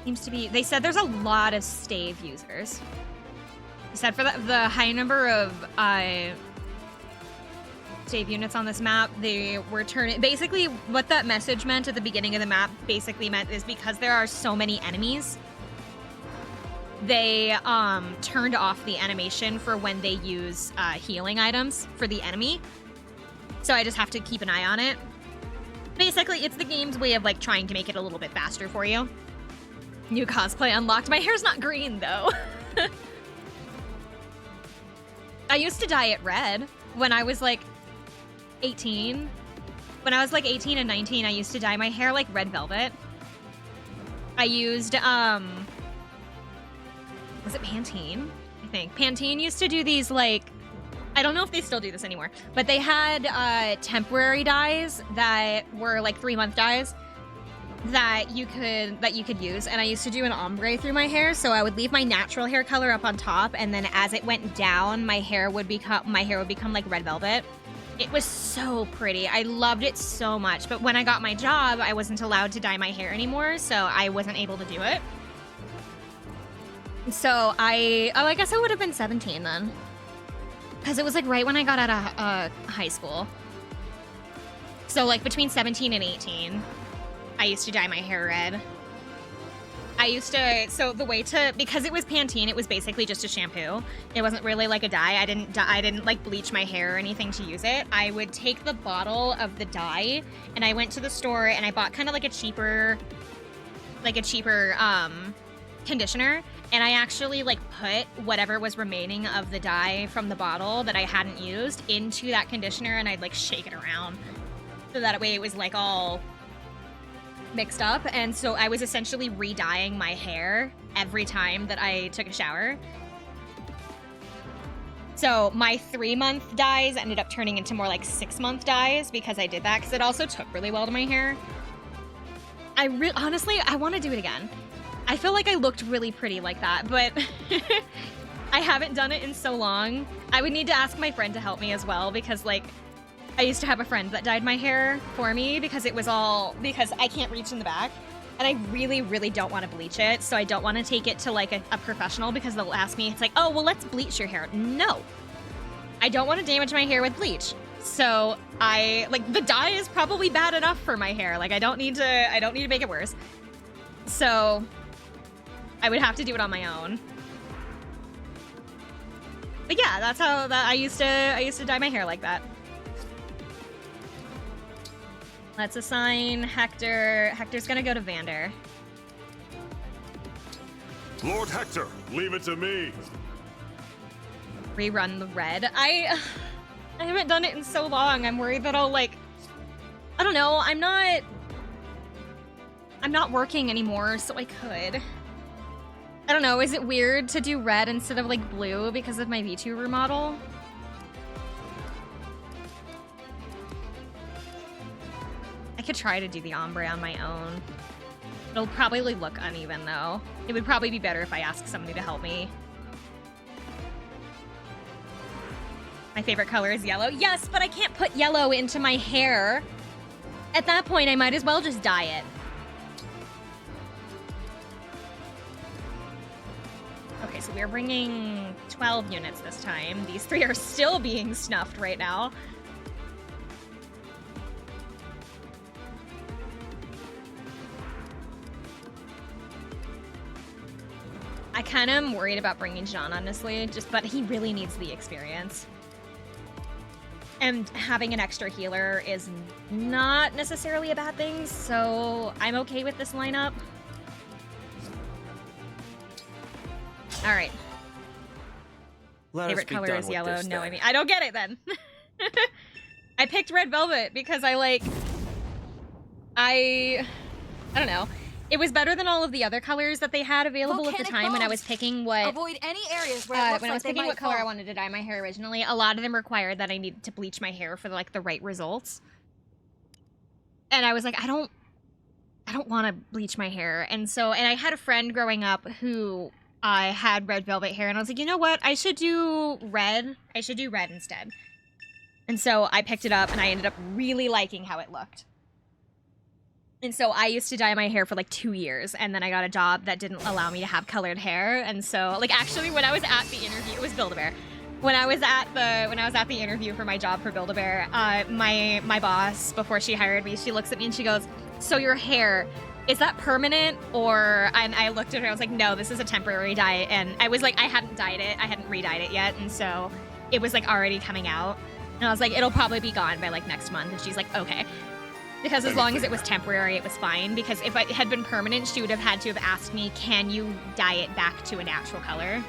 [SPEAKER 2] They said there's a lot of stave users. They said for the high number of stave units on this map, they were basically what that message meant at the beginning of the map basically meant is because there are so many enemies, they turned off the animation for when they use healing items for the enemy. So I just have to keep an eye on it. Basically, it's the game's way of, like, trying to make it a little bit faster for you. New cosplay unlocked. My hair's not green, though. I used to dye it red when I was, like, 18. When I was, like, 18 and 19, I used to dye my hair like red velvet. I used, was it Pantene? I think. Pantene used to do these, like, I don't know if they still do this anymore, but they had temporary dyes that were like 3-month dyes that you could use, and I used to do an ombre through my hair, so I would leave my natural hair color up on top, and then as it went down, my hair would become like red velvet. It was so pretty. I loved it so much, but when I got my job, I wasn't allowed to dye my hair anymore, so I wasn't able to do it. So I guess I would have been 17 then. Because it was like right when I got out of high school. So like between 17 and 18, I used to dye my hair red. Because it was Pantene, it was basically just a shampoo. It wasn't really like a dye. I didn't like bleach my hair or anything to use it. I would take the bottle of the dye and I went to the store and I bought kind of like a cheaper conditioner. And I actually like put whatever was remaining of the dye from the bottle that I hadn't used into that conditioner, and I'd like shake it around so that way it was like all mixed up. And so I was essentially re-dyeing my hair every time that I took a shower. So my 3-month dyes ended up turning into more like 6-month dyes because I did that, because it also took really well to my hair. Honestly, I want to do it again. I feel like I looked really pretty like that, but I haven't done it in so long. I would need to ask my friend to help me as well, because like I used to have a friend that dyed my hair for me because I can't reach in the back, and I really, really don't want to bleach it, so I don't want to take it to like a professional because they'll ask me, it's like, oh, well, let's bleach your hair. No, I don't want to damage my hair with bleach. So the dye is probably bad enough for my hair. Like I don't need to make it worse. So I would have to do it on my own. But yeah, that's how I used to dye my hair like that. Let's assign Hector. Hector's gonna go to Vander.
[SPEAKER 6] Lord Hector, leave it to me.
[SPEAKER 2] Rerun the red. I haven't done it in so long. I'm worried that I'll like, I don't know. I'm not working anymore, so I could. I don't know. Is it weird to do red instead of like blue because of my V2 remodel? I could try to do the ombre on my own. It'll probably look uneven though. It would probably be better if I asked somebody to help me. My favorite color is yellow. Yes, but I can't put yellow into my hair. At that point, I might as well just dye it. Okay, so we're bringing 12 units this time. These 3 are still being snuffed right now. I kind of am worried about bringing Jean, honestly, but he really needs the experience. And having an extra healer is not necessarily a bad thing, so I'm okay with this lineup. All right. Favorite color is yellow. No, I mean, I don't get it then. I picked red velvet because I don't know. It was better than all of the other colors that they had available at the time when I was picking what.
[SPEAKER 7] Avoid any areas where it looks
[SPEAKER 2] when I was
[SPEAKER 7] like
[SPEAKER 2] picking what color
[SPEAKER 7] fall.
[SPEAKER 2] I wanted to dye my hair originally. A lot of them required that I needed to bleach my hair for like the right results. And I was like, I don't want to bleach my hair. And I had a friend growing up who had red velvet hair, and I was like, you know what? I should do red. I should do red instead. And so I picked it up, and I ended up really liking how it looked. And so I used to dye my hair for like 2 years, and then I got a job that didn't allow me to have colored hair. And so, like, actually, when I was at the interview, it was Build-A-Bear. When I was at the interview for my job for Build-A-Bear, my boss, before she hired me, she looks at me and she goes, "So your hair, is that permanent?" And I looked at her, I was like, "No, this is a temporary dye." And I was like, I hadn't dyed it, I hadn't re-dyed it yet, and so it was like already coming out. And I was like, it'll probably be gone by like next month. And she's like, okay. Because as long as it was temporary, it was fine. Because if it had been permanent, she would have had to have asked me, can you dye it back to a natural color?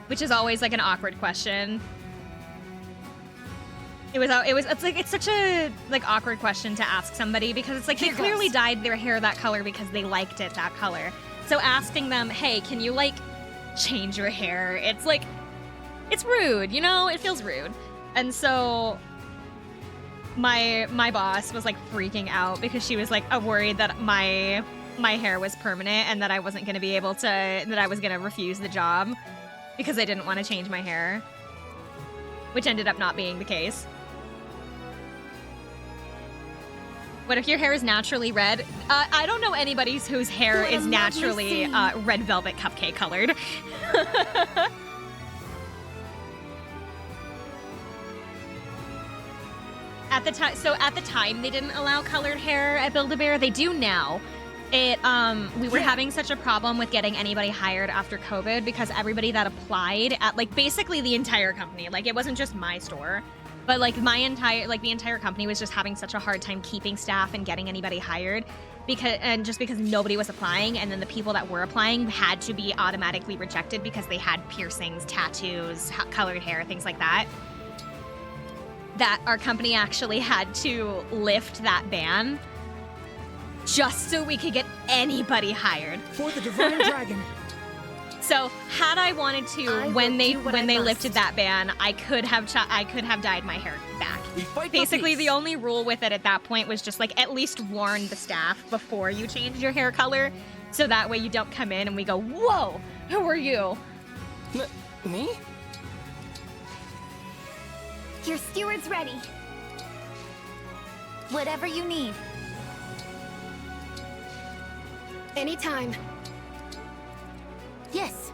[SPEAKER 2] Which is always like an awkward question. It's such a like awkward question to ask somebody, because it's like they clearly dyed their hair that color because they liked it that color. So asking them, hey, can you like change your hair? It's like, it's rude, you know? It feels rude. And so my boss was like freaking out because she was like worried that my hair was permanent and that I wasn't going to be able to, that I was going to refuse the job because I didn't want to change my hair, which ended up not being the case. What if your hair is naturally red? I don't know anybody whose hair is naturally red velvet cupcake colored. At the time they didn't allow colored hair at Build-A-Bear. They do now. We were having such a problem with getting anybody hired after COVID because everybody that applied at like basically the entire company, like it wasn't just my store, but like the entire company was just having such a hard time keeping staff and getting anybody hired because nobody was applying, and then the people that were applying had to be automatically rejected because they had piercings, tattoos, colored hair, things like that. That our company actually had to lift that ban just so we could get anybody hired.
[SPEAKER 1] For the Divine Dragon.
[SPEAKER 2] So had I wanted to, when they lifted that ban, I could have dyed my hair back. Basically, the only rule with it at that point was just like at least warn the staff before you change your hair color, so that way you don't come in and we go, whoa, who are you?
[SPEAKER 10] Me?
[SPEAKER 11] Your steward's ready. Whatever you need.
[SPEAKER 9] Anytime.
[SPEAKER 11] Yes.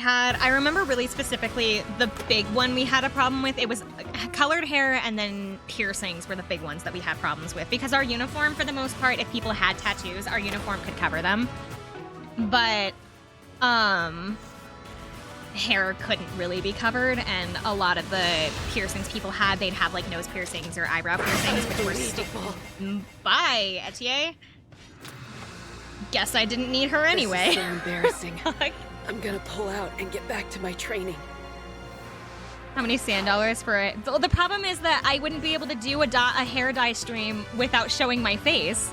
[SPEAKER 2] I remember really specifically the big one we had a problem with. It was
[SPEAKER 4] colored hair and then piercings were the big ones that we had problems with, because our uniform, for the most part, if people had tattoos, our uniform could cover them. But hair couldn't really be covered, and a lot of the piercings people had, they'd have like nose piercings or eyebrow piercings, which were Bye, Etienne. Guess I didn't need her anyway.
[SPEAKER 10] This is so embarrassing. I'm gonna pull out and get back to my training.
[SPEAKER 4] How many sand dollars for it? The problem is that I wouldn't be able to do a hair dye stream without showing my face.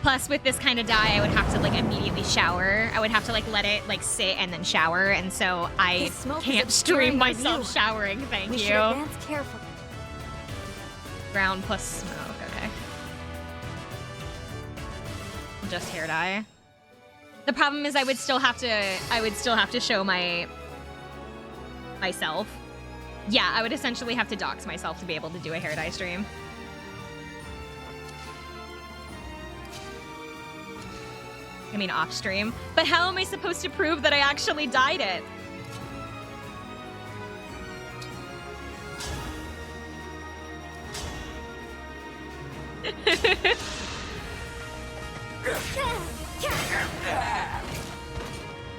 [SPEAKER 4] Plus, with this kind of dye, I would have to like immediately shower. I would have to like let it like sit and then shower, and so I can't stream myself showering. Thank you.
[SPEAKER 3] We should advance carefully.
[SPEAKER 4] Brown plus smoke. Okay. Just hair dye. The problem is I would still have to show myself. Yeah, I would essentially have to dox myself to be able to do a hair dye stream. I mean off stream. But how am I supposed to prove that I actually dyed it?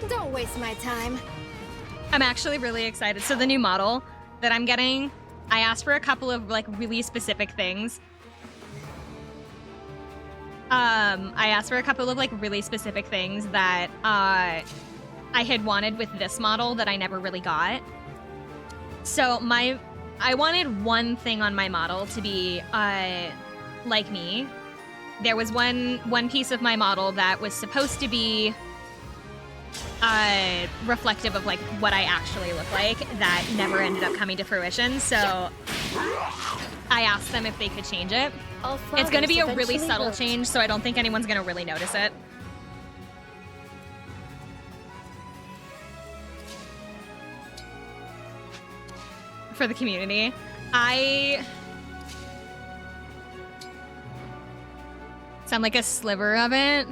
[SPEAKER 9] Don't waste my time.
[SPEAKER 4] I'm actually really excited. So the new model that I'm getting, I asked for a couple of like really specific things. I asked for a couple of like really specific things that I had wanted with this model that I never really got. So I wanted one thing on my model to be like me. There was one piece of my model that was supposed to be reflective of like what I actually look like, that never ended up coming to fruition. So I asked them if they could change it. It's going to be a really subtle change, so I don't think anyone's going to really notice it. For the community, I sound like a sliver of it.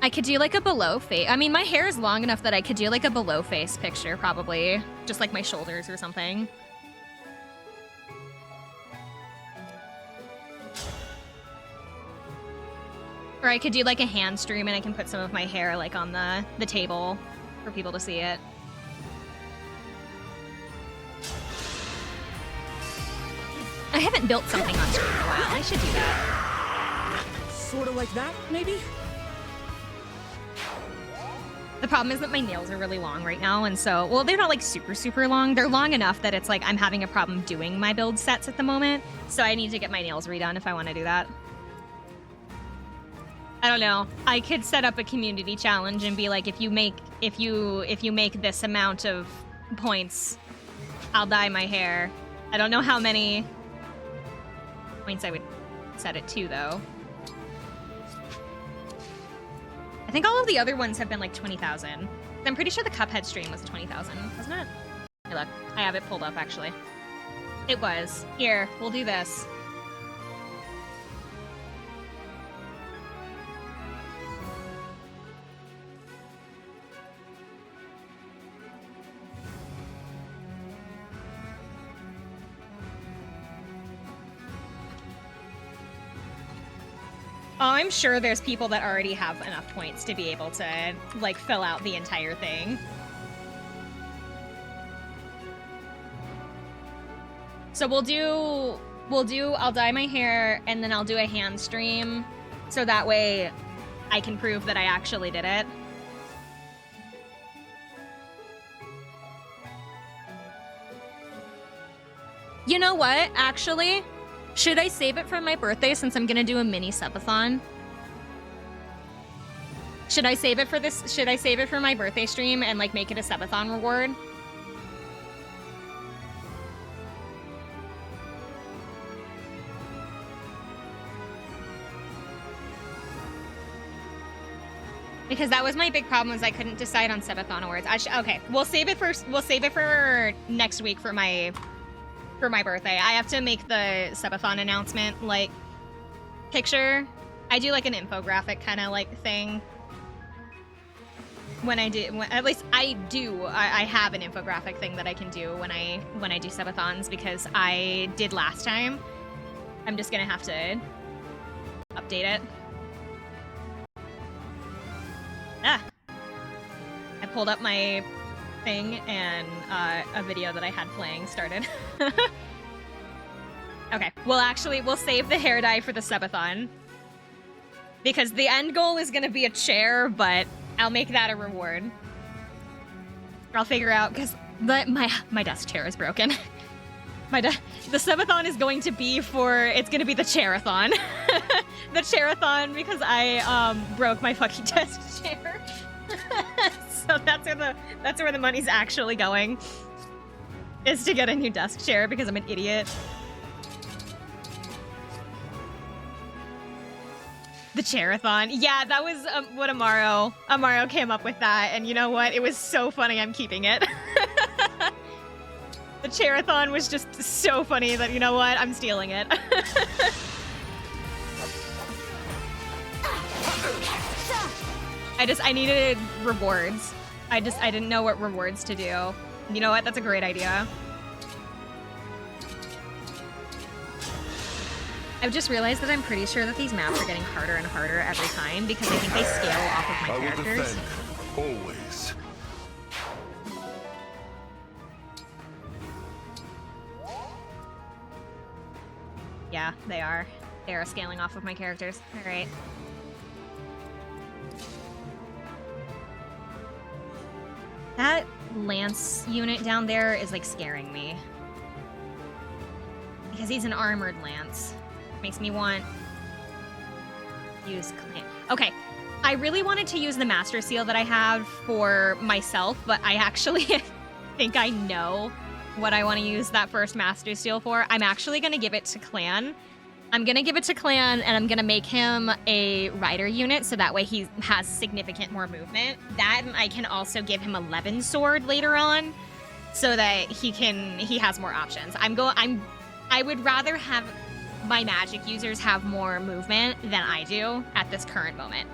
[SPEAKER 4] I could do like a below face. I mean, my hair is long enough that I could do like a below face picture, probably. Just like my shoulders or something. Or I could do like a hand stream and I can put some of my hair like on the table for people to see it. I haven't built something on stream in a while. I should do that.
[SPEAKER 10] Sort of like that, maybe?
[SPEAKER 4] The problem is that my nails are really long right now, and so, well, they're not like super, super long. They're long enough that it's like I'm having a problem doing my build sets at the moment, so I need to get my nails redone if I want to do that. I don't know. I could set up a community challenge and be like, if you make this amount of points, I'll dye my hair. I don't know how many points I would set it to, though. I think all of the other ones have been like 20,000. I'm pretty sure the Cuphead stream was 20,000, wasn't it? Hey, look, I have it pulled up, actually. It was. Here, we'll do this. Oh, I'm sure there's people that already have enough points to be able to, like, fill out the entire thing. So I'll dye my hair, and then I'll do a hand stream, so that way I can prove that I actually did it. You know what, actually? Should I save it for my birthday since I'm gonna do a mini subathon? Should I save it for this? Should I save it for my birthday stream and like make it a subathon reward? Because that was my big problem, is I couldn't decide on subathon awards. Okay, we'll save it for next week for my birthday. I have to make the subathon announcement, like, picture. I do, like, an infographic kind of, like, thing.
[SPEAKER 2] at least I do. I have an infographic thing that I can do when I do subathons because I did last time. I'm just gonna have to update it. Ah, I pulled up my thing and a video that I had playing started. Okay, we'll save the hair dye for the subathon because the end goal is gonna be a chair, but I'll make that a reward. I'll figure out, because my desk chair is broken. The subathon is going to be it's gonna be the chairathon. The chairathon, because I broke my fucking desk chair. So that's where the money's actually going. Is to get a new desk chair because I'm an idiot. The chairathon. Yeah, that was what Amaro came up with that, and you know what? It was so funny, I'm keeping it. The chairathon was just so funny that, you know what? I'm stealing it. I needed rewards. I didn't know what rewards to do. You know what? That's a great idea. I've just realized that I'm pretty sure that these maps are getting harder and harder every time because I think they scale off of my characters.
[SPEAKER 12] I will defend, always.
[SPEAKER 2] Yeah, they are. They are scaling off of my characters. All right. That Lance unit down there is like scaring me. Because he's an armored Lance. Makes me want to use clan. Okay, I really wanted to use the Master Seal that I have for myself, but I actually think I know what I want to use that first Master Seal for. I'm actually going to give it to Clan. I'm going to give it to Clan, and I'm going to make him a rider unit, so that way he has significant more movement. That, and I can also give him a Levin sword later on, so that he has more options. I would rather have my magic users have more movement than I do at this current moment.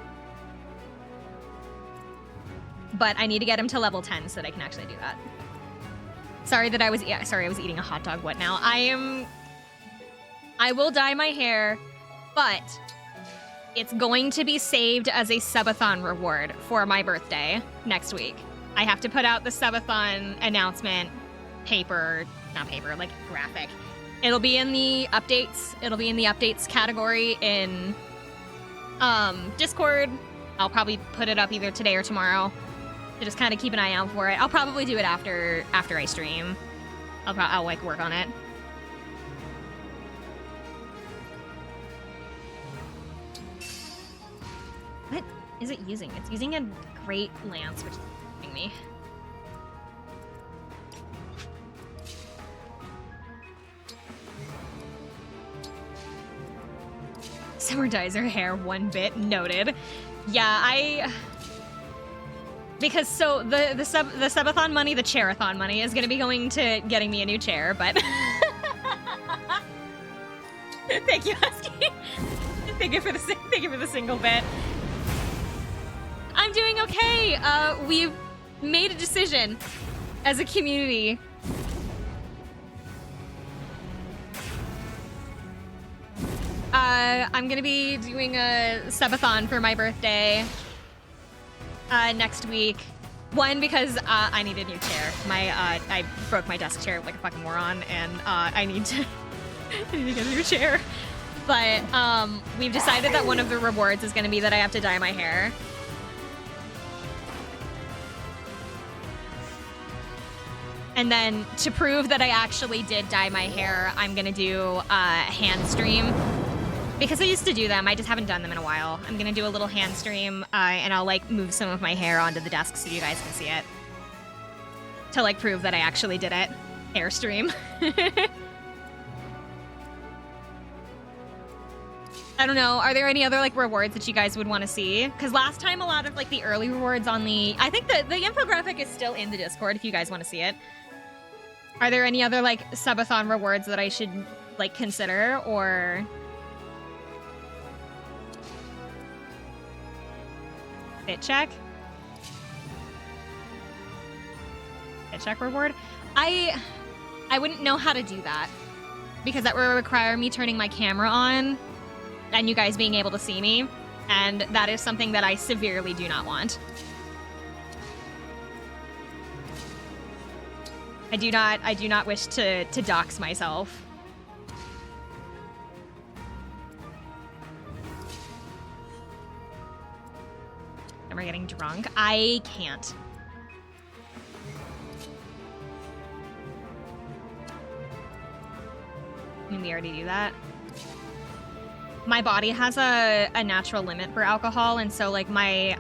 [SPEAKER 2] But I need to get him to level 10 so that I can actually do that. Sorry I was eating a hot dog. What now? I will dye my hair, but it's going to be saved as a subathon reward for my birthday next week. I have to put out the subathon announcement graphic. It'll be in the updates. It'll be in the updates category in Discord. I'll probably put it up either today or tomorrow. So just kind of keep an eye out for it. I'll probably do it after I stream. I'll like work on it. What is it using? It's using a Great Lance, which is f***ing me. Summer dyes her hair 1 bit. Noted. Yeah, because so the subathon money, the chairathon money is gonna be going to getting me a new chair, but thank you, Husky. Thank you for the single bit. I'm doing okay. We've made a decision as a community. I'm gonna be doing a subathon for my birthday next week. One, because I need a new chair. I broke my desk chair like a fucking moron, and I need to get a new chair. But we've decided that one of the rewards is gonna be that I have to dye my hair. And then to prove that I actually did dye my hair, I'm gonna do a hand stream. Because I used to do them, I just haven't done them in a while. I'm gonna do a little hand stream, and I'll like move some of my hair onto the desk so you guys can see it. To like prove that I actually did it. Hair stream. I don't know, are there any other like rewards that you guys would want to see? Because last time a lot of like the early rewards on I think the infographic is still in the Discord if you guys want to see it. Are there any other like subathon rewards that I should like consider, or... Fit check?
[SPEAKER 4] fit check reward. I wouldn't know how to do that because that would require me turning my camera on and you guys being able to see me, and that is something that I severely do not want. I do not wish to dox myself. And we're getting drunk. I can't. I mean, we already do that. My body has a natural limit for alcohol, and so like I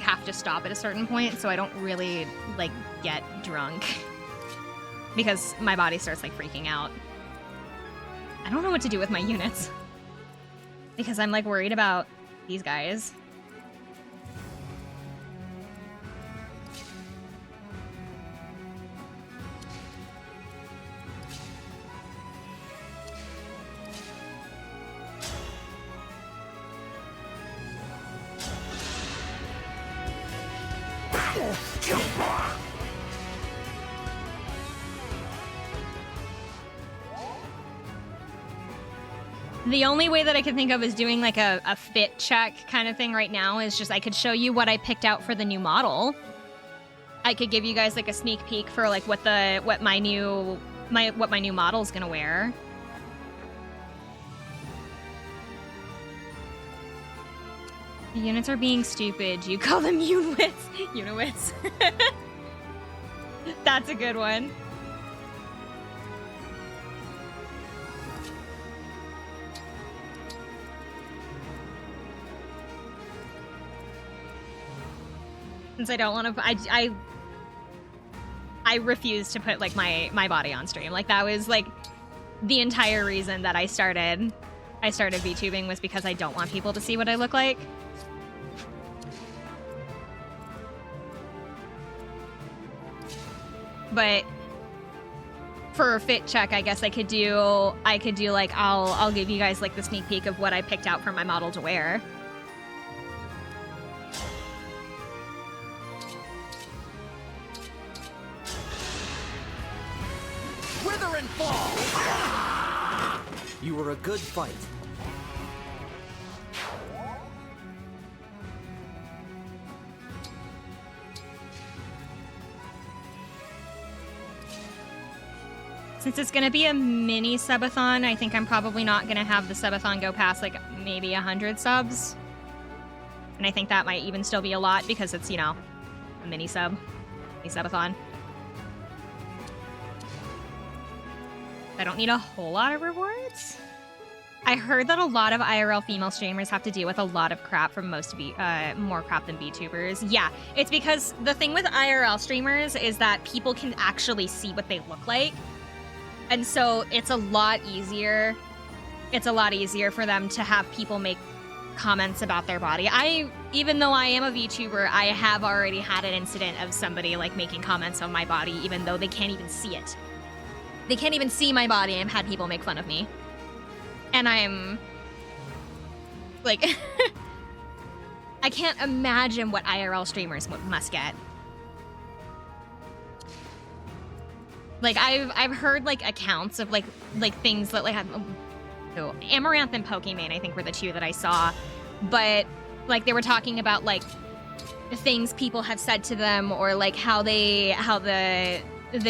[SPEAKER 4] have to stop at a certain point, so I don't really like get drunk because my body starts like freaking out. I don't know what to do with my units because I'm like worried about these guys. The only way that I can think of is doing like a fit check kind of thing right now is just I could show you what I picked out for the new model. I could give you guys like a sneak peek for like what my new model's gonna wear. The units are being stupid. You call them unwits. Unwits. That's a good one. Since I don't want to, I refuse to put like my body on stream. Like that was like the entire reason that I started VTubing was because I don't want people to see what I look like. But for a fit check, I guess I could do like I'll give you guys like the sneak peek of what I picked out for my model to wear.
[SPEAKER 10] Wither and fall! You were a good fight.
[SPEAKER 4] Since it's gonna be a mini subathon, I think I'm probably not gonna have the subathon go past like maybe 100 subs. And I think that might even still be a lot because it's, you know, a mini subathon. I don't need a whole lot of rewards. I heard that a lot of IRL female streamers have to deal with a lot of crap from more crap than VTubers. Yeah, it's because the thing with IRL streamers is that people can actually see what they look like. And so it's a lot easier. It's a lot easier for them to have people make comments about their body. Even though I am a VTuber, I have already had an incident of somebody like making comments on my body, even though they can't even see it. They can't even see my body. I've had people make fun of me. And I'm like, I can't imagine what IRL streamers must get. Like I've heard like accounts of like things that like have, so Amaranth and Pokimane I think were the two that I saw, but like they were talking about like things people have said to them or like how the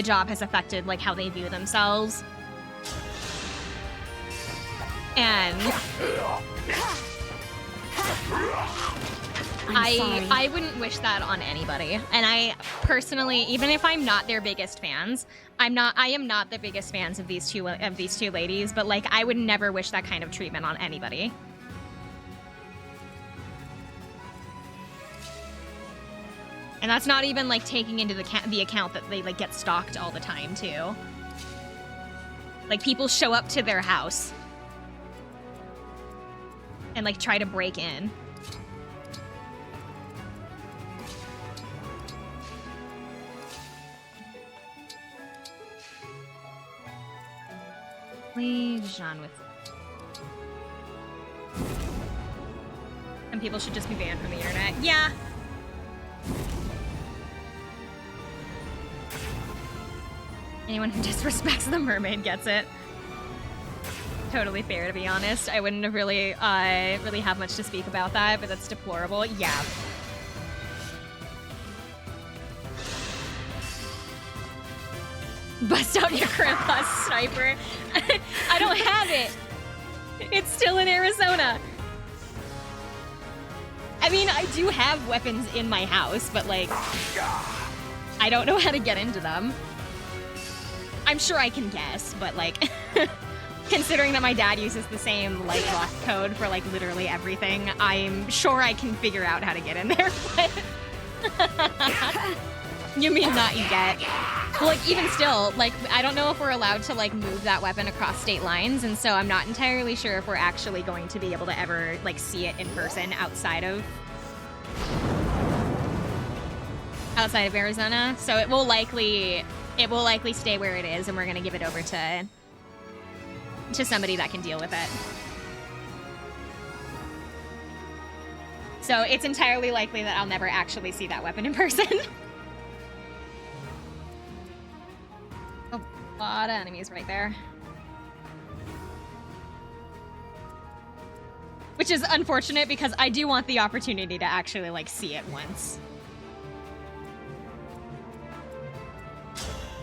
[SPEAKER 4] job has affected like how they view themselves. And I wouldn't wish that on anybody. And I personally, even if I'm not their biggest fans, I am not the biggest fans of these two ladies, but like I would never wish that kind of treatment on anybody. And that's not even like taking into the account that they like get stalked all the time too. Like people show up to their house and like try to break in. Leave Jean with. And people should just be banned from the internet. Yeah.
[SPEAKER 2] Anyone who disrespects the mermaid gets it. Totally fair, to be honest. I wouldn't have really have much to speak about that, but that's deplorable. Yeah. Bust out your grandpa's sniper. I don't have it. It's still in Arizona. I mean, I do have weapons in my house, but like, I don't know how to get into them. I'm sure I can guess, but like, considering that my dad uses the same like lock code for like literally everything, I'm sure I can figure out how to get in there. But you mean not you get? Well, like even still, like I don't know if we're allowed to like move that weapon across state lines, and so I'm not entirely sure if we're actually going to be able to ever like see it in person outside of Arizona. So it will likely stay where it is, and we're gonna give it over to somebody that can deal with it. So it's entirely likely that I'll never actually see that weapon in person. A lot of enemies right there. Which is unfortunate because I do want the opportunity to actually like see it once.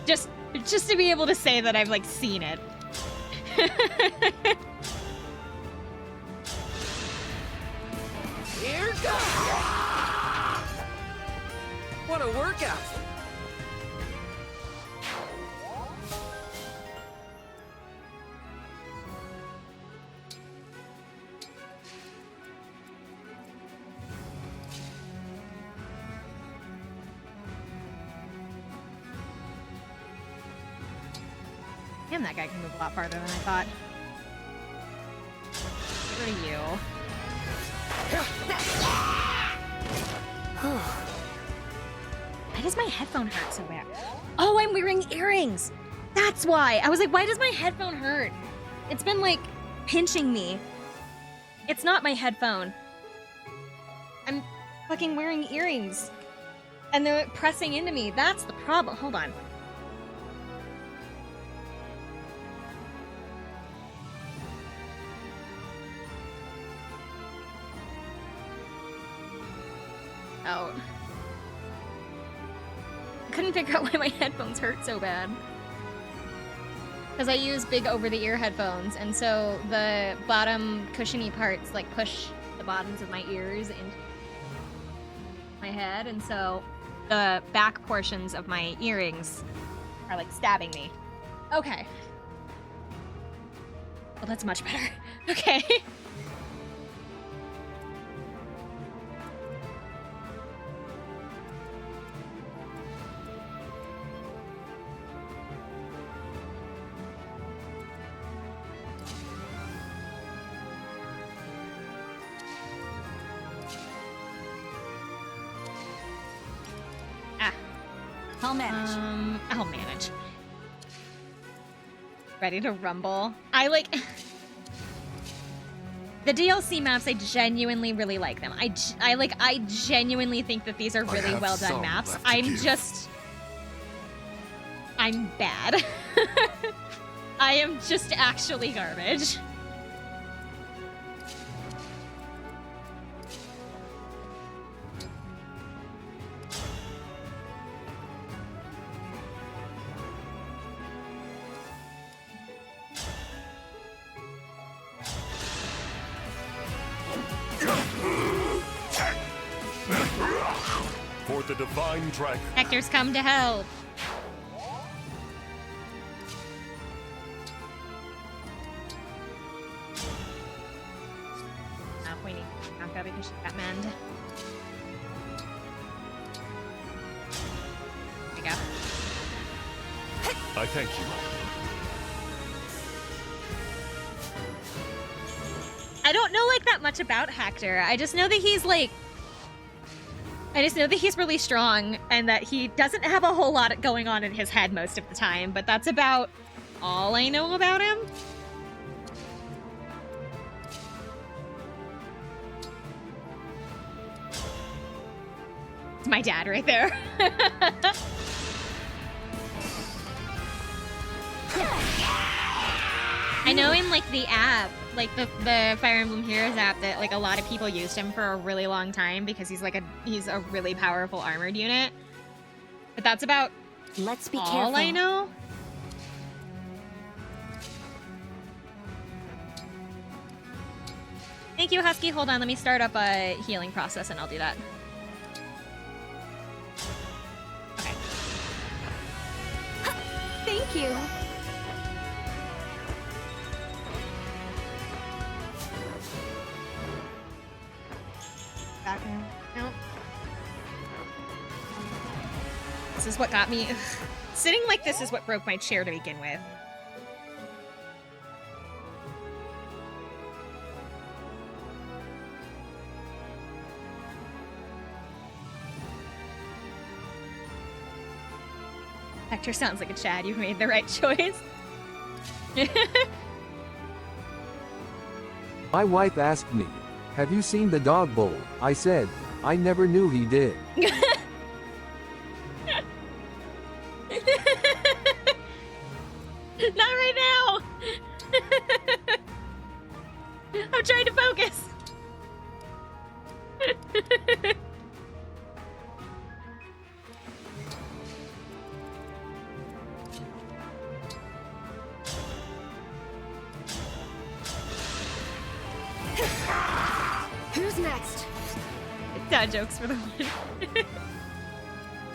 [SPEAKER 2] Just to be able to say that I've like seen it.
[SPEAKER 10] Here goes! What a workout!
[SPEAKER 2] Damn, that guy can move a lot farther than I thought. Get rid of you. Why does my headphone hurt so bad? Oh, I'm wearing earrings! That's why! I was like, why does my headphone hurt? It's been, like, pinching me. It's not my headphone. I'm fucking wearing earrings. And they're pressing into me. That's the problem. Hold on. Out. I couldn't figure out why my headphones hurt so bad. Because I use big over-the-ear headphones, and so the bottom cushiony parts like push the bottoms of my ears into my head, and so the back portions of my earrings are like stabbing me. Okay. Well, that's much better. Okay.
[SPEAKER 7] I'll manage.
[SPEAKER 2] I'll manage. Ready to rumble. I like... The DLC maps, I genuinely really like them. I genuinely think that these are really well done maps. I'm bad. I am just actually garbage.
[SPEAKER 6] For the divine dragon.
[SPEAKER 2] Hector's come to help. We need Bianca because she got mend. There we go.
[SPEAKER 6] I thank you.
[SPEAKER 2] I don't know like that much about Hector. I just know that he's like... I just know that he's really strong and that he doesn't have a whole lot going on in his head most of the time, but that's about all I know about him. It's my dad right there.
[SPEAKER 4] I know in like the app, like the Fire Emblem Heroes app, that like a lot of people used him for a really long time because he's a really powerful armored unit. But that's about
[SPEAKER 3] Let's be
[SPEAKER 4] all
[SPEAKER 3] careful.
[SPEAKER 4] I know. Thank you, Husky. Hold on, let me start up a healing process and I'll do that. Okay.
[SPEAKER 9] Thank you.
[SPEAKER 4] Back no. This is what got me. Ugh. Sitting like this is what broke my chair to begin with. Hector sounds like a Chad. You've made the right choice.
[SPEAKER 13] My wife asked me, "Have you seen the dog bowl?" I said, "I never knew he did."
[SPEAKER 4] Not right now. I'm trying to focus.
[SPEAKER 9] Who's next?
[SPEAKER 4] Dad jokes for the win.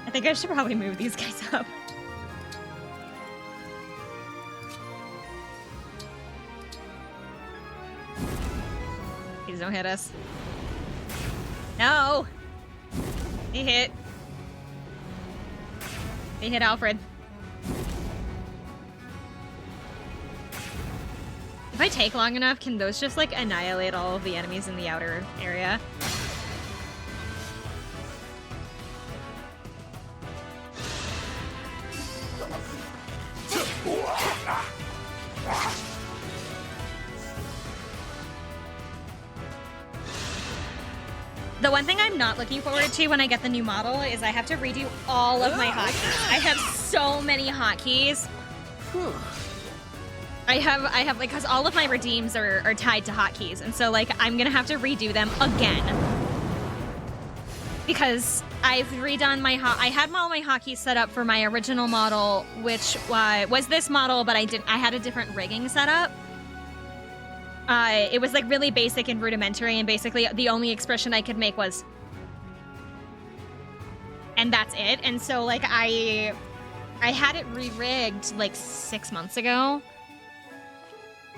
[SPEAKER 4] I think I should probably move these guys up. Please don't hit us. No! He hit. He hit Alfred. If I take long enough, can those just like annihilate all of the enemies in the outer area? The one thing I'm not looking forward to when I get the new model is I have to redo all of my hotkeys. I have so many hotkeys. I have like, because all of my redeems are tied to hotkeys, and so like I'm gonna have to redo them again. Because I've redone my I had all my hotkeys set up for my original model, which was this model, but I had a different rigging setup. It was like really basic and rudimentary, and basically the only expression I could make was, and that's it. And so like I had it re-rigged like 6 months ago,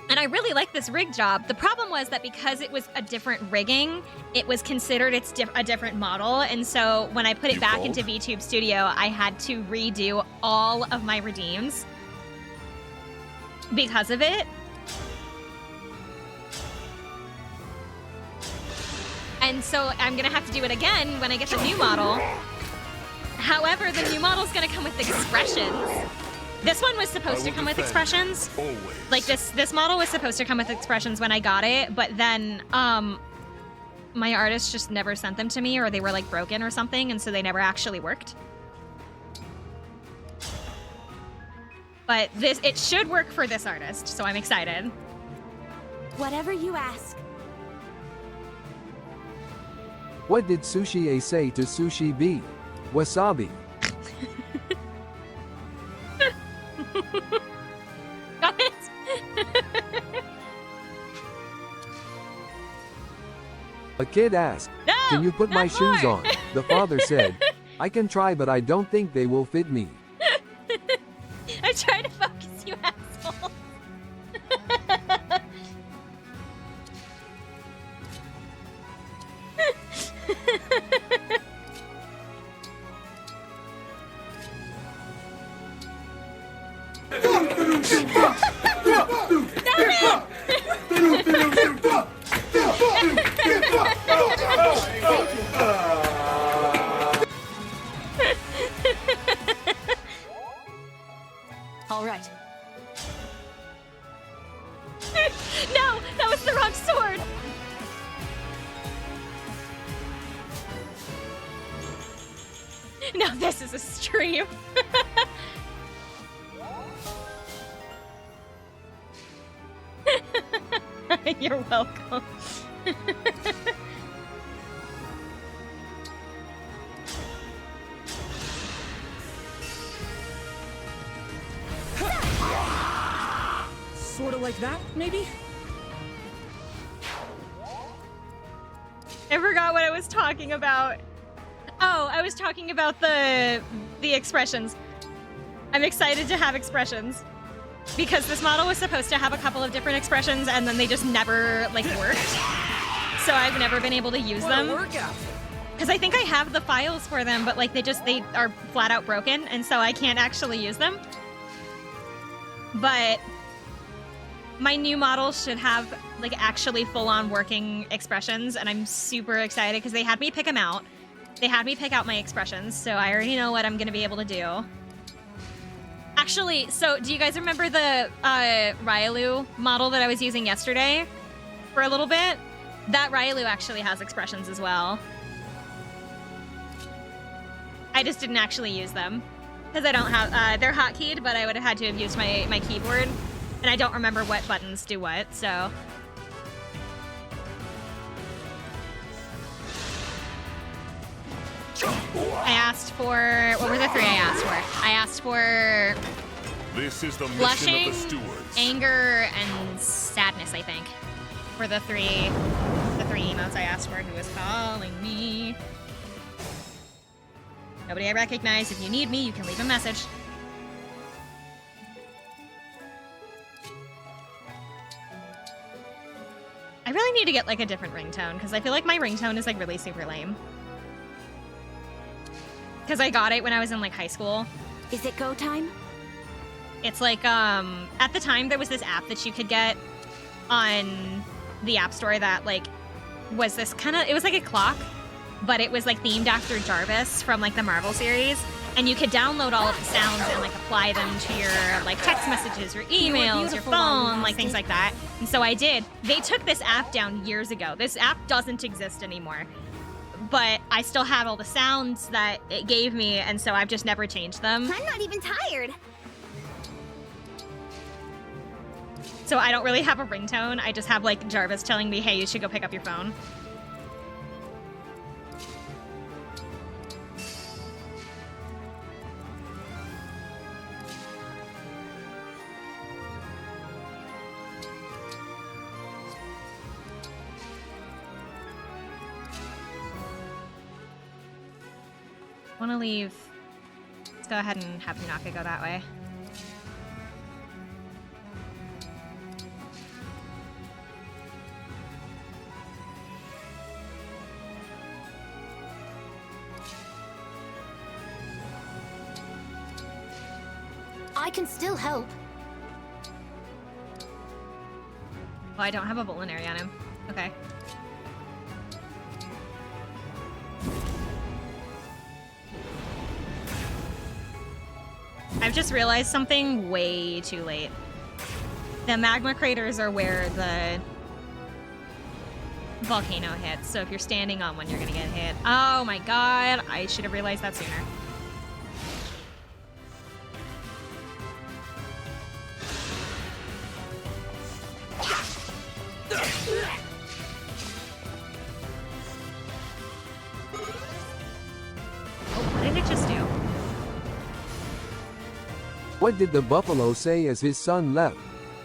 [SPEAKER 4] and I really like this rig job. The problem was that because it was a different rigging, it was considered a different model, and so when I put it back into VTube Studio, I had to redo all of my redeems because of it. And so I'm gonna have to do it again when I get the new model. However, the new model's gonna come with expressions. This one was supposed to come with expressions. Like this model was supposed to come with expressions when I got it, but then my artist just never sent them to me, or they were like broken or something, and so they never actually worked. But it should work for this artist, so I'm excited.
[SPEAKER 11] Whatever you ask.
[SPEAKER 13] What did Sushi A say to Sushi B? Wasabi.
[SPEAKER 4] Got it.
[SPEAKER 13] A kid asked,
[SPEAKER 4] No,
[SPEAKER 13] "Can you put my
[SPEAKER 4] not
[SPEAKER 13] shoes
[SPEAKER 4] more."
[SPEAKER 13] on?" The father said, "I can try, but I don't think they will fit me."
[SPEAKER 4] I'm trying to focus, you asshole.
[SPEAKER 7] All right.
[SPEAKER 4] No, that was the wrong sword. No, this is a stream.
[SPEAKER 2] You're welcome.
[SPEAKER 10] Sort of like that, maybe?
[SPEAKER 2] I forgot what I was talking about. Oh, I was talking about the expressions. I'm excited to have expressions. Because this model was supposed to have a couple of different expressions and then they just never, like, worked. So I've never been able to use them. Because I think I have the files for them, but, like, they are flat out broken, and so I can't actually use them. But my new model should have, like, actually full-on working expressions, and I'm super excited because they had me pick them out. They had me pick out my expressions, so I already know what I'm going to be able to do. Actually, so do you guys remember the Ryalu model that I was using yesterday for a little bit? That Ryalu actually has expressions as well. I just didn't actually use them because I don't have, they're hotkeyed, but I would have had to have used my keyboard, and I don't remember what buttons do what, so. I asked for, what were the 3 I asked for? I asked for
[SPEAKER 12] This is the mission
[SPEAKER 2] blushing,
[SPEAKER 12] of the stewards.
[SPEAKER 2] anger, and sadness, I think. For the three emotes I asked for. Who is calling me? Nobody I recognize. If you need me, you can leave a message. I really need to get, like, a different ringtone, because I feel like my ringtone is, like, really super lame. Because I got it when I was in, like, high school.
[SPEAKER 11] Is it go time?
[SPEAKER 2] It's like, at the time, there was this app that you could get on the App Store that, like, was this kind of, it was like a clock, but it was, like, themed after Jarvis from, like, the Marvel series. And you could download all of the sounds and, like, apply them to your, like, text messages, your emails, your phone, like, things like that. And so I did. They took this app down years ago. This app doesn't exist anymore. But I still have all the sounds that it gave me, and so I've just never changed them.
[SPEAKER 11] I'm not even tired.
[SPEAKER 2] So I don't really have a ringtone. I just have, like, Jarvis telling me, hey, you should go pick up your phone. Want to leave. Let's go ahead and have Yunaka go that way.
[SPEAKER 9] I can still help.
[SPEAKER 2] Well, I don't have a Volinary on him. Okay. I've just realized something way too late. The magma craters are where the volcano hits, so if you're standing on one, you're gonna get hit. Oh my god, I should have realized that sooner. Oh, what did it just do?
[SPEAKER 13] What did the buffalo say as his son left?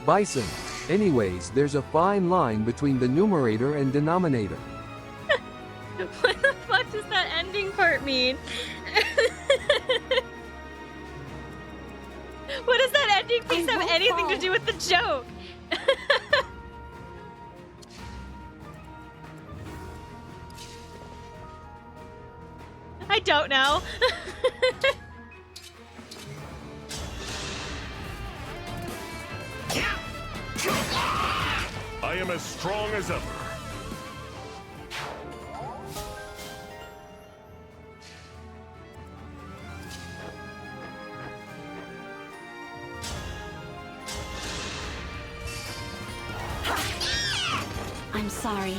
[SPEAKER 13] Bison. Anyways, there's a fine line between the numerator and denominator.
[SPEAKER 2] What the fuck does that ending part mean? What does that ending piece have anything to do with the joke? I don't know.
[SPEAKER 12] I am as strong as ever.
[SPEAKER 3] I'm sorry.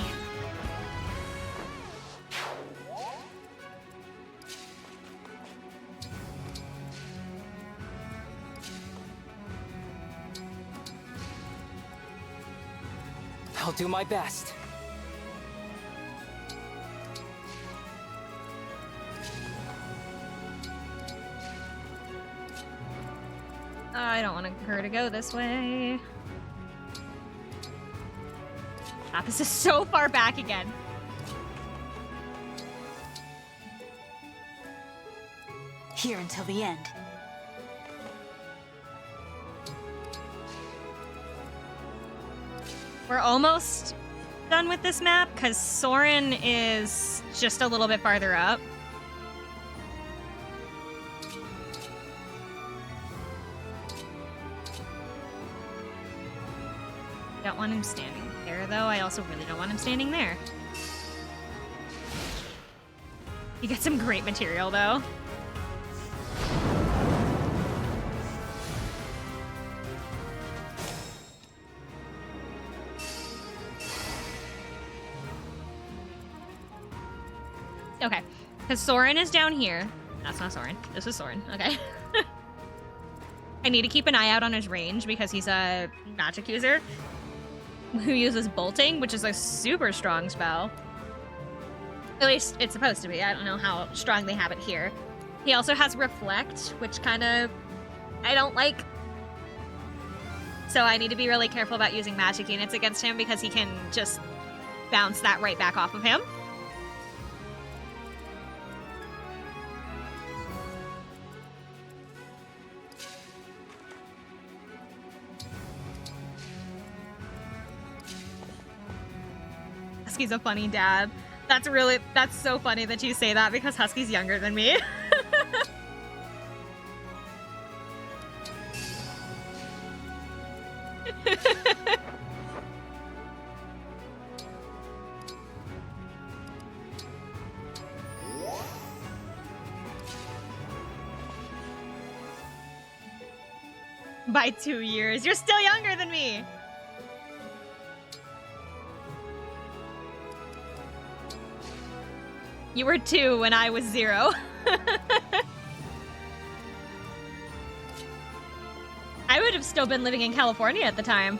[SPEAKER 10] I'll do my best.
[SPEAKER 4] I don't want her to go this way. Ah, this is so far back again.
[SPEAKER 3] Here until the end.
[SPEAKER 4] We're almost done with this map because Soren is just a little bit farther up. Don't want him standing there, though. I also really don't want him standing there. You get some great material, though. Okay, because Soren is down here. That's not Soren. This is Soren. Okay. I need to keep an eye out on his range because he's a magic user who uses bolting, which is a super strong spell. At least it's supposed to be. I don't know how strong they have it here. He also has reflect, which kind of I don't like. So I need to be really careful about using magic units against him because he can just bounce that right back off of him. Husky's a funny dad. That's so funny that you say that because Husky's younger than me. By 2 years. You're still younger than me. You were 2 when I was 0. I would have still been living in California at the time.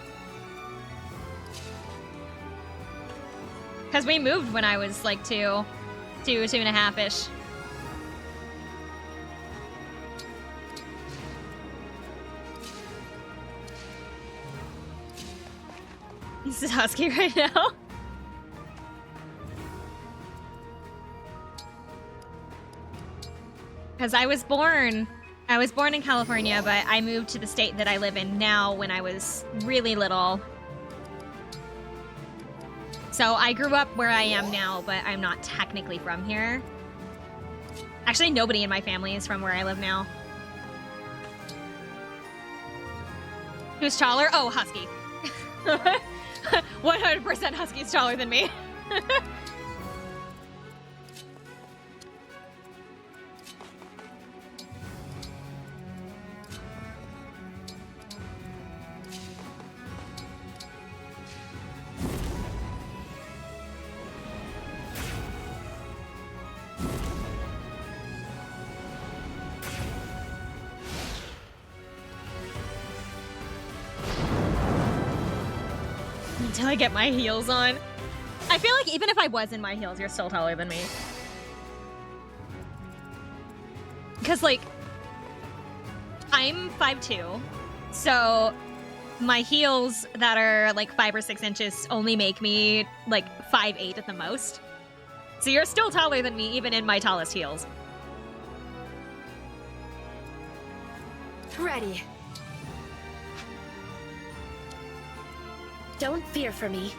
[SPEAKER 4] Because we moved when I was like 2 and a half-ish. This is Husky right now. Because I was born in California, but I moved to the state that I live in now when I was really little. So I grew up where I am now, but I'm not technically from here. Actually, nobody in my family is from where I live now. Who's taller? Oh, Husky. 100% Husky's taller than me. Until I get my heels on. I feel like even if I was in my heels, you're still taller than me. Because, like, I'm 5'2", so my heels that are, like, 5 or 6 inches only make me, like, 5'8" at the most. So you're still taller than me, even in my tallest heels.
[SPEAKER 9] Ready. Don't fear for me.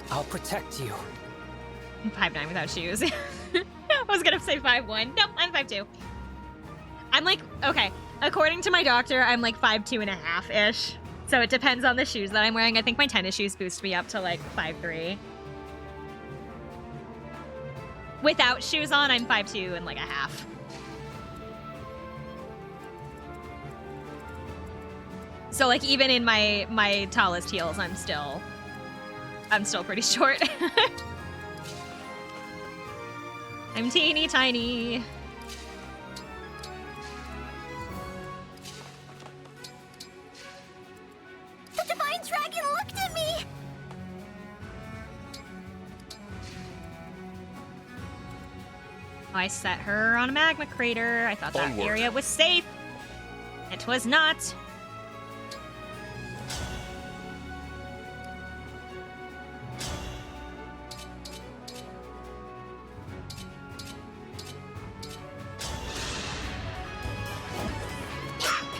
[SPEAKER 10] I'll protect you.
[SPEAKER 4] I'm 5'9" without shoes. I was gonna say 5'1". Nope, I'm 5'2". I'm like, okay, according to my doctor, I'm like 5'2 and a half-ish. So it depends on the shoes that I'm wearing. I think my tennis shoes boost me up to like 5'3". Without shoes on, I'm 5'2 and like a half. So like even in my tallest heels, I'm still pretty short. I'm teeny tiny.
[SPEAKER 11] The Divine Dragon looked at me!
[SPEAKER 4] I set her on a magma crater. I thought that
[SPEAKER 12] Onward.
[SPEAKER 4] area was safe. It was not.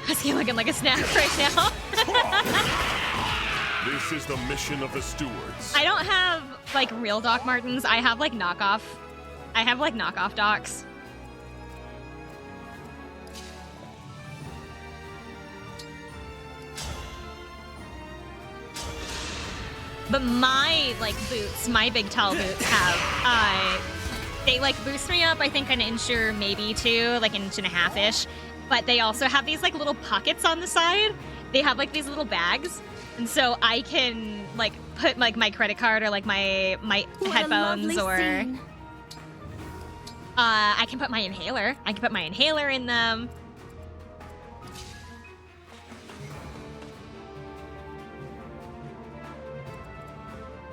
[SPEAKER 4] Is he looking like a snack right now?
[SPEAKER 6] This is the mission of the stewards.
[SPEAKER 4] I don't have like real Doc Martens. I have like knockoff. I have like knockoff Docs. But my like boots, my big tall boots have they like boost me up I think an inch or maybe two, like an inch and a half ish. But they also have these like little pockets on the side. They have like these little bags. And so I can like put like my credit card or like my
[SPEAKER 11] What a
[SPEAKER 4] headphones
[SPEAKER 11] lovely
[SPEAKER 4] or
[SPEAKER 11] scene.
[SPEAKER 4] I can put my inhaler. I can put my inhaler in them.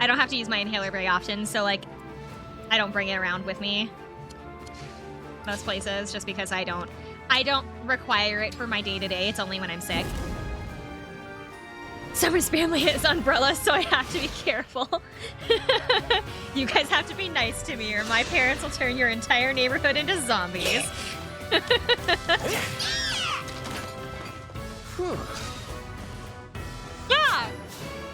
[SPEAKER 4] I don't have to use my inhaler very often, so like I don't bring it around with me most places just because I don't require it for my day-to-day. It's only when I'm sick. Summer's family is umbrella, so I have to be careful. You guys have to be nice to me or my parents will turn your entire neighborhood into zombies. Yeah!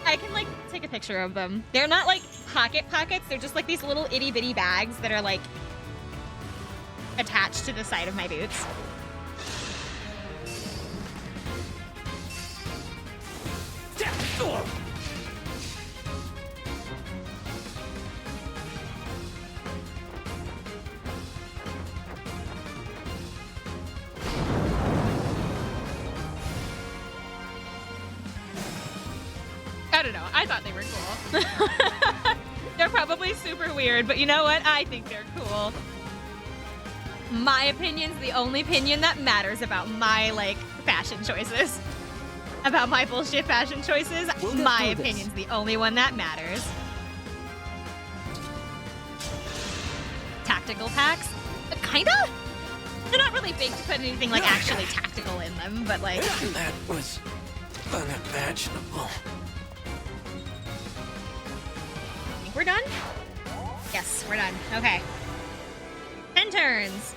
[SPEAKER 4] I can like take a picture of them. They're not like pockets, they're just like these little itty bitty bags that are like attached to the side of my boots. I don't know. I thought they were cool. They're probably super weird, but you know what? I think they're cool. My opinion's the only opinion that matters about my, like, fashion choices. About my bullshit fashion choices,
[SPEAKER 10] We'll get
[SPEAKER 4] my
[SPEAKER 10] through this.
[SPEAKER 4] opinion's the only one that matters. Tactical packs? Kinda? They're not really big to put anything, like, actually tactical in them, but, like...
[SPEAKER 10] That was unimaginable.
[SPEAKER 4] I think we're done? Yes, we're done. Okay. 10 turns.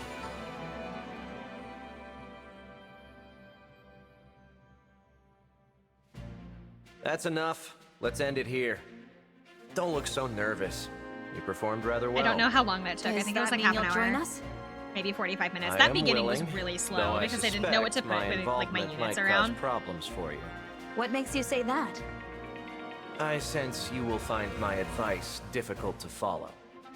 [SPEAKER 5] That's enough. Let's end it here. Don't look so nervous. You performed rather well.
[SPEAKER 4] I don't know how long that took. I
[SPEAKER 7] Does
[SPEAKER 4] think it was
[SPEAKER 7] that
[SPEAKER 4] like
[SPEAKER 7] mean
[SPEAKER 4] half an
[SPEAKER 7] you'll
[SPEAKER 4] hour.
[SPEAKER 7] join us?
[SPEAKER 4] Maybe 45 minutes.
[SPEAKER 5] I
[SPEAKER 4] That
[SPEAKER 5] am
[SPEAKER 4] beginning was
[SPEAKER 5] willing,
[SPEAKER 4] really
[SPEAKER 5] though
[SPEAKER 4] slow because I didn't know what to
[SPEAKER 5] suspect
[SPEAKER 4] put
[SPEAKER 5] my
[SPEAKER 4] with like my
[SPEAKER 5] involvement
[SPEAKER 4] units
[SPEAKER 5] might
[SPEAKER 4] around.
[SPEAKER 5] cause problems for you.
[SPEAKER 7] What makes you say that?
[SPEAKER 5] I sense you will find my advice difficult to follow.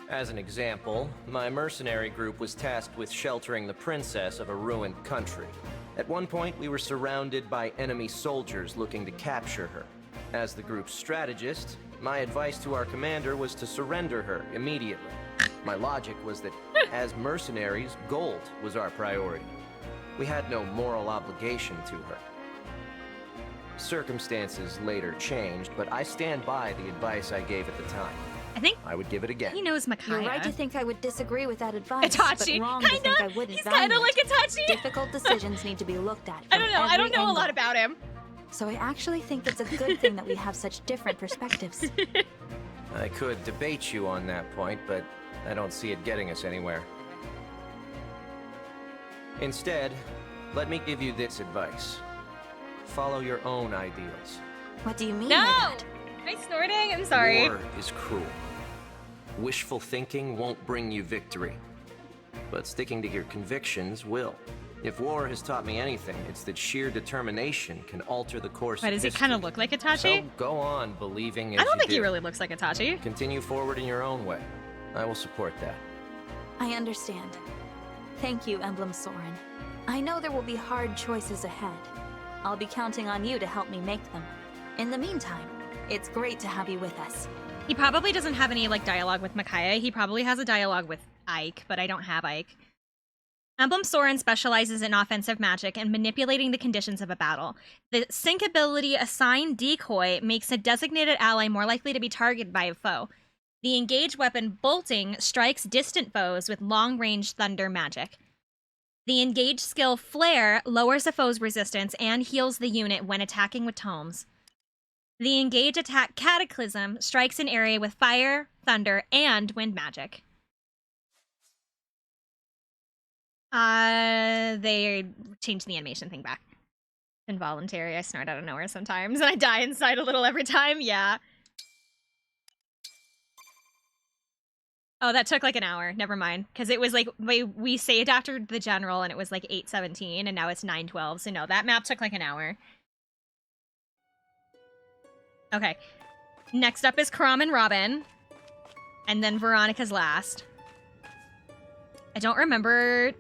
[SPEAKER 5] As an example, my mercenary group was tasked with sheltering the princess of a ruined country. At one point, we were surrounded by enemy soldiers looking to capture her. As the group's strategist, my advice to our commander was to surrender her immediately. My logic was that, as mercenaries, gold was our priority. We had no moral obligation to her. Circumstances later changed, but I stand by the advice I gave at the time.
[SPEAKER 4] I think
[SPEAKER 5] I would give it again.
[SPEAKER 4] he knows Micaiah.
[SPEAKER 7] You're right to think I would disagree with that advice,
[SPEAKER 4] Itachi.
[SPEAKER 7] but wrong to think I
[SPEAKER 4] Kinda.
[SPEAKER 7] wouldn't
[SPEAKER 4] He's
[SPEAKER 7] value
[SPEAKER 4] kinda
[SPEAKER 7] it.
[SPEAKER 4] like Itachi.
[SPEAKER 7] Difficult decisions need to be looked at.
[SPEAKER 4] I don't know.
[SPEAKER 7] from
[SPEAKER 4] I don't
[SPEAKER 7] every
[SPEAKER 4] know a lot
[SPEAKER 7] angle.
[SPEAKER 4] about him.
[SPEAKER 7] So I actually think it's a good thing that we have such different perspectives.
[SPEAKER 5] I could debate you on that point, but I don't see it getting us anywhere. Instead, let me give you this advice. Follow your own ideals.
[SPEAKER 7] What do you mean
[SPEAKER 4] No!
[SPEAKER 7] by that?
[SPEAKER 4] Am I snorting? I'm sorry.
[SPEAKER 5] War is cruel. Wishful thinking won't bring you victory. But sticking to your convictions will. If war has taught me anything, it's that sheer determination can alter the course
[SPEAKER 4] Why
[SPEAKER 5] of
[SPEAKER 4] does he
[SPEAKER 5] history.
[SPEAKER 4] kind of look like Itachi?
[SPEAKER 5] So go on believing as
[SPEAKER 4] I don't
[SPEAKER 5] you
[SPEAKER 4] think
[SPEAKER 5] do.
[SPEAKER 4] he really looks like Itachi.
[SPEAKER 5] Continue forward in your own way. I will support that.
[SPEAKER 7] I understand. Thank you, Emblem Soren. I know there will be hard choices ahead. I'll be counting on you to help me make them. In the meantime, it's great to have you with us.
[SPEAKER 4] He probably doesn't have any like dialogue with Micaiah. He probably has a dialogue with
[SPEAKER 2] Ike, but I don't have Ike. Emblem Soren specializes in offensive magic and manipulating the conditions of a battle. The sync ability Assign Decoy makes a designated ally more likely to be targeted by a foe. The engaged weapon Bolting strikes distant foes with long-range thunder magic. The engaged skill Flare lowers a foe's resistance and heals the unit when attacking with tomes. The engaged attack Cataclysm strikes an area with fire, thunder, and wind magic. They changed the animation thing back. Involuntary, I snort out of nowhere sometimes, and I die inside a little every time, yeah. Oh, that took like an hour, never mind. Because it was like, we saved after the general, and it was like 8:17, and now it's 9:12, so no, that map took like an hour. Okay. Next up is Crom and Robin, and then Veronica's last. I don't remember...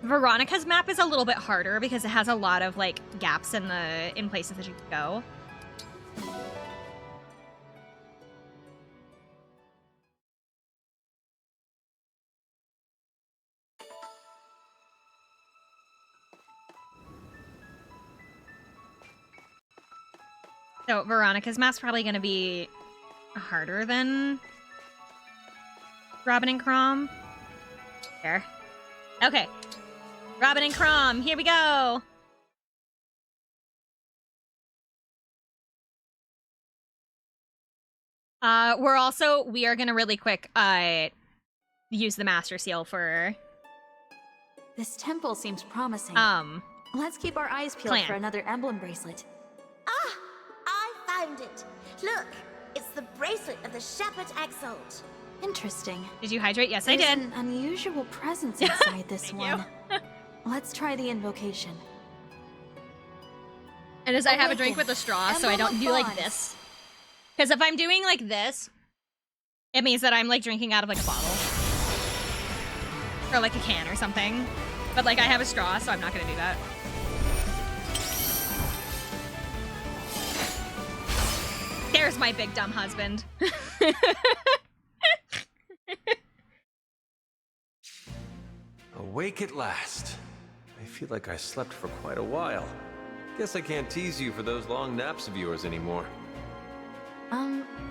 [SPEAKER 2] Veronica's map is a little bit harder because it has a lot of like gaps in places that you can go. So Veronica's map's probably going to be harder than Robin and Crom. There. Okay. Robin and Crom, here we go! We are gonna really quick, use the Master Seal for...
[SPEAKER 7] This temple seems promising. Let's keep our eyes peeled for another emblem bracelet.
[SPEAKER 11] Ah! I found it! Look! It's the bracelet of the Shepherd Exalt.
[SPEAKER 7] Interesting.
[SPEAKER 2] Did you hydrate? Yes, I
[SPEAKER 7] There's
[SPEAKER 2] did.
[SPEAKER 7] An unusual presence inside this one. Let's try the invocation.
[SPEAKER 2] And as I have a drink with a straw, so I don't do like this. Because if I'm doing like this, it means that I'm like drinking out of like a bottle. Or like a can or something. But like I have a straw, so I'm not gonna do that. There's my big dumb husband.
[SPEAKER 8] Awake at last. I feel like I slept for quite a while. Guess I can't tease you for those long naps of yours anymore.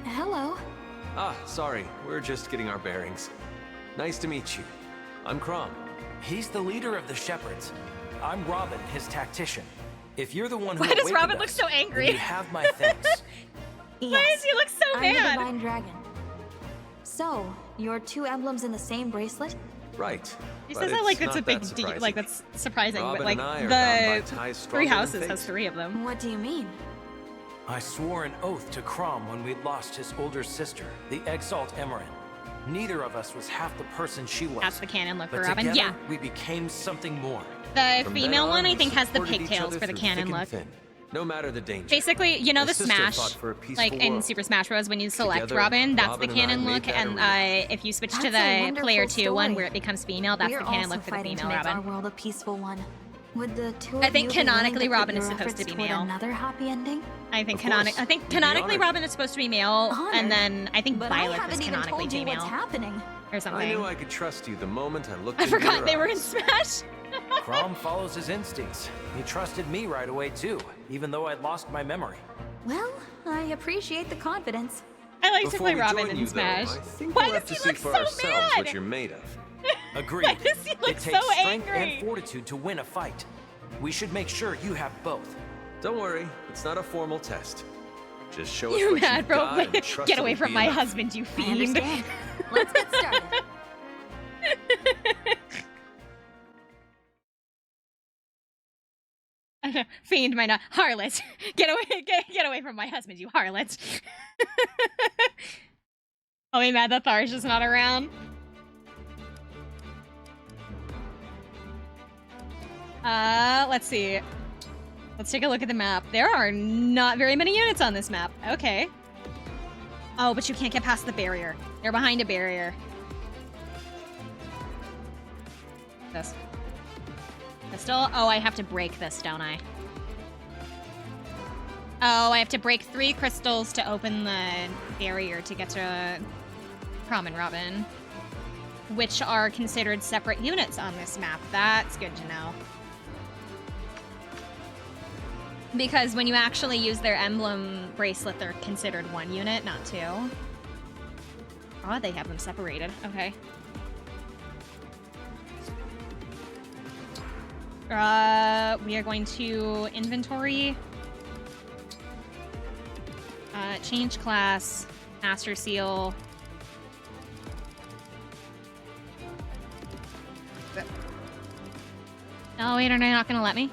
[SPEAKER 7] Hello.
[SPEAKER 8] Ah, sorry. We're just getting our bearings. Nice to meet you. I'm Crom.
[SPEAKER 5] He's the leader of the Shepherds. I'm Robin, his tactician. If you're the one who
[SPEAKER 2] Why does
[SPEAKER 5] awakened
[SPEAKER 2] Robin
[SPEAKER 5] us,
[SPEAKER 2] look so angry?
[SPEAKER 5] then you have my thanks.
[SPEAKER 7] Yes,
[SPEAKER 2] Why does he look so
[SPEAKER 7] I'm
[SPEAKER 2] mad?
[SPEAKER 7] the Divine Dragon. So, your two emblems in the same bracelet?
[SPEAKER 8] Right.
[SPEAKER 2] He
[SPEAKER 8] but
[SPEAKER 2] says that like
[SPEAKER 8] it's
[SPEAKER 2] it's a
[SPEAKER 8] not
[SPEAKER 2] big
[SPEAKER 8] that
[SPEAKER 2] deal,
[SPEAKER 8] surprising.
[SPEAKER 2] like that's surprising,
[SPEAKER 8] Robin
[SPEAKER 2] but like
[SPEAKER 8] and I are bound by
[SPEAKER 2] the
[SPEAKER 8] ties
[SPEAKER 2] three
[SPEAKER 8] stronger than
[SPEAKER 2] houses
[SPEAKER 8] fate.
[SPEAKER 2] has three of them.
[SPEAKER 7] What do you mean?
[SPEAKER 5] I swore an oath to Crom when we lost his older sister, the Exalt Emerin. Neither of us was half the person she was.
[SPEAKER 2] That's the canon look
[SPEAKER 5] But
[SPEAKER 2] for Robin.
[SPEAKER 5] together,
[SPEAKER 2] Yeah.
[SPEAKER 5] we became something more.
[SPEAKER 2] The
[SPEAKER 8] From
[SPEAKER 2] female
[SPEAKER 8] then
[SPEAKER 2] one, I
[SPEAKER 8] we
[SPEAKER 2] think, has the
[SPEAKER 8] supported each
[SPEAKER 2] pigtails
[SPEAKER 8] other
[SPEAKER 2] for the
[SPEAKER 8] through
[SPEAKER 2] canon
[SPEAKER 8] thick and
[SPEAKER 2] look.
[SPEAKER 8] thin, no matter the danger.
[SPEAKER 2] Basically, you know
[SPEAKER 8] My
[SPEAKER 2] the
[SPEAKER 8] sister
[SPEAKER 2] Smash,
[SPEAKER 8] fought for a peaceful
[SPEAKER 2] like in
[SPEAKER 8] world.
[SPEAKER 2] Super Smash Bros. When you select
[SPEAKER 8] Together,
[SPEAKER 2] Robin, that's
[SPEAKER 8] Robin
[SPEAKER 2] the
[SPEAKER 8] and I
[SPEAKER 2] canon
[SPEAKER 8] made
[SPEAKER 2] look,
[SPEAKER 8] that
[SPEAKER 2] and
[SPEAKER 8] arena.
[SPEAKER 2] if you switch to
[SPEAKER 7] That's a
[SPEAKER 2] the
[SPEAKER 7] wonderful
[SPEAKER 2] Player 2 one,
[SPEAKER 7] story.
[SPEAKER 2] where it becomes female, that's
[SPEAKER 7] We're
[SPEAKER 2] the canon
[SPEAKER 7] also
[SPEAKER 2] look for the
[SPEAKER 7] fighting
[SPEAKER 2] female
[SPEAKER 7] to make our
[SPEAKER 2] Robin.
[SPEAKER 7] world a peaceful one. Would the two of
[SPEAKER 2] I think
[SPEAKER 7] you be willing
[SPEAKER 2] canonically
[SPEAKER 7] to put
[SPEAKER 2] Robin is
[SPEAKER 7] your
[SPEAKER 2] supposed to
[SPEAKER 7] efforts
[SPEAKER 2] be
[SPEAKER 7] toward
[SPEAKER 2] male.
[SPEAKER 7] Another happy ending?
[SPEAKER 2] I think
[SPEAKER 8] Of course. You'd be
[SPEAKER 2] canonically
[SPEAKER 8] honored.
[SPEAKER 2] Robin is supposed to be male,
[SPEAKER 7] Honored?
[SPEAKER 2] and then I think
[SPEAKER 7] But I
[SPEAKER 2] Violet
[SPEAKER 7] haven't
[SPEAKER 2] was
[SPEAKER 7] even
[SPEAKER 2] canonically
[SPEAKER 7] told you
[SPEAKER 2] female
[SPEAKER 7] what's happening.
[SPEAKER 2] or something.
[SPEAKER 8] I knew I could trust you the moment I looked
[SPEAKER 2] I
[SPEAKER 8] into
[SPEAKER 2] forgot
[SPEAKER 8] your
[SPEAKER 2] they were in
[SPEAKER 8] eyes.
[SPEAKER 2] Smash.
[SPEAKER 5] Crom follows his instincts. He trusted me right away too, even though I'd lost my memory.
[SPEAKER 7] Well, I appreciate the confidence.
[SPEAKER 2] I like to
[SPEAKER 8] Before
[SPEAKER 2] play
[SPEAKER 8] we
[SPEAKER 2] Robin
[SPEAKER 8] join
[SPEAKER 2] in
[SPEAKER 8] you,
[SPEAKER 2] Smash.
[SPEAKER 8] though, I think
[SPEAKER 2] Why
[SPEAKER 8] we'll have
[SPEAKER 2] does
[SPEAKER 8] to
[SPEAKER 2] he
[SPEAKER 8] see
[SPEAKER 2] look
[SPEAKER 8] for
[SPEAKER 2] so
[SPEAKER 8] ourselves
[SPEAKER 2] mad?
[SPEAKER 8] what you're made of.
[SPEAKER 5] Agreed.
[SPEAKER 2] Why does he look
[SPEAKER 5] It
[SPEAKER 2] so
[SPEAKER 5] takes strength
[SPEAKER 2] angry?
[SPEAKER 5] and fortitude to win a fight. We should make sure you have both.
[SPEAKER 8] Don't worry, it's not a formal test. Just show us
[SPEAKER 2] You
[SPEAKER 8] what
[SPEAKER 2] mad,
[SPEAKER 8] you've
[SPEAKER 2] bro?
[SPEAKER 8] got and trust
[SPEAKER 2] Get
[SPEAKER 8] it'll
[SPEAKER 2] away from
[SPEAKER 8] be
[SPEAKER 2] my
[SPEAKER 8] enough.
[SPEAKER 2] husband, you
[SPEAKER 7] I
[SPEAKER 2] fiend.
[SPEAKER 7] understand. Let's get started.
[SPEAKER 2] Fiend, my not harlot. Get away from my husband, you harlot. I'll be mad that Thar's just not around. Let's see. Let's take a look at the map. There are not very many units on this map. Okay. Oh, but you can't get past the barrier. They're behind a barrier. This. Crystal? Oh, I have to break this, don't I? Oh, I have to break 3 crystals to open the barrier to get to Crom and Robin.
[SPEAKER 4] which are considered separate units on this map. That's good to know. Because when you actually use their emblem bracelet, they're considered one unit, not two. Oh, they have them separated. Okay. We are going to inventory. Change class. Master Seal. Oh, wait, are they not gonna let me?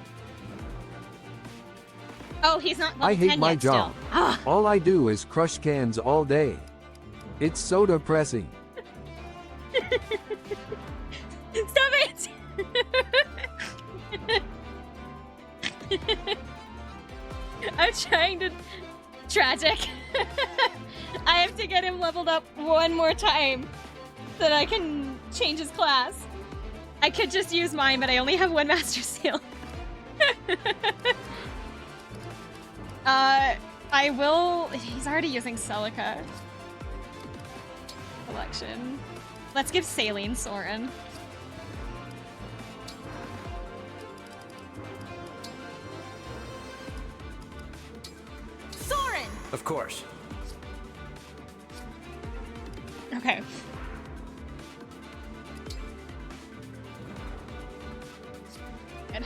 [SPEAKER 4] Oh, he's not level
[SPEAKER 13] I
[SPEAKER 4] 10
[SPEAKER 13] hate my
[SPEAKER 4] yet
[SPEAKER 13] job.
[SPEAKER 4] still. Ah.
[SPEAKER 13] All I do is crush cans all day. It's so depressing.
[SPEAKER 4] Stop it! I'm trying to... Tragic. I have to get him leveled up one more time so that I can change his class. I could just use mine, but I only have one Master Seal. I will... He's already using Celica. Collection. Let's give Saline Soren.
[SPEAKER 11] Soren!
[SPEAKER 5] Of course.
[SPEAKER 4] Okay. Good.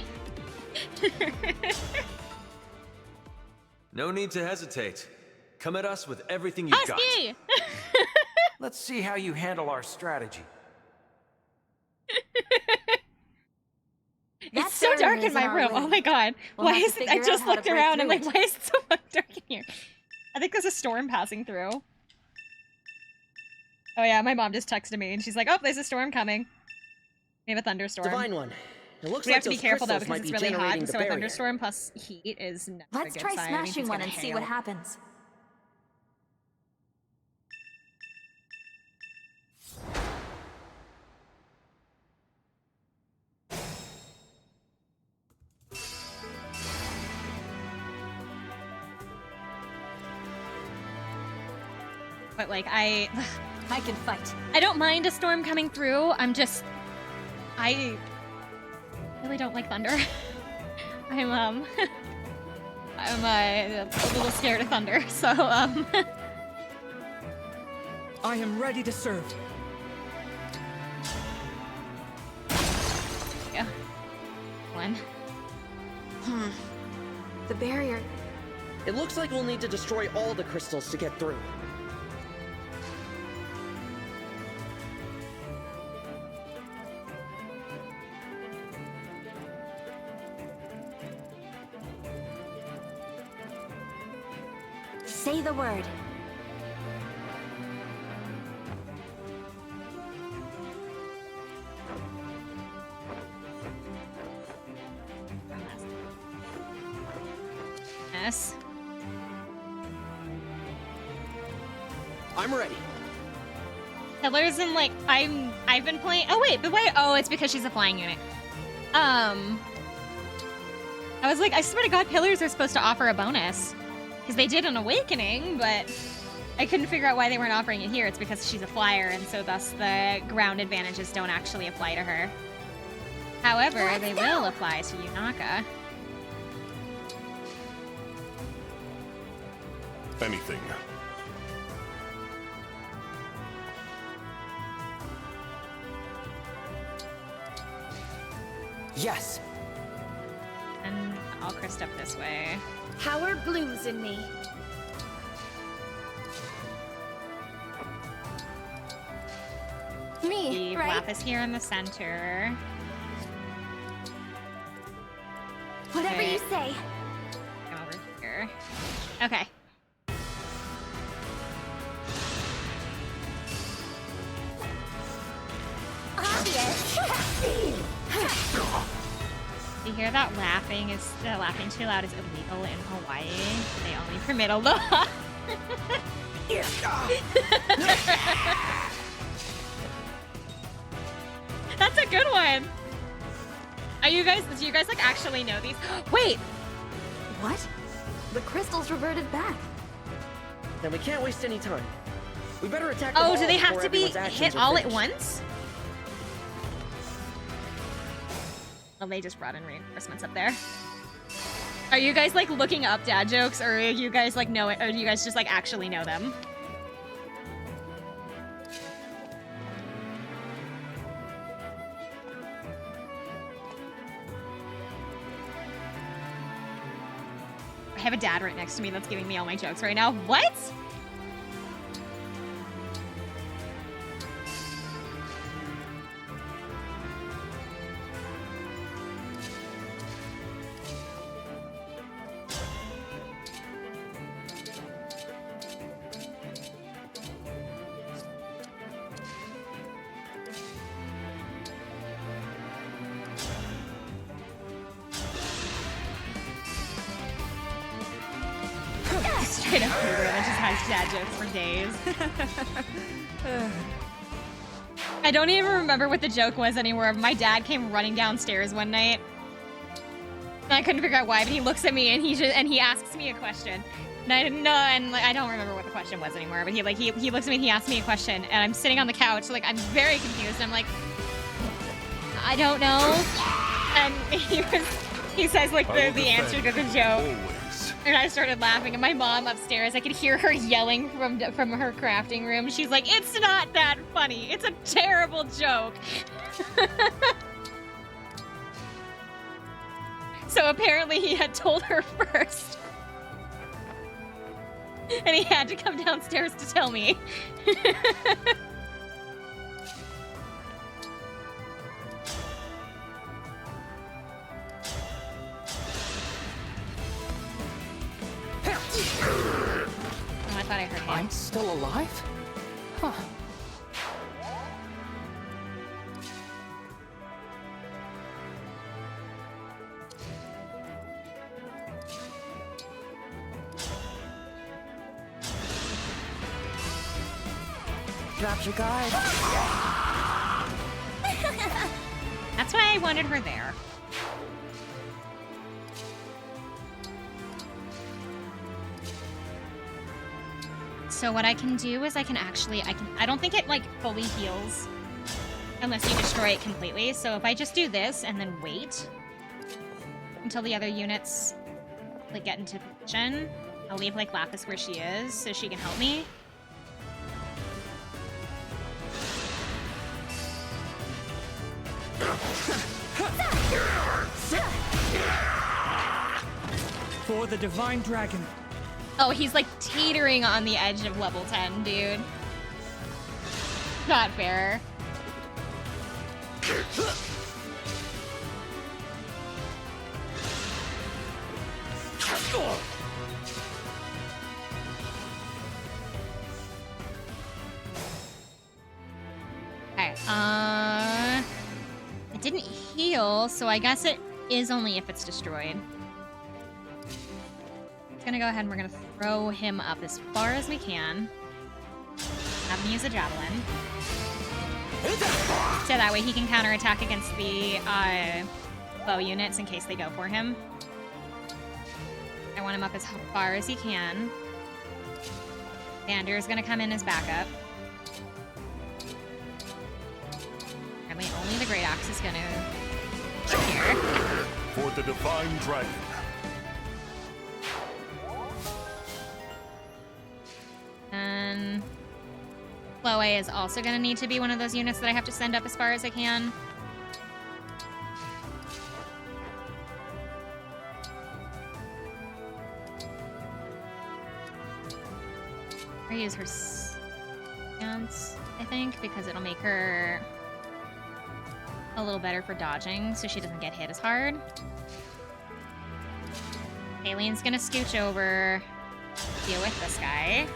[SPEAKER 8] No need to hesitate. Come at us with everything you've got.
[SPEAKER 4] Husky!
[SPEAKER 5] Let's see how you handle our strategy.
[SPEAKER 4] It's so dark in my room. Oh my god. Why is it? I just looked around. I'm like, why is it so fucking dark in here? I think there's a storm passing through. Oh yeah, my mom just texted me and she's like, oh, there's a storm coming. We have a thunderstorm.
[SPEAKER 14] Divine One. It looks
[SPEAKER 4] we
[SPEAKER 14] like
[SPEAKER 4] have to be
[SPEAKER 14] those
[SPEAKER 4] careful though
[SPEAKER 14] crystals
[SPEAKER 4] because
[SPEAKER 14] might
[SPEAKER 4] it's
[SPEAKER 14] be
[SPEAKER 4] really hot.
[SPEAKER 14] generating
[SPEAKER 4] So
[SPEAKER 14] the
[SPEAKER 4] a
[SPEAKER 14] barrier.
[SPEAKER 4] thunderstorm plus heat is never
[SPEAKER 7] Let's
[SPEAKER 4] a good
[SPEAKER 7] try
[SPEAKER 4] sign. It means
[SPEAKER 7] smashing
[SPEAKER 4] it's
[SPEAKER 7] one
[SPEAKER 4] gonna
[SPEAKER 7] and see what
[SPEAKER 4] hail.
[SPEAKER 7] happens.
[SPEAKER 4] But like I
[SPEAKER 7] can fight.
[SPEAKER 4] I don't mind a storm coming through. I really don't like thunder. I'm a little scared of thunder. So
[SPEAKER 10] I am ready to serve.
[SPEAKER 4] Yeah. One.
[SPEAKER 3] The barrier.
[SPEAKER 14] It looks like we'll need to destroy all the crystals to get through.
[SPEAKER 3] Say the word.
[SPEAKER 4] Yes.
[SPEAKER 14] I'm ready.
[SPEAKER 4] Pillars and like I've been playing. Oh wait, oh, it's because she's a flying unit. I was like, I swear to God, pillars are supposed to offer a bonus. Because they did an awakening, but I couldn't figure out why they weren't offering it here. It's because she's a flyer, and so thus the ground advantages don't actually apply to her. However, they will apply to Yunaka.
[SPEAKER 12] Anything.
[SPEAKER 14] Yes.
[SPEAKER 4] And I'll Chris up this way.
[SPEAKER 11] Power blooms in me.
[SPEAKER 3] Me,
[SPEAKER 4] Leave
[SPEAKER 3] right?
[SPEAKER 4] Lapis here in the center.
[SPEAKER 3] Whatever
[SPEAKER 4] Okay.
[SPEAKER 3] you say.
[SPEAKER 4] Come over here. Okay.
[SPEAKER 11] Obvious.
[SPEAKER 4] You hear that laughing? Is laughing too loud is illegal in Hawaii? They only permit aloha. That's a good one. Do you guys like actually know these? Wait.
[SPEAKER 7] What? The crystals reverted back.
[SPEAKER 14] Then we can't waste any time. We better attack them
[SPEAKER 4] Oh,
[SPEAKER 14] all
[SPEAKER 4] do they have
[SPEAKER 14] before
[SPEAKER 4] to be
[SPEAKER 14] everyone's actions
[SPEAKER 4] hit
[SPEAKER 14] are
[SPEAKER 4] all at
[SPEAKER 14] finished.
[SPEAKER 4] once?
[SPEAKER 2] Well, they just brought in reinforcements up there. Are you guys like looking up dad jokes, or are you guys like know it, or do you guys just like actually know them? I have a dad right next to me that's giving me all my jokes right now. What? Straight up Uber that just has dad jokes for days. I don't even remember what the joke was anymore. My dad came running downstairs one night. And I couldn't figure out why, but he looks at me and he asks me a question. And I didn't know, and like, I don't remember what the question was anymore, but he looks at me and he asks me a question, and I'm sitting on the couch, like I'm very confused. I'm like, I don't know. And he says like the answer to the joke. And I started laughing, and my mom upstairs, I could hear her yelling from her crafting room. She's like, "It's not that funny. It's a terrible joke." So apparently he had told her first. And he had to come downstairs to tell me. Oh, I thought I heard him.
[SPEAKER 10] I'm still alive? Huh.
[SPEAKER 3] Dropped your guard.
[SPEAKER 2] That's why I wanted her there. So what I can do is I don't think it like fully heals unless you destroy it completely. So if I just do this and then wait until the other units like get into position, I'll leave like Lapis where she is so she can help me.
[SPEAKER 10] For the Divine Dragon.
[SPEAKER 2] Oh, he's like teetering on the edge of level 10, dude. Not fair. Okay, it didn't heal, so I guess it is only if it's destroyed. It's gonna go ahead and we're gonna throw him up as far as we can. Have him use a javelin. So that way he can counterattack against the bow units in case they go for him. I want him up as far as he can. Xander's gonna come in as backup. Apparently only the Great Axe is gonna here.
[SPEAKER 6] For the Divine Dragon.
[SPEAKER 2] And Chloe is also going to need to be one of those units that I have to send up as far as I can. I use her stance, I think, because it'll make her a little better for dodging so she doesn't get hit as hard. Aileen's going to scooch over, deal with this guy.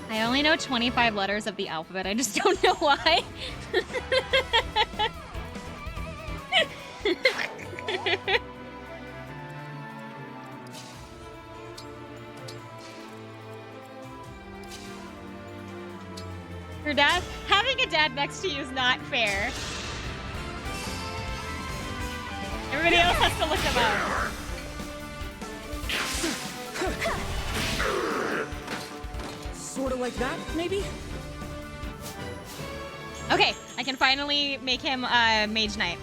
[SPEAKER 2] I only know 25 letters of the alphabet. I just don't know why. Your dad? Having a dad next to you is not fair. Everybody else has to look them up.
[SPEAKER 10] Sort of like that, maybe?
[SPEAKER 4] Okay, I can finally make him Mage Knight.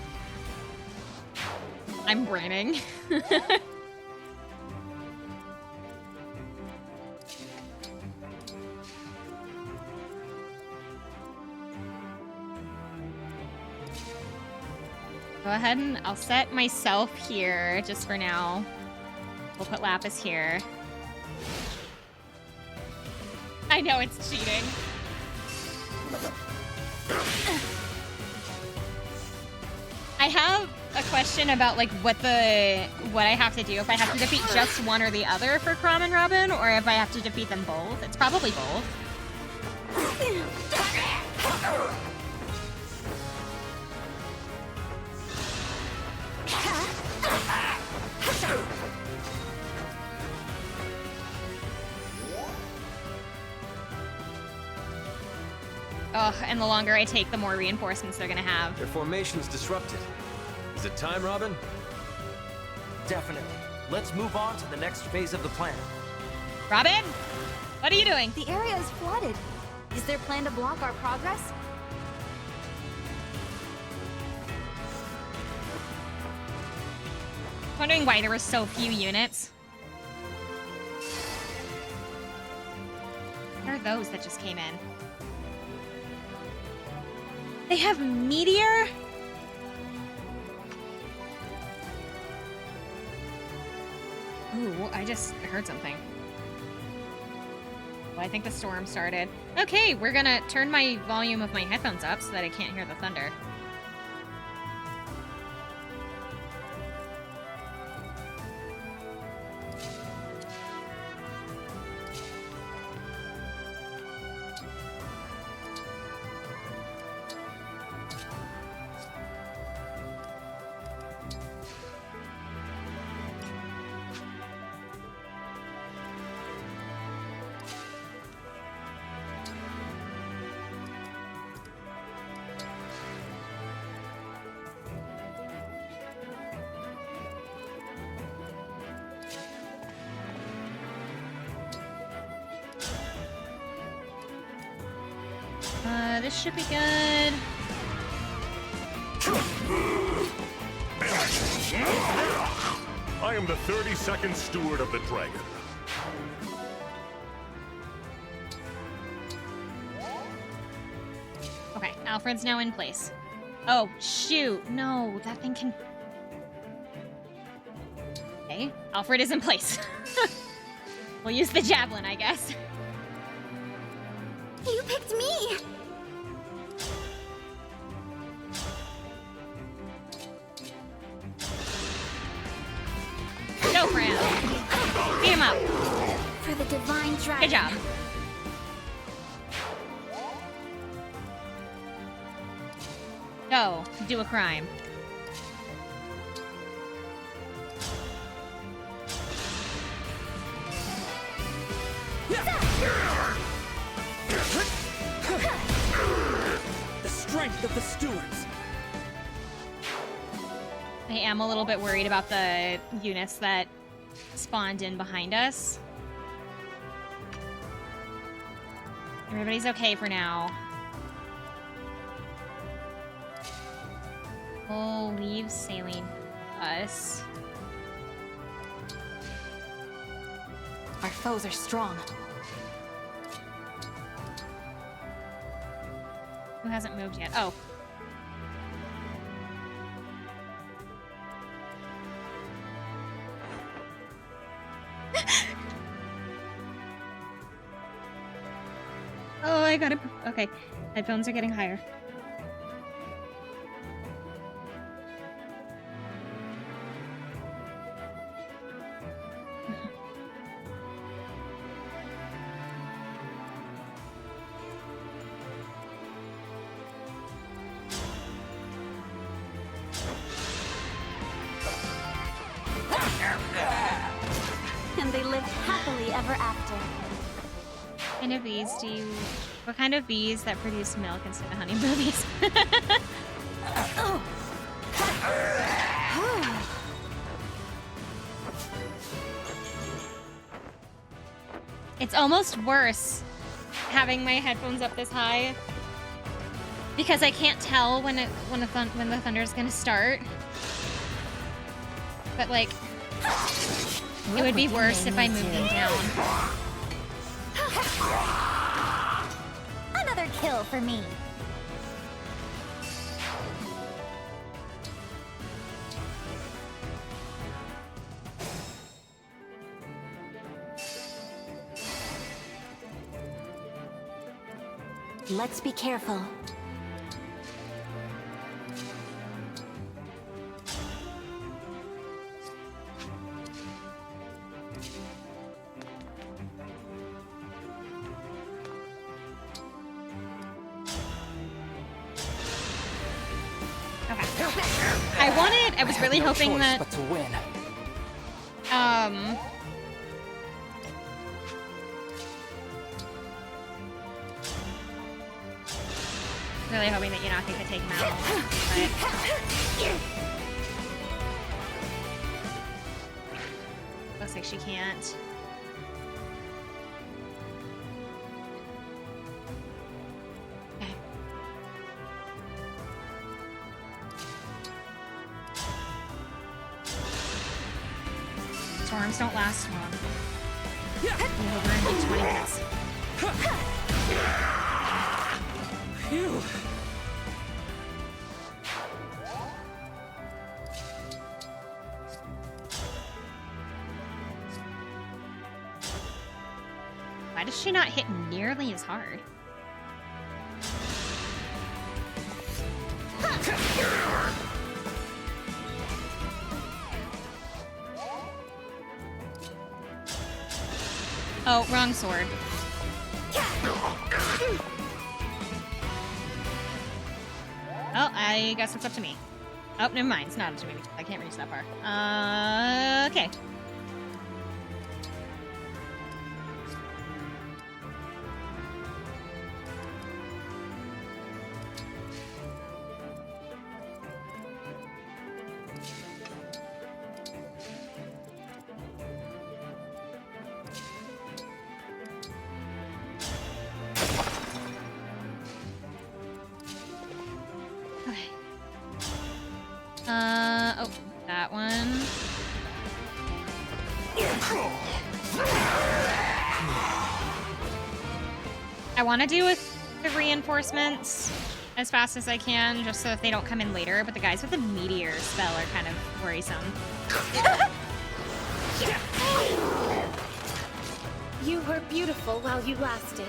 [SPEAKER 4] I'm braining. Go ahead and I'll set myself here just for now. We'll put Lapis here. I know it's cheating. I have a question about like what I have to do, if I have to defeat just one or the other for Crom and Robin, or if I have to defeat them both. It's probably both. Ugh, and the longer I take, the more reinforcements they're gonna have.
[SPEAKER 8] Their formation's disrupted. Is it time, Robin?
[SPEAKER 5] Definitely. Let's move on to the next phase of the plan.
[SPEAKER 4] Robin? What are you doing?
[SPEAKER 7] The area is flooded. Is there a plan to block our progress?
[SPEAKER 4] Wondering why there were so few units. What are those that just came in? They have Meteor? Ooh, I just heard something. Well, I think the storm started. Okay, we're gonna turn my volume of my headphones up so that I can't hear the thunder. This should be good.
[SPEAKER 6] I am the 32nd Steward of the Dragon.
[SPEAKER 4] Okay, Alfred's now in place. Oh, shoot. No, that thing can... Okay, Alfred is in place. We'll use the javelin, I guess.
[SPEAKER 11] You picked me!
[SPEAKER 4] Go for him. Beat him up.
[SPEAKER 11] For the divine dragon.
[SPEAKER 4] Good job. Go, do a crime.
[SPEAKER 10] The strength of the stewards.
[SPEAKER 4] I am a little bit worried about the units that spawned in behind us. Everybody's okay for now. We'll leave sailing us.
[SPEAKER 7] Our foes are strong.
[SPEAKER 4] Who hasn't moved yet? Oh. Oh, I got it. Okay. Headphones are getting higher.
[SPEAKER 7] And they lived happily ever after.
[SPEAKER 4] What kind of bees do you... What kind of bees that produce milk instead of honey boobies? It's almost worse having my headphones up this high because I can't tell when the thunder is gonna start. But like, it would be worse if I moved them down.
[SPEAKER 11] Another kill for me.
[SPEAKER 3] Let's be careful.
[SPEAKER 4] I was really hoping that
[SPEAKER 10] but to win.
[SPEAKER 4] Really hoping that Yanaki could take him out. But looks like she can't. Okay. Storms don't last long. We're gonna need 20 minutes.
[SPEAKER 10] Phew.
[SPEAKER 4] Why does she not hit nearly as hard? Oh, wrong sword. Oh, I guess it's up to me. Oh, never mind. It's not up to me. I can't reach that far. Okay. Oh, that one. I want to do with the reinforcements as fast as I can, just so that they don't come in later, but the guys with the meteor spell are kind of worrisome.
[SPEAKER 11] You were beautiful while you lasted.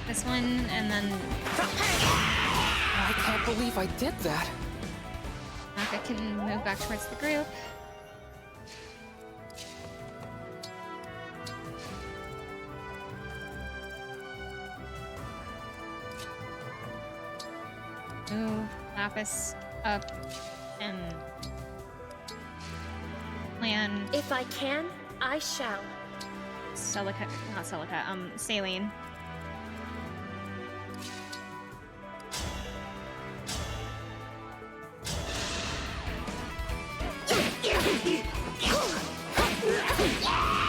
[SPEAKER 11] This one, and then...
[SPEAKER 10] I can't believe I did that.
[SPEAKER 4] Naka can move back towards the group. Move Lapis up and plan.
[SPEAKER 11] If I can, I shall.
[SPEAKER 4] Celica, not Celica, Saline.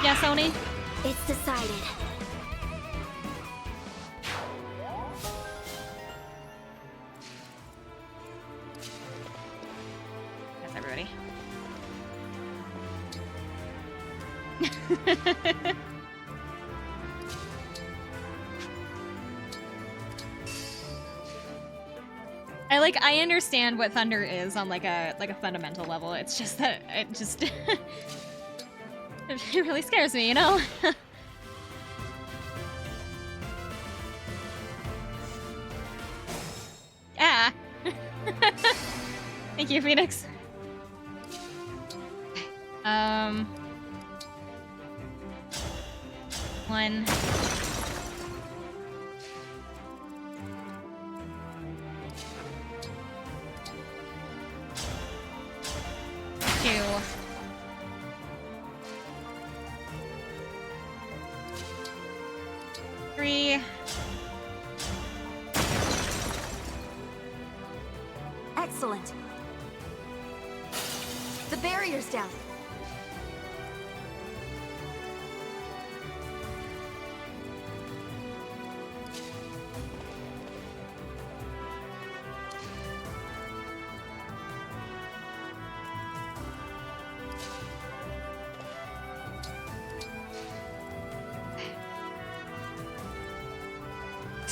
[SPEAKER 4] Yes, Oni?
[SPEAKER 11] It's decided.
[SPEAKER 4] That's everybody. I understand what thunder is on like a fundamental level. It's just that it just it really scares me, you know? Thank you, Phoenix. One. Two. Three.
[SPEAKER 7] Excellent. The barrier's down.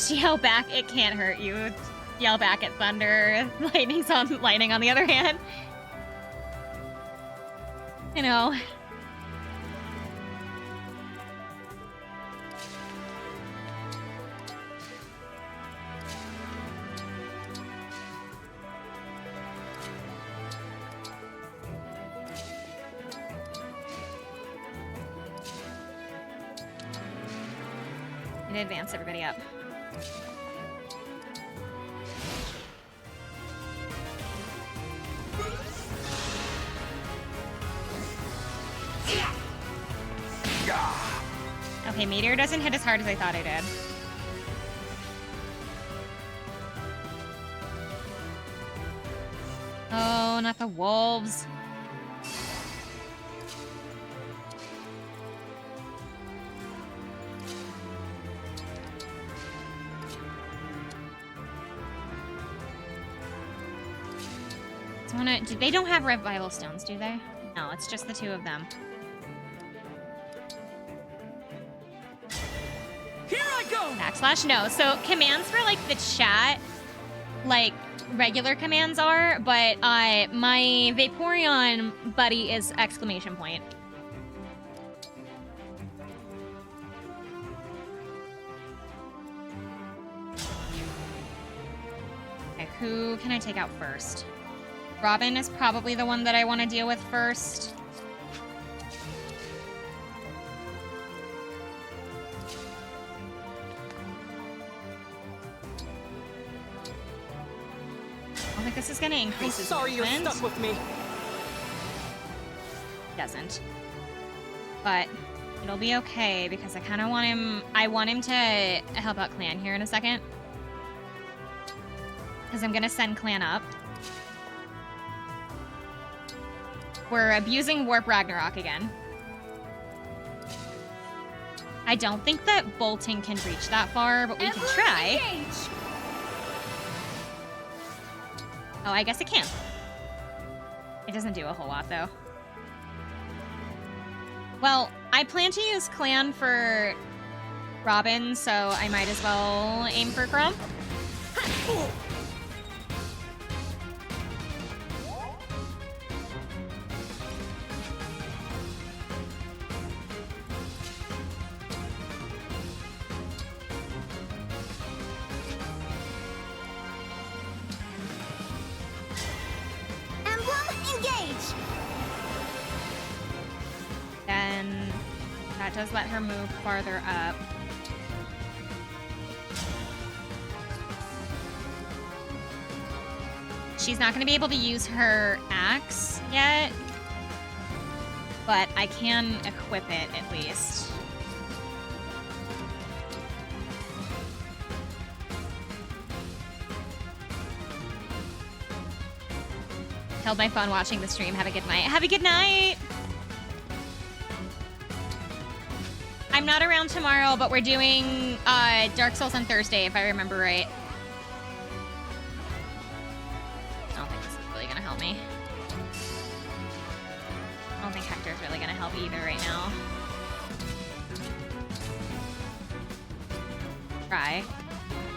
[SPEAKER 4] Yell back, it can't hurt you. Yell back at thunder. Lightning on the other hand. You know. And advance everybody up. Okay, Meteor doesn't hit as hard as I thought it did. Oh, not the wolves. They don't have revival stones, do they? No, it's just the two of them.
[SPEAKER 10] Here I go!
[SPEAKER 4] Backslash no. So commands for like the chat, like regular commands are, but my Vaporeon buddy is exclamation point. Okay, who can I take out first? Robin is probably the one that I want to deal with first. I think this is going to increase his
[SPEAKER 10] sorry
[SPEAKER 4] movement.
[SPEAKER 10] you're stuck with me.
[SPEAKER 4] Doesn't. But it'll be okay because I kind of want him... I want him to help out Clan here in a second. Because I'm going to send Clan up. We're abusing Warp Ragnarok again. I don't think that bolting can reach that far, but we can try.
[SPEAKER 7] Engage.
[SPEAKER 4] Oh, I guess it can. It doesn't do a whole lot, though. Well, I plan to use Clan for Robin, so I might as well aim for Chrome. Then that does let her move farther up. She's not going to be able to use her axe yet, but I can equip it at least. Killed my phone watching the stream. Have a good night. Have a good night! I'm not around tomorrow, but we're doing Dark Souls on Thursday, if I remember right. I don't think this is really gonna help me. I don't think Hector's really gonna help either right now. Try.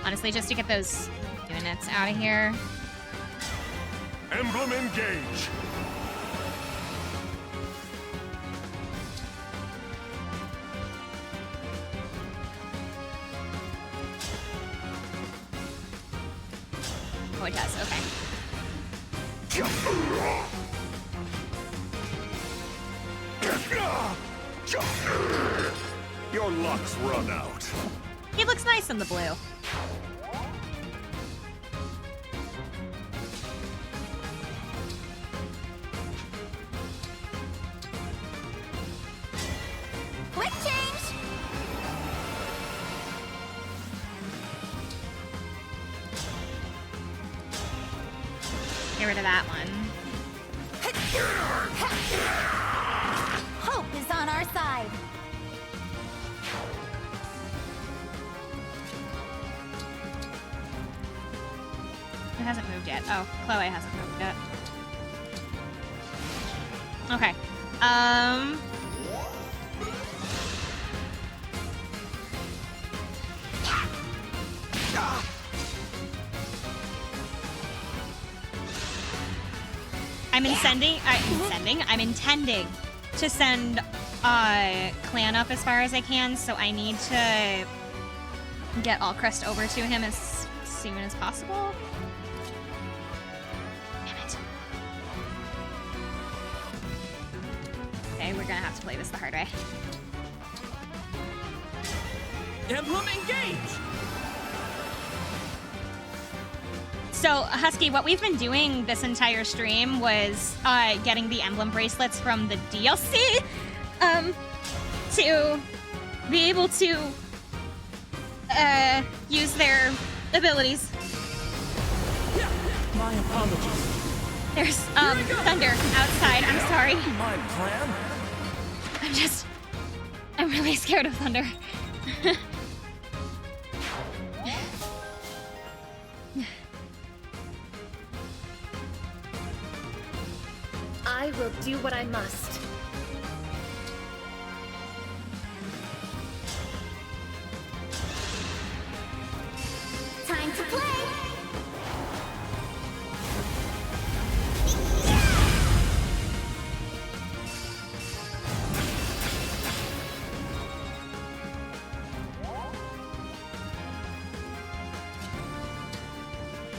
[SPEAKER 4] Honestly, just to get those units out of here.
[SPEAKER 12] Emblem engage!
[SPEAKER 4] Oh, it does. Okay.
[SPEAKER 12] Your luck's run out.
[SPEAKER 4] He looks nice in the blue.
[SPEAKER 11] Quick change!
[SPEAKER 4] Get rid of that one.
[SPEAKER 11] Hope is on our side.
[SPEAKER 4] It hasn't moved yet. Oh, Chloe hasn't moved yet. Okay. I'm intending to send Clan up as far as I can, so I need to get Allcrest over to him as soon as possible. Damn it. Okay, we're gonna have to play this the hard way.
[SPEAKER 10] Emblem engage!
[SPEAKER 4] So, Husky, what we've been doing this entire stream was getting the emblem bracelets from the DLC to be able to use their abilities.
[SPEAKER 10] My apologies.
[SPEAKER 4] There's thunder outside. I'm sorry.
[SPEAKER 1] My plan?
[SPEAKER 4] I'm really scared of thunder.
[SPEAKER 9] I will do what I must.
[SPEAKER 11] Time to play!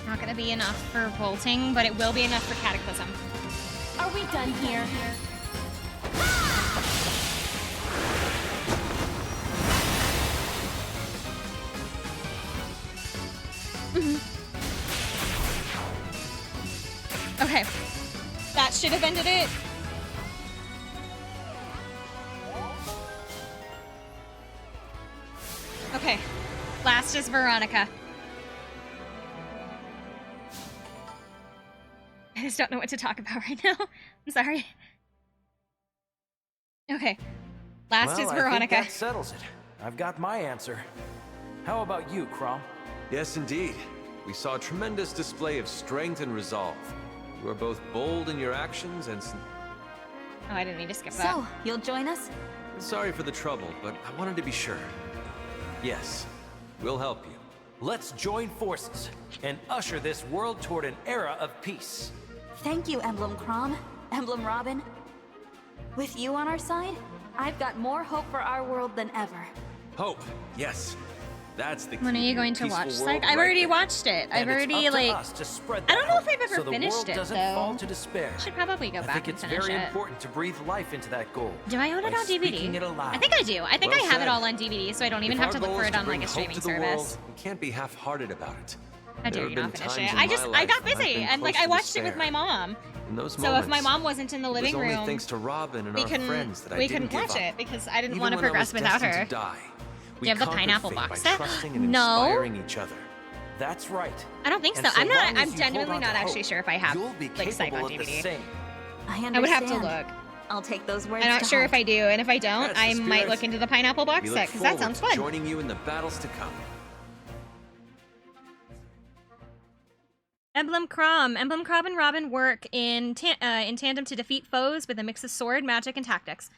[SPEAKER 4] Not gonna be enough for vaulting, but it will be enough for Cataclysm.
[SPEAKER 9] Are we done here?
[SPEAKER 4] Okay. That should have ended it. Okay. Last is Veronica. I just don't know what to talk about right now. I'm sorry. Okay. Last is
[SPEAKER 5] I
[SPEAKER 4] Veronica.
[SPEAKER 5] think that settles it. I've got my answer. How about you, Crom?
[SPEAKER 8] Yes, indeed. We saw a tremendous display of strength and resolve. You are both bold in your actions and...
[SPEAKER 4] Oh, I didn't mean to skip that.
[SPEAKER 7] So, you'll join us?
[SPEAKER 8] Sorry for the trouble, but I wanted to be sure. Yes, we'll help you.
[SPEAKER 5] Let's join forces and usher this world toward an era of peace.
[SPEAKER 7] Thank you, Emblem Crom, Emblem Robin. With you on our side, I've got more hope for our world than ever.
[SPEAKER 8] Hope, yes. That's the key.
[SPEAKER 4] When are you going to watch Psych? I've already watched it. I've already, like... I don't know if I've ever finished it, though. Should probably go back and finish it.
[SPEAKER 5] I think it's very important to breathe life into that goal.
[SPEAKER 4] Do I own it on DVD? I think I do. I think I have it all on DVD, so I don't even have to look for it on, like, a streaming service.
[SPEAKER 8] You can't be half-hearted about it.
[SPEAKER 4] How dare you not finish it? I got busy, and, like, I watched it with my mom. So if my mom wasn't in the living room,
[SPEAKER 8] thanks to Robin and
[SPEAKER 4] we
[SPEAKER 8] our
[SPEAKER 4] couldn't,
[SPEAKER 8] friends that
[SPEAKER 4] we couldn't watch it, because I didn't want to progress without her. Do you have the pineapple box set? No.
[SPEAKER 8] Each other.
[SPEAKER 5] That's right.
[SPEAKER 4] I don't think so. I'm genuinely not actually sure if I have, like, Psych on DVD.
[SPEAKER 7] I understand.
[SPEAKER 4] I would have to look.
[SPEAKER 7] I'll take those words.
[SPEAKER 4] I'm not sure if I do, and if I don't, I might look into the pineapple box set, because that sounds fun.
[SPEAKER 8] Joining you in the battles to come.
[SPEAKER 4] Emblem Crom and Robin work in tandem to defeat foes with a mix of sword, magic, and tactics.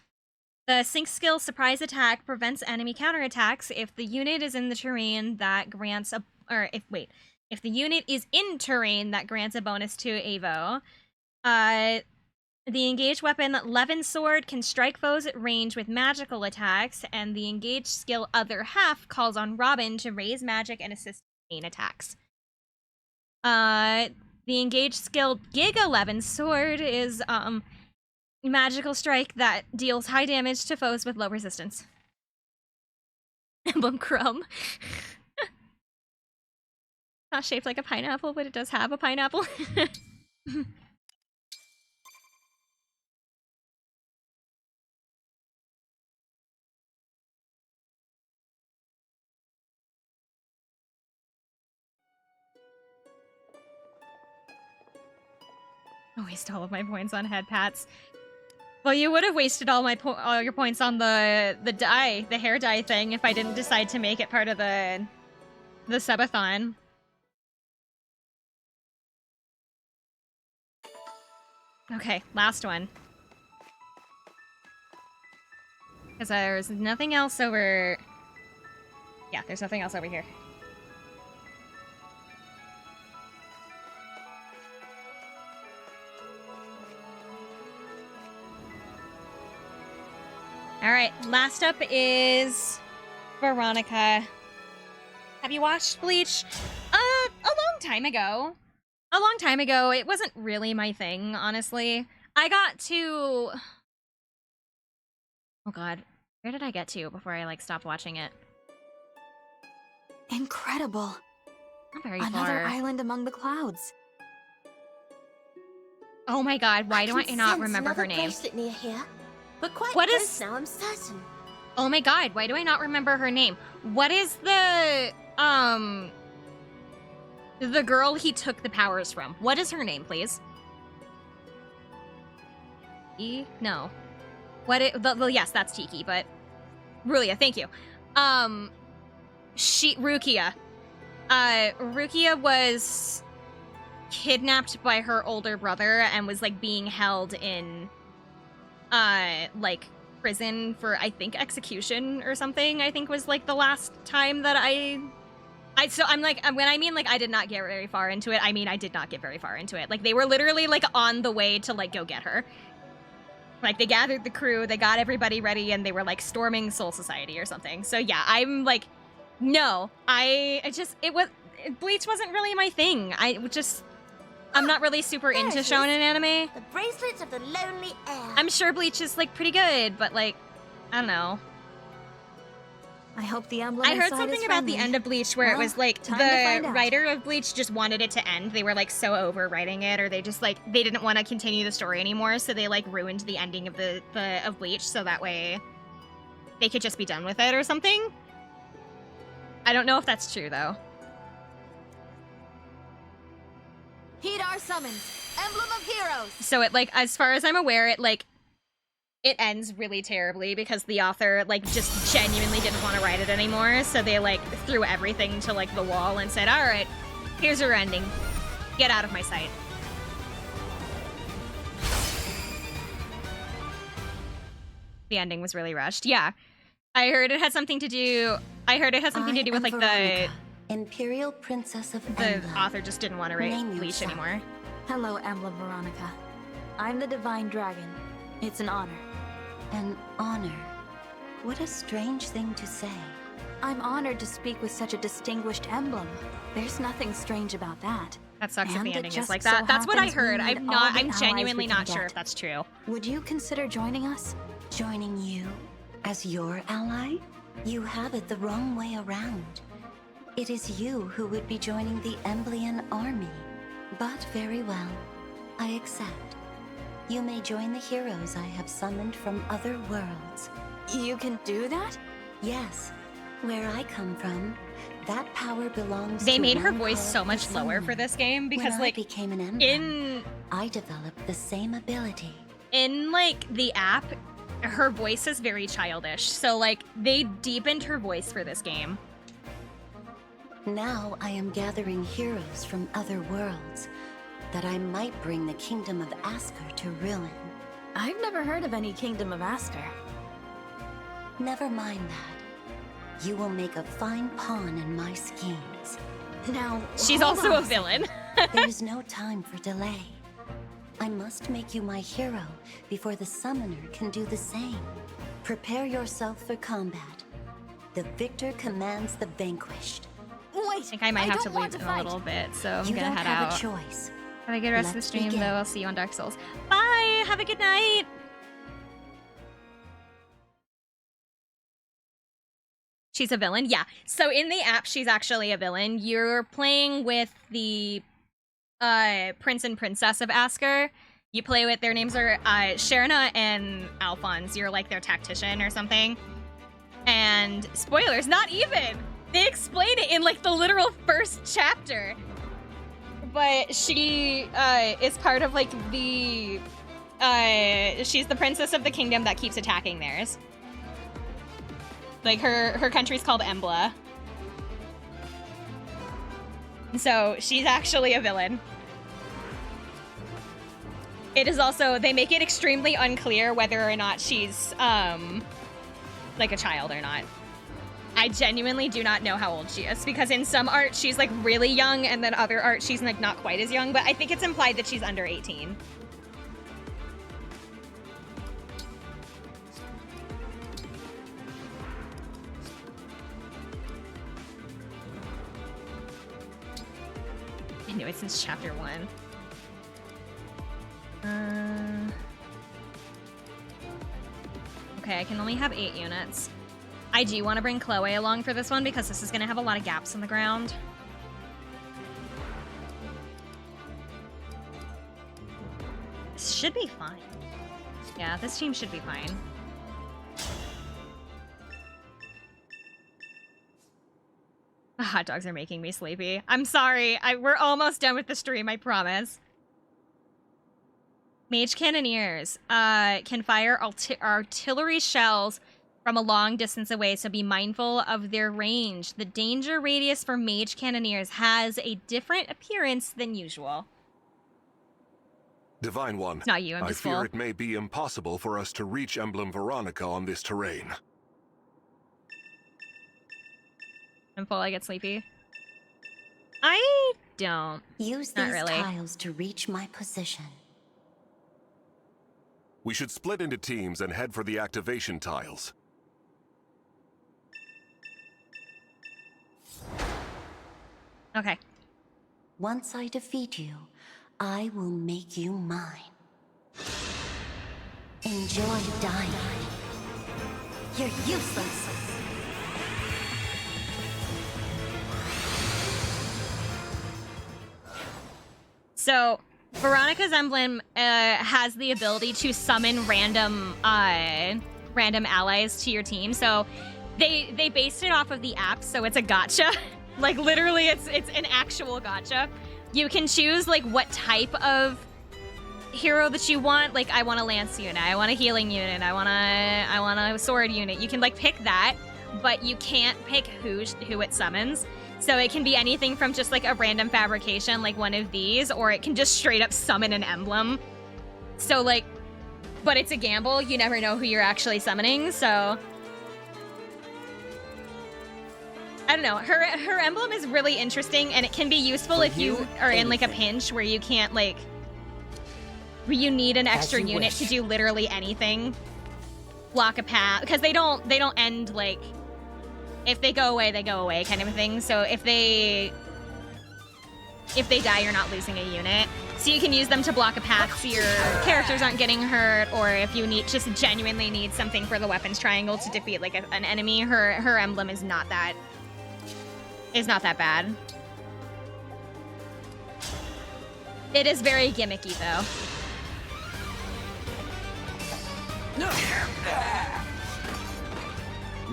[SPEAKER 4] The sync skill Surprise Attack prevents enemy counterattacks if the unit is in the terrain that grants a... If the unit is in terrain that grants a bonus to AVO. The engaged weapon Levin Sword can strike foes at range with magical attacks, and the engaged skill Other Half calls on Robin to raise magic and assist main attacks.
[SPEAKER 2] The engaged skill Gig 11 sword is magical strike that deals high damage to foes with low resistance. Emblem crumb. Not shaped like a pineapple, but it does have a pineapple. I waste all of my points on head pats. Well, you would have wasted all your points on the dye, the hair dye thing, if I didn't decide to make it part of the subathon. Okay, last one. Because there's nothing else over... Yeah, there's nothing else over here. Alright, last up is Veronica. Have you watched Bleach? A long time ago. A long time ago. It wasn't really my thing, honestly. I got to... Oh god. Where did I get to before I, like, stopped watching it?
[SPEAKER 7] Incredible.
[SPEAKER 2] Not very
[SPEAKER 7] Another
[SPEAKER 2] far.
[SPEAKER 7] island among the clouds.
[SPEAKER 2] Oh my god, why do I not remember her name?
[SPEAKER 11] Bracelet near here. But quite
[SPEAKER 2] What
[SPEAKER 11] close
[SPEAKER 2] is-
[SPEAKER 11] now, I'm certain.
[SPEAKER 2] Oh my god, why do I not remember her name? What is the girl he took the powers from? What is her name, please? No. Yes, that's Tiki, but Rulia, thank you. Rukia. Rukia was kidnapped by her older brother and was like being held in like prison for, I think, execution or something. I think was like the last time that so I'm like, when I mean like I did not get very far into it, I mean I did not get very far into it. Like they were literally like on the way to like go get her. Like they gathered the crew, they got everybody ready, and they were like storming Soul Society or something. So yeah, I'm like, no, Bleach wasn't really my thing. I'm not really super into shonen anime.
[SPEAKER 11] The bracelets of the lonely air.
[SPEAKER 2] I'm sure Bleach is like pretty good, but like, I don't know.
[SPEAKER 7] I hope the emblem
[SPEAKER 2] I heard
[SPEAKER 7] inside
[SPEAKER 2] something
[SPEAKER 7] is
[SPEAKER 2] about the
[SPEAKER 7] friendly.
[SPEAKER 2] end of Bleach where it was like
[SPEAKER 7] time to find
[SPEAKER 2] the
[SPEAKER 7] out.
[SPEAKER 2] writer of Bleach just wanted it to end. They were like so over writing it, or they just like they didn't want to continue the story anymore, so they like ruined the ending of of Bleach so that way they could just be done with it or something. I don't know if that's true though.
[SPEAKER 7] Heed our summons, Emblem of Heroes.
[SPEAKER 2] So it like, as far as I'm aware, it ends really terribly because the author like just genuinely didn't want to write it anymore, so they like threw everything to like the wall and said, all right, here's your ending, get out of my sight. The ending was really rushed. Yeah, I heard it had something to do with like
[SPEAKER 3] Veronica, Imperial Princess of
[SPEAKER 2] the
[SPEAKER 3] Emblem.
[SPEAKER 2] author just didn't want to write
[SPEAKER 3] Name
[SPEAKER 2] Bleach
[SPEAKER 3] yourself.
[SPEAKER 2] anymore.
[SPEAKER 7] Hello, Emblem Veronica. I'm the Divine Dragon. It's an honor.
[SPEAKER 3] An honor. What a strange thing to say.
[SPEAKER 7] I'm honored to speak with such a distinguished emblem. There's nothing strange about that.
[SPEAKER 2] That sucks if
[SPEAKER 7] And
[SPEAKER 2] the
[SPEAKER 7] it
[SPEAKER 2] ending is
[SPEAKER 7] just
[SPEAKER 2] like
[SPEAKER 7] so
[SPEAKER 2] that. That's what I
[SPEAKER 7] happens we
[SPEAKER 2] heard.
[SPEAKER 7] need
[SPEAKER 2] I'm
[SPEAKER 7] all
[SPEAKER 2] not.
[SPEAKER 7] the
[SPEAKER 2] I'm
[SPEAKER 7] allies
[SPEAKER 2] genuinely
[SPEAKER 7] we can
[SPEAKER 2] not sure
[SPEAKER 7] get.
[SPEAKER 2] if that's true.
[SPEAKER 7] Would you consider joining us?
[SPEAKER 3] Joining you as your ally? You have it the wrong way around. It is you who would be joining the Emblean army. But very well, I accept. You may join the heroes I have summoned from other worlds.
[SPEAKER 7] You can do that?
[SPEAKER 3] Yes. Where I come from, that power belongs
[SPEAKER 2] They
[SPEAKER 3] to
[SPEAKER 2] made her
[SPEAKER 3] one
[SPEAKER 2] voice so
[SPEAKER 3] powerful
[SPEAKER 2] much lower
[SPEAKER 3] someone.
[SPEAKER 2] for this game because
[SPEAKER 3] When
[SPEAKER 2] like
[SPEAKER 3] I became an emblem,
[SPEAKER 2] in
[SPEAKER 3] I developed the same ability.
[SPEAKER 2] like the app, her voice is very childish. So like they deepened her voice for this game.
[SPEAKER 3] Now I am gathering heroes from other worlds, that I might bring the kingdom of Asker to ruin.
[SPEAKER 7] I've never heard of any Kingdom of Asker.
[SPEAKER 3] Never mind that. You will make a fine pawn in my schemes.
[SPEAKER 7] Now,
[SPEAKER 2] She's
[SPEAKER 7] hold
[SPEAKER 2] also
[SPEAKER 7] on
[SPEAKER 2] a
[SPEAKER 7] second.
[SPEAKER 2] villain.
[SPEAKER 3] There is no time for delay. I must make you my hero before the summoner can do the same. Prepare yourself for combat. The victor commands the vanquished.
[SPEAKER 7] Wait,
[SPEAKER 2] I think I might have to
[SPEAKER 7] don't want
[SPEAKER 2] leave in
[SPEAKER 7] fight.
[SPEAKER 2] a little bit, so I'm
[SPEAKER 3] You
[SPEAKER 2] gonna
[SPEAKER 3] don't
[SPEAKER 2] head
[SPEAKER 3] have
[SPEAKER 2] out.
[SPEAKER 3] a choice.
[SPEAKER 2] Have a good rest of the
[SPEAKER 3] Let's
[SPEAKER 2] stream,
[SPEAKER 3] begin.
[SPEAKER 2] though. I'll see you on Dark Souls. Bye! Have a good night! She's a villain? Yeah. So in the app, she's actually a villain. You're playing with the Prince and Princess of Asker. You play with, their names are Sharna and Alphonse. You're like their tactician or something. And spoilers, not even! They explain it in like the literal first chapter. But she is part of like the she's the princess of the kingdom that keeps attacking theirs. Like her country's called Emblem. So she's actually a villain. It is also, they make it extremely unclear whether or not she's like a child or not. I genuinely do not know how old she is, because in some art she's like really young, and then other art she's like not quite as young, but I think it's implied that she's under 18. I knew it since chapter 1. Okay, I can only have 8 units. I do want to bring Chloe along for this one because this is going to have a lot of gaps in the ground. This should be fine. Yeah, this team should be fine. The hot dogs are making me sleepy. I'm sorry. We're almost done with the stream, I promise. Mage Cannoneers can fire artillery shells from a long distance away, so be mindful of their range. The danger radius for Mage Cannoneers has a different appearance than usual.
[SPEAKER 12] Divine One,
[SPEAKER 2] It's not you, I'm
[SPEAKER 12] I
[SPEAKER 2] just
[SPEAKER 12] fear
[SPEAKER 2] full.
[SPEAKER 12] it may be impossible for us to reach Emblem Veronica on this terrain.
[SPEAKER 2] I'm full, I get sleepy. I don't.
[SPEAKER 3] Use
[SPEAKER 2] Not
[SPEAKER 3] these
[SPEAKER 2] really.
[SPEAKER 3] tiles to reach my position.
[SPEAKER 12] We should split into teams and head for the activation tiles.
[SPEAKER 2] Okay.
[SPEAKER 3] Once I defeat you, I will make you mine. Enjoy dying. You're useless.
[SPEAKER 2] So, Veronica's emblem has the ability to summon random allies to your team. So, they based it off of the app, so it's a gacha. Like literally, it's an actual gacha. You can choose like what type of hero that you want. Like, I want a lance unit, I want a healing unit, I want a sword unit. You can like pick that, but you can't pick who it summons. So it can be anything from just like a random fabrication, like one of these, or it can just straight up summon an emblem. So like, but it's a gamble. You never know who you're actually summoning, so. I don't know. Her emblem is really interesting, and it can be useful if you are in like a pinch where you can't like, where you need an extra unit to do literally anything. Block a path, because they don't end like, if they go away kind of a thing. So if they die, you're not losing a unit. So you can use them to block a path so your characters aren't getting hurt, or if you just genuinely need something for the weapons triangle to defeat like an enemy, her emblem is not that bad. It is very gimmicky though.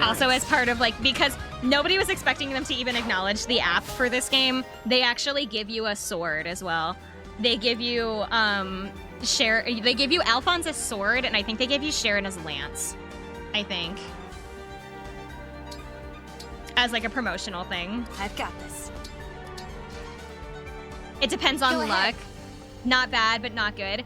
[SPEAKER 2] Also, as part of like, because nobody was expecting them to even acknowledge the app for this game, they actually give you a sword as well. They give you they give you Alphonse's sword, and I think they give you Sharon's lance. I think. As like a promotional thing.
[SPEAKER 7] I've got this.
[SPEAKER 2] It depends on
[SPEAKER 7] Go ahead.
[SPEAKER 2] luck. Not bad, but not good.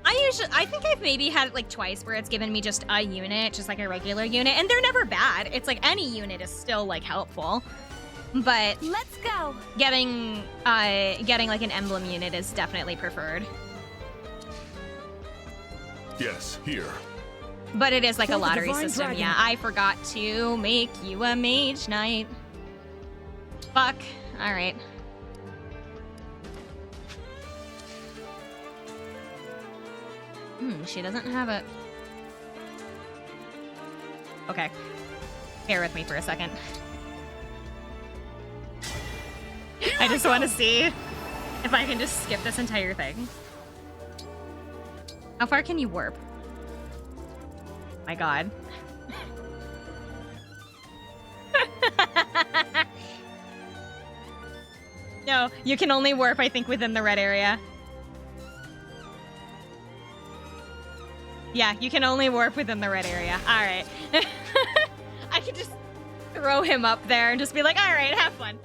[SPEAKER 2] I think I've maybe had it like twice where it's given me just a unit, just like a regular unit, and they're never bad. It's like any unit is still like helpful. But
[SPEAKER 7] let's go.
[SPEAKER 2] Getting like an emblem unit is definitely preferred.
[SPEAKER 12] Yes, here.
[SPEAKER 2] But it is like
[SPEAKER 10] For
[SPEAKER 2] a
[SPEAKER 10] the
[SPEAKER 2] lottery
[SPEAKER 10] Divine
[SPEAKER 2] system.
[SPEAKER 10] Dragon.
[SPEAKER 2] Yeah, I forgot to make you a mage knight. Fuck. All right.
[SPEAKER 4] She doesn't have a... Okay. Bear with me for a second. I just want to see if I can just skip this entire thing. How far can you warp? My god. No, you can only warp, I think, within the red area. Yeah, you can only warp within the red area. Alright. I could just throw him up there and just be like, alright, have fun.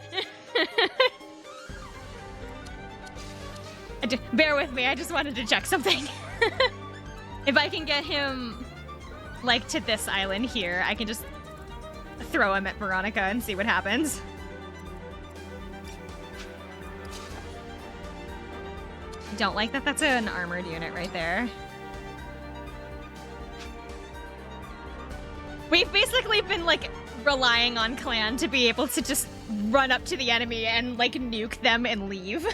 [SPEAKER 4] Bear with me, I just wanted to check something. If I can get him, like, to this island here, I can just throw him at Veronica and see what happens. Don't like that that's an armored unit right there. We've basically been, like, relying on Clan to be able to just run up to the enemy and, like, nuke them and leave.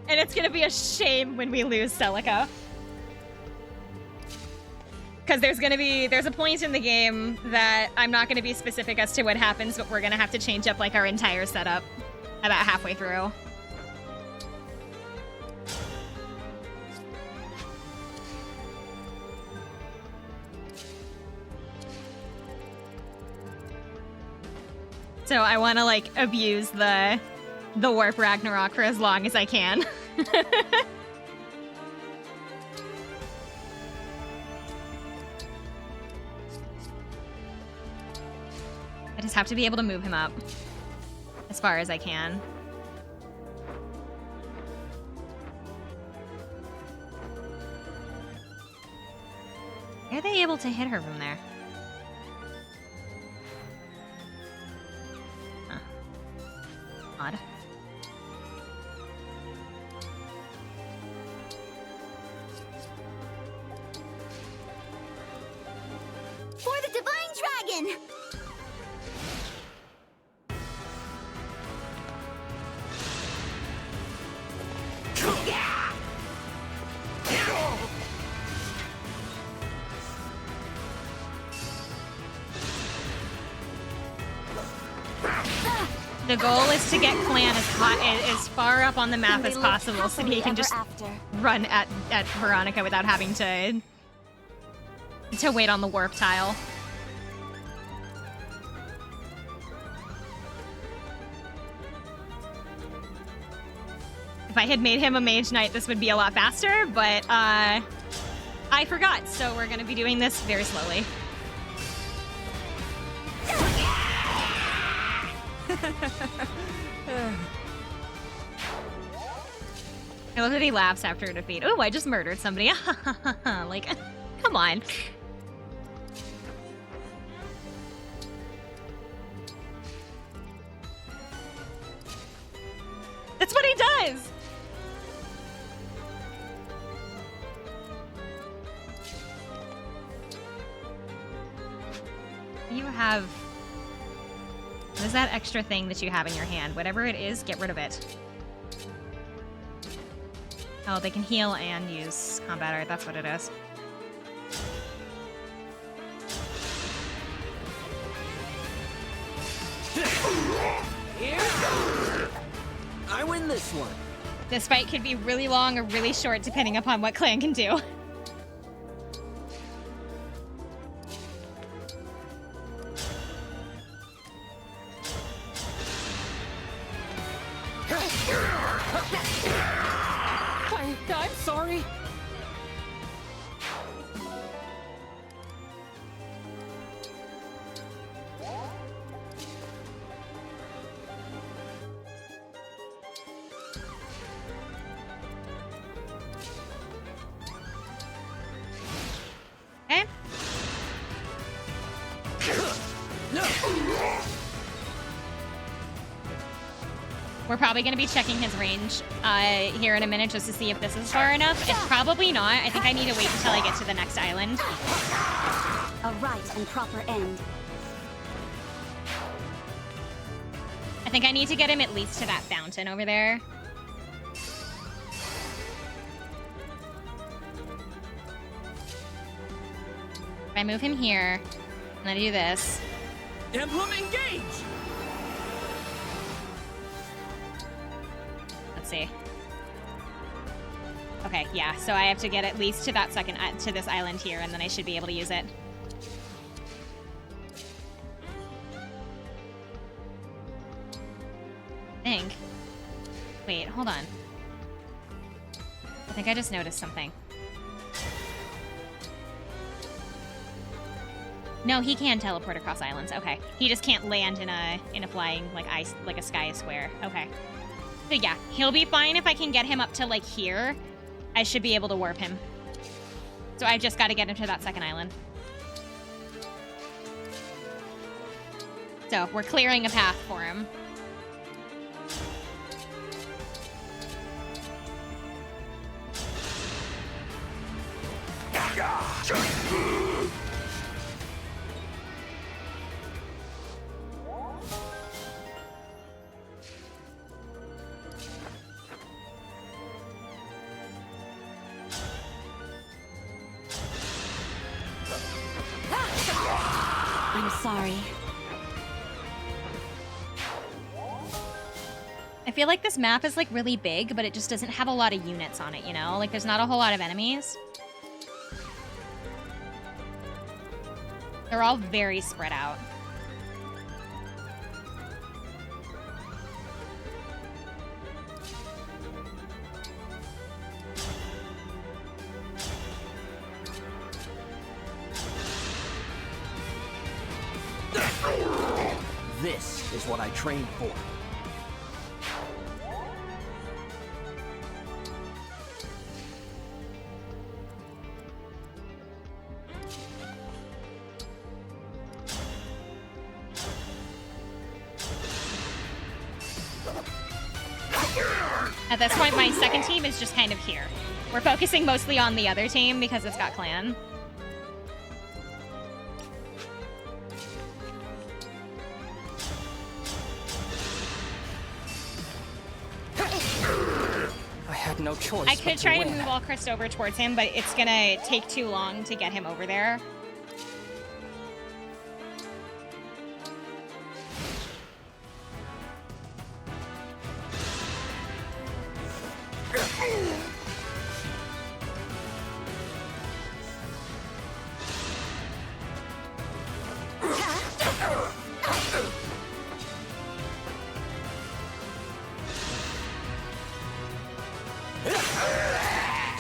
[SPEAKER 4] And it's gonna be a shame when we lose Celica. Because there's a point in the game that I'm not gonna be specific as to what happens, but we're gonna have to change up, like, our entire setup about halfway through. So I want to, like, abuse the Warp Ragnarok for as long as I can. I just have to be able to move him up as far as I can. Are they able to hit her from there? Odd.
[SPEAKER 11] For the Divine Dragon!
[SPEAKER 4] The goal is to get Clan as far up on the map as possible so he can just run at Veronica without having to wait on the warp tile. If I had made him a Mage Knight, this would be a lot faster, but I forgot, so we're going to be doing this very slowly. I love that he laughs after a defeat. Oh, I just murdered somebody. Like, come on. That's what he does! You have... What is that extra thing that you have in your hand? Whatever it is, get rid of it. Oh, they can heal and use combat art. That's what it is.
[SPEAKER 14] I win this one.
[SPEAKER 4] This fight could be really long or really short, depending upon what Clan can do.
[SPEAKER 10] I'm sorry.
[SPEAKER 4] Okay. We're probably going to be checking his range here in a minute just to see if this is far enough. It's probably not. I think I need to wait until I get to the next island.
[SPEAKER 11] A right and proper end.
[SPEAKER 4] I think I need to get him at least to that fountain over there. I move him here, and then I do this.
[SPEAKER 10] Emblem engage!
[SPEAKER 4] Let's see. Okay, yeah, so I have to get at least to that second, to this island here, and then I should be able to use it. I think. Wait, hold on. I think I just noticed something. No, he can teleport across islands. Okay, he just can't land in a flying like ice, like a sky square. Okay, so yeah, he'll be fine if I can get him up to like here. I should be able to warp him. So I've just got to get him to that second island. So we're clearing a path for him.
[SPEAKER 3] I'm sorry.
[SPEAKER 4] I feel like this map is like really big, but it just doesn't have a lot of units on it, you know? Like there's not a whole lot of enemies. They're all very spread out.
[SPEAKER 10] This is what I trained for.
[SPEAKER 4] At this point, my second team is just kind of here. We're focusing mostly on the other team because it's got clan.
[SPEAKER 10] I had no choice.
[SPEAKER 4] I could try to move all Chris over towards him, but it's gonna take too long to get him over there.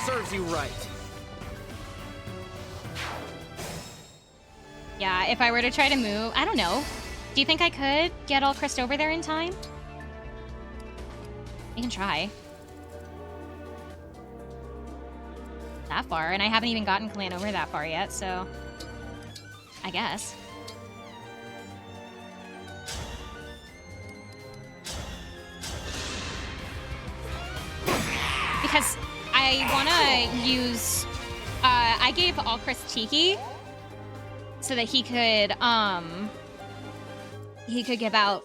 [SPEAKER 10] Serves you right.
[SPEAKER 4] Yeah, if I were to try to move, I don't know. Do you think I could get all Chris over there in time? I can try. That far, and I haven't even gotten clan over that far yet, so I guess. Because I want to use, I gave all Chris Tiki so that he could give out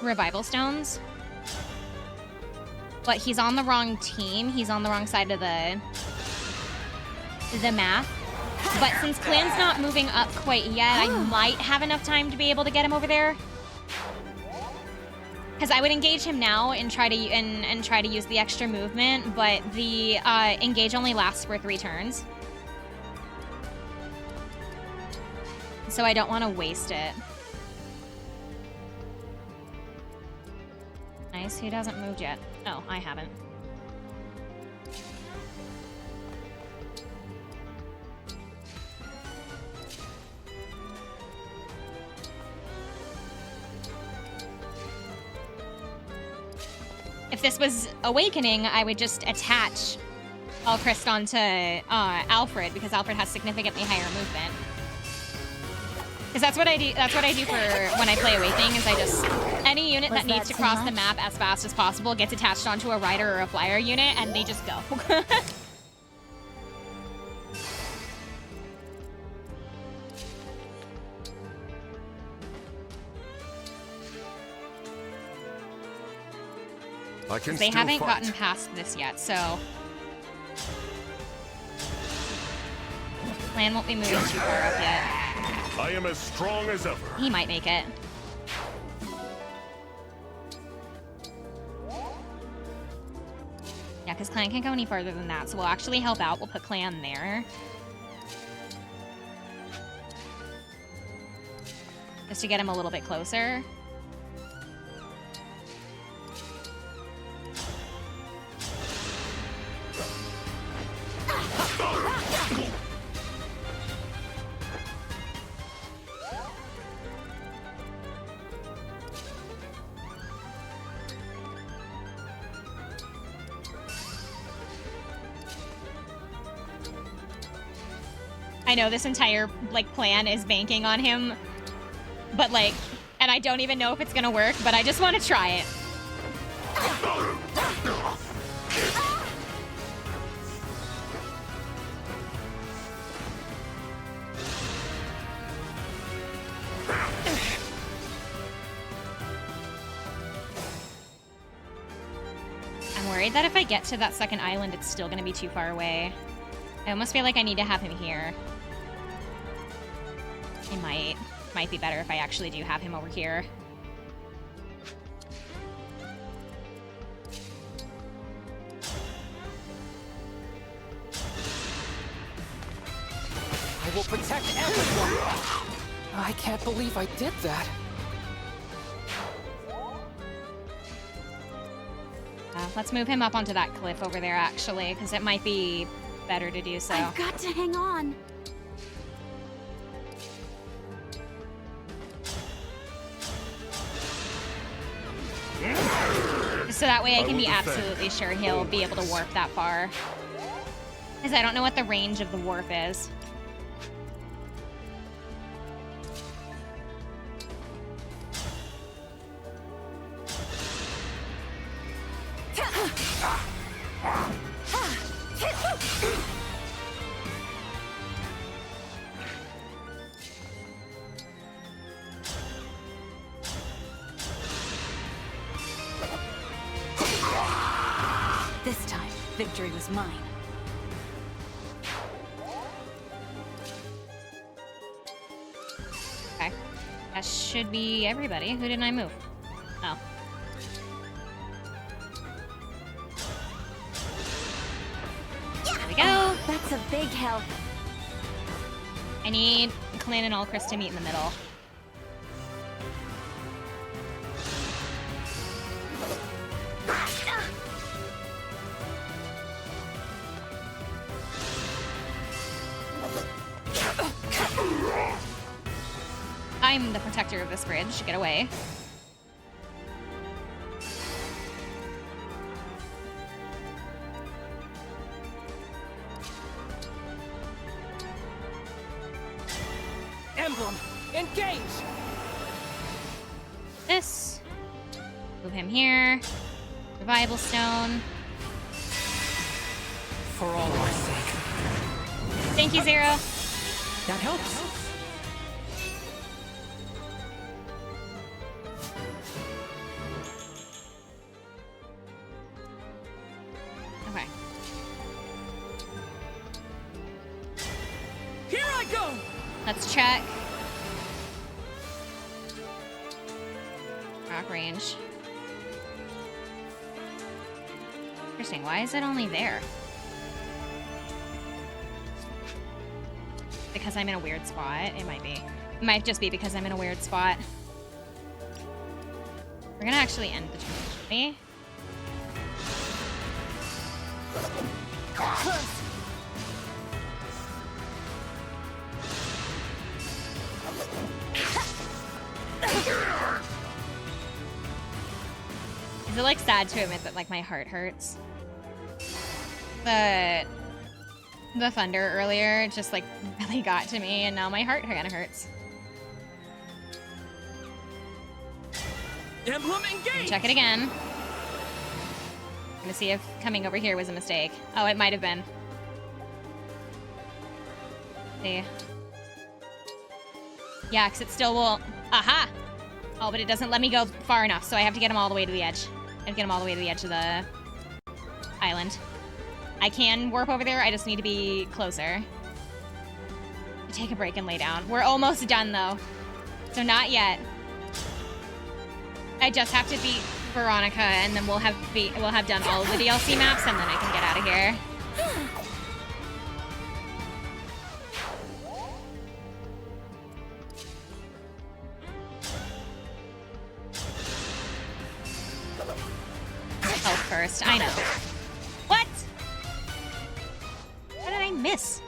[SPEAKER 4] revival stones. But he's on the wrong team. He's on the wrong side of the map. But since clan's not moving up quite yet, I might have enough time to be able to get him over there. Because I would engage him now and try to use the extra movement, but the engage only lasts for 3 turns. So I don't want to waste it. Nice, who hasn't moved yet? Oh, I haven't. If this was Awakening, I would just attach all Christ onto Alfred, because Alfred has significantly higher movement. Because that's what I do. That's what I do for when I play Awakening. Is I just any unit that needs to cross the map as fast as possible gets attached onto a rider or a flyer unit, and they just go. They haven't gotten past this yet, so Clan won't be moving too far up yet.
[SPEAKER 6] I am as strong as ever.
[SPEAKER 4] He might make it. Yeah, because Clan can't go any further than that, so we'll actually help out. We'll put Clan there. Just to get him a little bit closer. I know this entire, like, plan is banking on him, but, like, and I don't even know if it's gonna work, but I just want to try it. I'm worried that if I get to that second island, it's still gonna be too far away. I almost feel like I need to have him here. It might be better if I actually do have him over here.
[SPEAKER 10] I will protect everyone! I can't believe I did that.
[SPEAKER 4] Let's move him up onto that cliff over there, actually, because it might be better to do so.
[SPEAKER 11] I've got to hang on.
[SPEAKER 4] So that way I can be absolutely sure he'll be able to warp that far. Because I don't know what the range of the warp is.
[SPEAKER 7] This time, victory was mine.
[SPEAKER 4] Okay. That should be everybody. Who didn't I move? Oh. There we go.
[SPEAKER 11] That's a big help.
[SPEAKER 4] I need Clan and Allchris to meet in the middle. I'm the protector of this bridge. Get away.
[SPEAKER 10] Emblem, engage!
[SPEAKER 4] This. Move him here. Revival stone.
[SPEAKER 10] For all our sake.
[SPEAKER 4] Thank you, Zero.
[SPEAKER 10] That helps.
[SPEAKER 4] Okay.
[SPEAKER 10] Here I go!
[SPEAKER 4] Let's check. Rock range. Interesting. Why is it only there? Because I'm in a weird spot? It might be. It might just be because I'm in a weird spot. We're gonna actually end the journey. Is it like sad to admit that like my heart hurts? The thunder earlier just like really got to me and now my heart kind of hurts.
[SPEAKER 10] Emblem engage!
[SPEAKER 4] Check it again. I'm gonna see if coming over here was a mistake. Oh, it might have been. See. Yeah, because it still will. Aha! Oh, but it doesn't let me go far enough, so I have to get him all the way to the edge. I have to get him all the way to the edge of the island. I can warp over there, I just need to be closer. take a break and lay down. We're almost done though. So not yet. I just have to beat Veronica and then we'll have done all of the DLC maps and then I can get out of here. Health first, I know. What? What did I miss?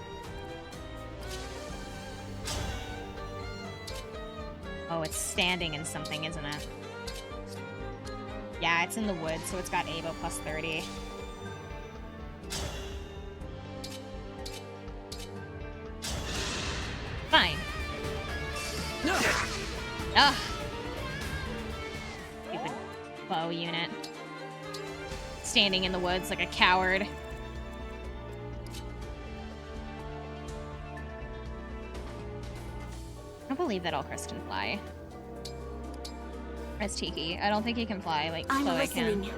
[SPEAKER 4] Oh, it's standing in something, isn't it? Yeah, it's in the woods, so it's got Abo plus 30. Fine. Ugh. Stupid bow unit. Standing in the woods like a coward. I don't believe that Alcrest can fly. As Tiki. I don't think he can fly like Chloe can. Go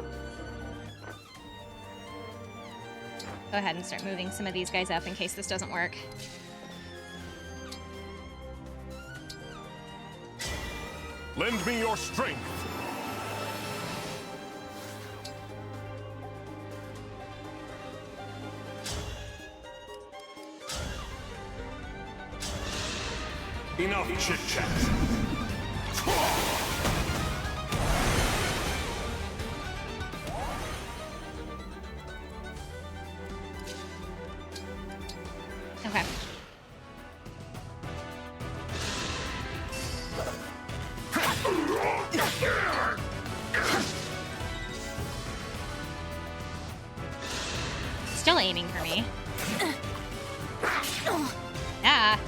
[SPEAKER 4] ahead and start moving some of these guys up in case this doesn't work.
[SPEAKER 12] Lend me your strength. Enough chit-chat.
[SPEAKER 4] Okay. Still aiming for me. Ah.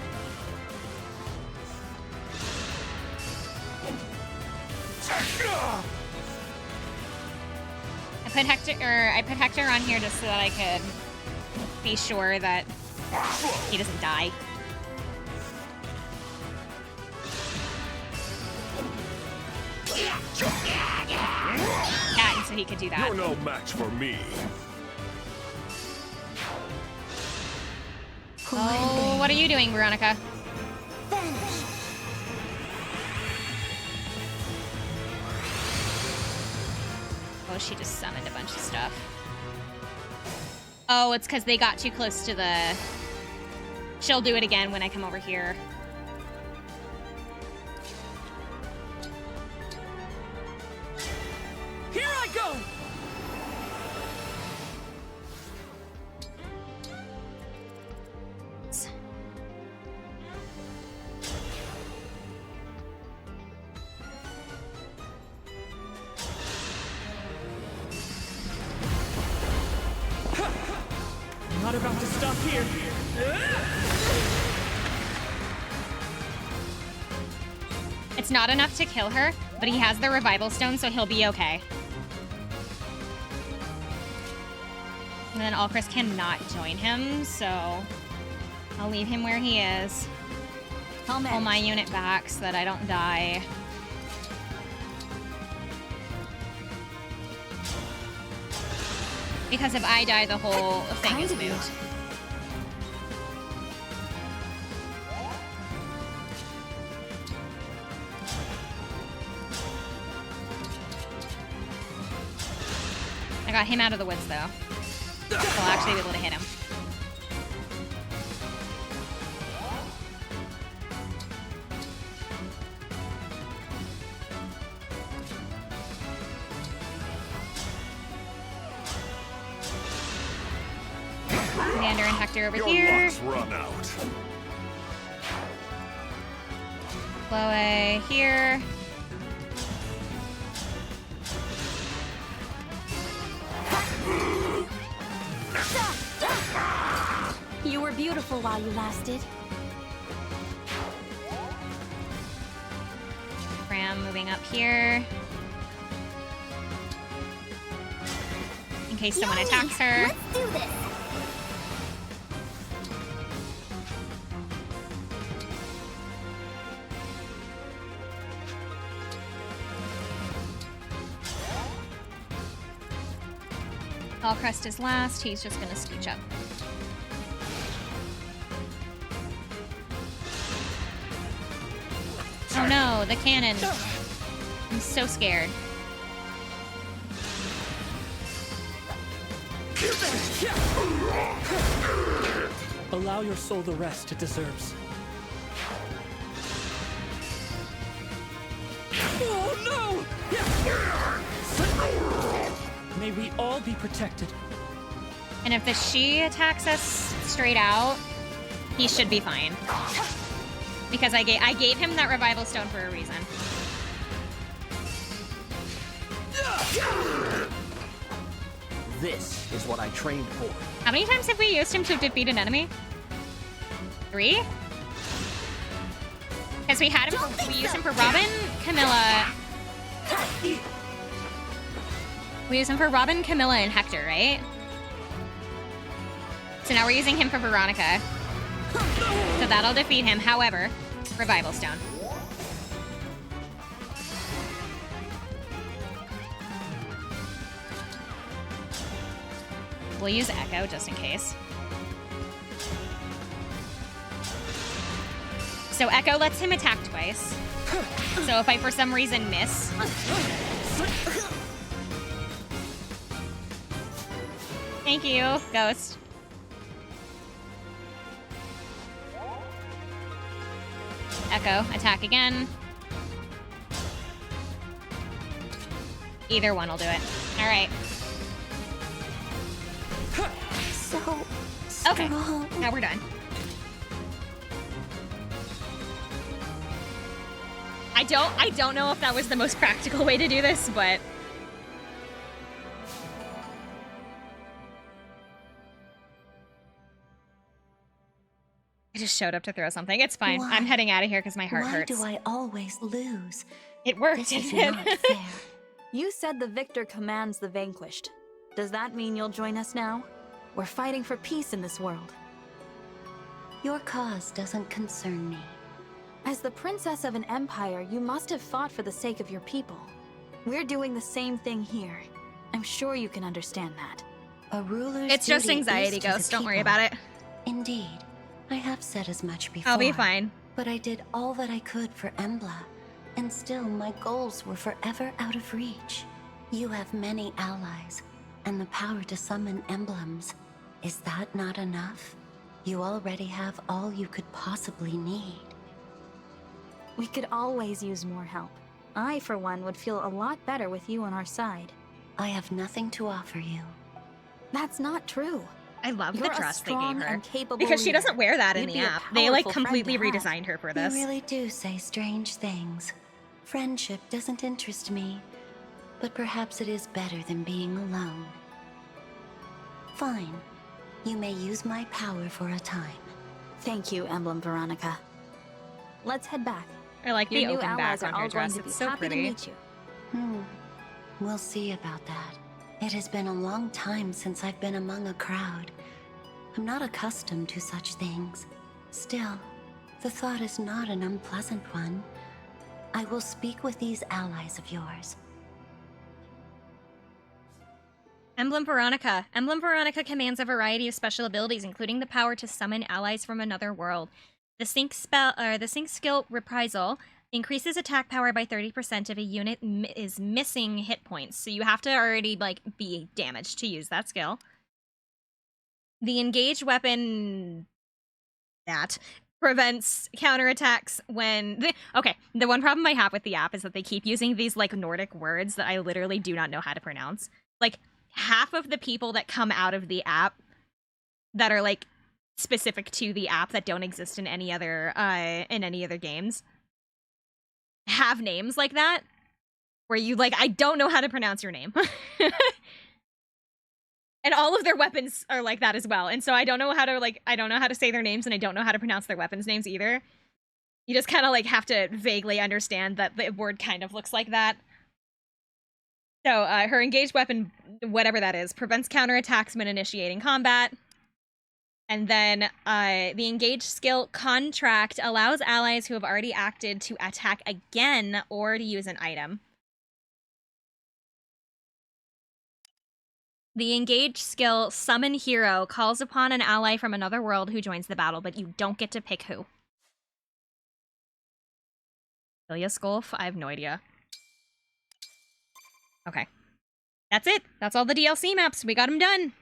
[SPEAKER 4] I put Hector on here just so that I could be sure that he doesn't die. Yeah, so he could do that.
[SPEAKER 12] You're no match for me.
[SPEAKER 4] Oh, what are you doing, Veronica? Oh, she just summoned a bunch of stuff. Oh, it's because they got too close to the... She'll do it again when I come over here.
[SPEAKER 10] Here I go!
[SPEAKER 1] Not about to stop here.
[SPEAKER 4] It's not enough to kill her, but he has the revival stone, so he'll be okay. And then Alcrest cannot join him, so I'll leave him where he is. Pull my unit back so that I don't die. Because if I die, the whole thing is moot. I got him out of the woods, though. So I'll actually be able to hit him. Commander and Hector over here.
[SPEAKER 12] Your luck's run out.
[SPEAKER 4] Chloe here.
[SPEAKER 7] You were beautiful while you lasted.
[SPEAKER 4] Ram moving up here. In case someone attacks her.
[SPEAKER 11] Let's do this.
[SPEAKER 4] Alcrest is last. He's just gonna scooch up. Oh no, the cannon. I'm so scared.
[SPEAKER 10] Allow your soul the rest it deserves. Oh no! May we all be protected.
[SPEAKER 4] And if the she attacks us straight out, he should be fine. Because I gave him that revival stone for a reason.
[SPEAKER 14] This is what I trained for.
[SPEAKER 4] How many times have we used him to defeat an enemy? 3? Because we had him we used him for Robin, Camilla. We used him for Robin, Camilla, and Hector, right? So now we're using him for Veronica. So that'll defeat him. However, revival stone. We'll use Echo just in case. So Echo lets him attack twice. So if I for some reason miss. Thank you, Ghost. Echo, attack again. Either one will do it. All right.
[SPEAKER 3] So
[SPEAKER 4] Okay,
[SPEAKER 3] strong.
[SPEAKER 4] now we're done. I don't know if that was the most practical way to do this, but I just showed up to throw something. It's fine.
[SPEAKER 3] Why?
[SPEAKER 4] I'm heading out of here because my heart
[SPEAKER 3] Why
[SPEAKER 4] hurts.
[SPEAKER 3] do I always lose?
[SPEAKER 4] It worked,
[SPEAKER 3] This is
[SPEAKER 4] didn't
[SPEAKER 3] not
[SPEAKER 4] it?
[SPEAKER 3] fair.
[SPEAKER 7] You said the victor commands the vanquished. Does that mean you'll join us now? We're fighting for peace in this world.
[SPEAKER 3] Your cause doesn't concern me.
[SPEAKER 7] As the princess of an empire, you must have fought for the sake of your people. We're doing the same thing here. I'm sure you can understand that.
[SPEAKER 3] A ruler's
[SPEAKER 4] It's just
[SPEAKER 3] duty
[SPEAKER 4] anxiety,
[SPEAKER 3] is to
[SPEAKER 4] Ghost.
[SPEAKER 3] the
[SPEAKER 4] Don't worry
[SPEAKER 3] people.
[SPEAKER 4] about it.
[SPEAKER 3] Indeed. I have said as much before.
[SPEAKER 4] I'll be fine.
[SPEAKER 3] But I did all that I could for Embla, and still my goals were forever out of reach. You have many allies, and the power to summon emblems. Is that not enough? You already have all you could possibly need.
[SPEAKER 7] We could always use more help. I, for one, would feel a lot better with you on our side.
[SPEAKER 3] I have nothing to offer you.
[SPEAKER 7] That's not true.
[SPEAKER 4] I love
[SPEAKER 7] You're
[SPEAKER 4] the
[SPEAKER 7] a
[SPEAKER 4] dress they
[SPEAKER 7] strong
[SPEAKER 4] gave her.
[SPEAKER 7] and capable
[SPEAKER 4] Because she
[SPEAKER 7] leader.
[SPEAKER 4] doesn't wear that in
[SPEAKER 7] You'd
[SPEAKER 4] the
[SPEAKER 7] be a
[SPEAKER 4] app. They like
[SPEAKER 7] powerful friend
[SPEAKER 4] completely
[SPEAKER 7] to have.
[SPEAKER 4] redesigned her for
[SPEAKER 3] You
[SPEAKER 4] this.
[SPEAKER 3] really do say strange things. Friendship doesn't interest me, but perhaps it is better than being alone. Fine. You may use my power for a time.
[SPEAKER 7] Thank you, Emblem Veronica. Let's head back.
[SPEAKER 4] I like
[SPEAKER 7] Your
[SPEAKER 4] the
[SPEAKER 7] new
[SPEAKER 4] open
[SPEAKER 7] allies
[SPEAKER 4] back on
[SPEAKER 7] are
[SPEAKER 4] her
[SPEAKER 7] all going
[SPEAKER 4] dress.
[SPEAKER 7] to be
[SPEAKER 4] It's so
[SPEAKER 7] happy to
[SPEAKER 4] pretty.
[SPEAKER 7] meet you.
[SPEAKER 3] We'll see about that. It has been a long time since I've been among a crowd. I'm not accustomed to such things. Still, the thought is not an unpleasant one. I will speak with these allies of yours.
[SPEAKER 4] Emblem Veronica. Emblem Veronica commands a variety of special abilities, including the power to summon allies from another world. The sync skill Reprisal increases attack power by 30% if a unit is missing hit points. So you have to already be damaged to use that skill. The engaged weapon that prevents counterattacks when the one problem I have with the app is that they keep using these Nordic words that I literally do not know how to pronounce. Half of the people that come out of the app that are specific to the app that don't exist in any other games have names like that where you I don't know how to pronounce your name. And all of their weapons are like that as well. And so I don't know how to say their names, and I don't know how to pronounce their weapons names either. You just kind of have to vaguely understand that the word kind of looks like that. So her engaged weapon, whatever that is, prevents counterattacks when initiating combat. And then the engaged skill Contract allows allies who have already acted to attack again or to use an item. The engaged skill Summon Hero calls upon an ally from another world who joins the battle, but you don't get to pick who.
[SPEAKER 2] Ilya Skulf? I have no idea. Okay. That's it. That's all the DLC maps. We got them done.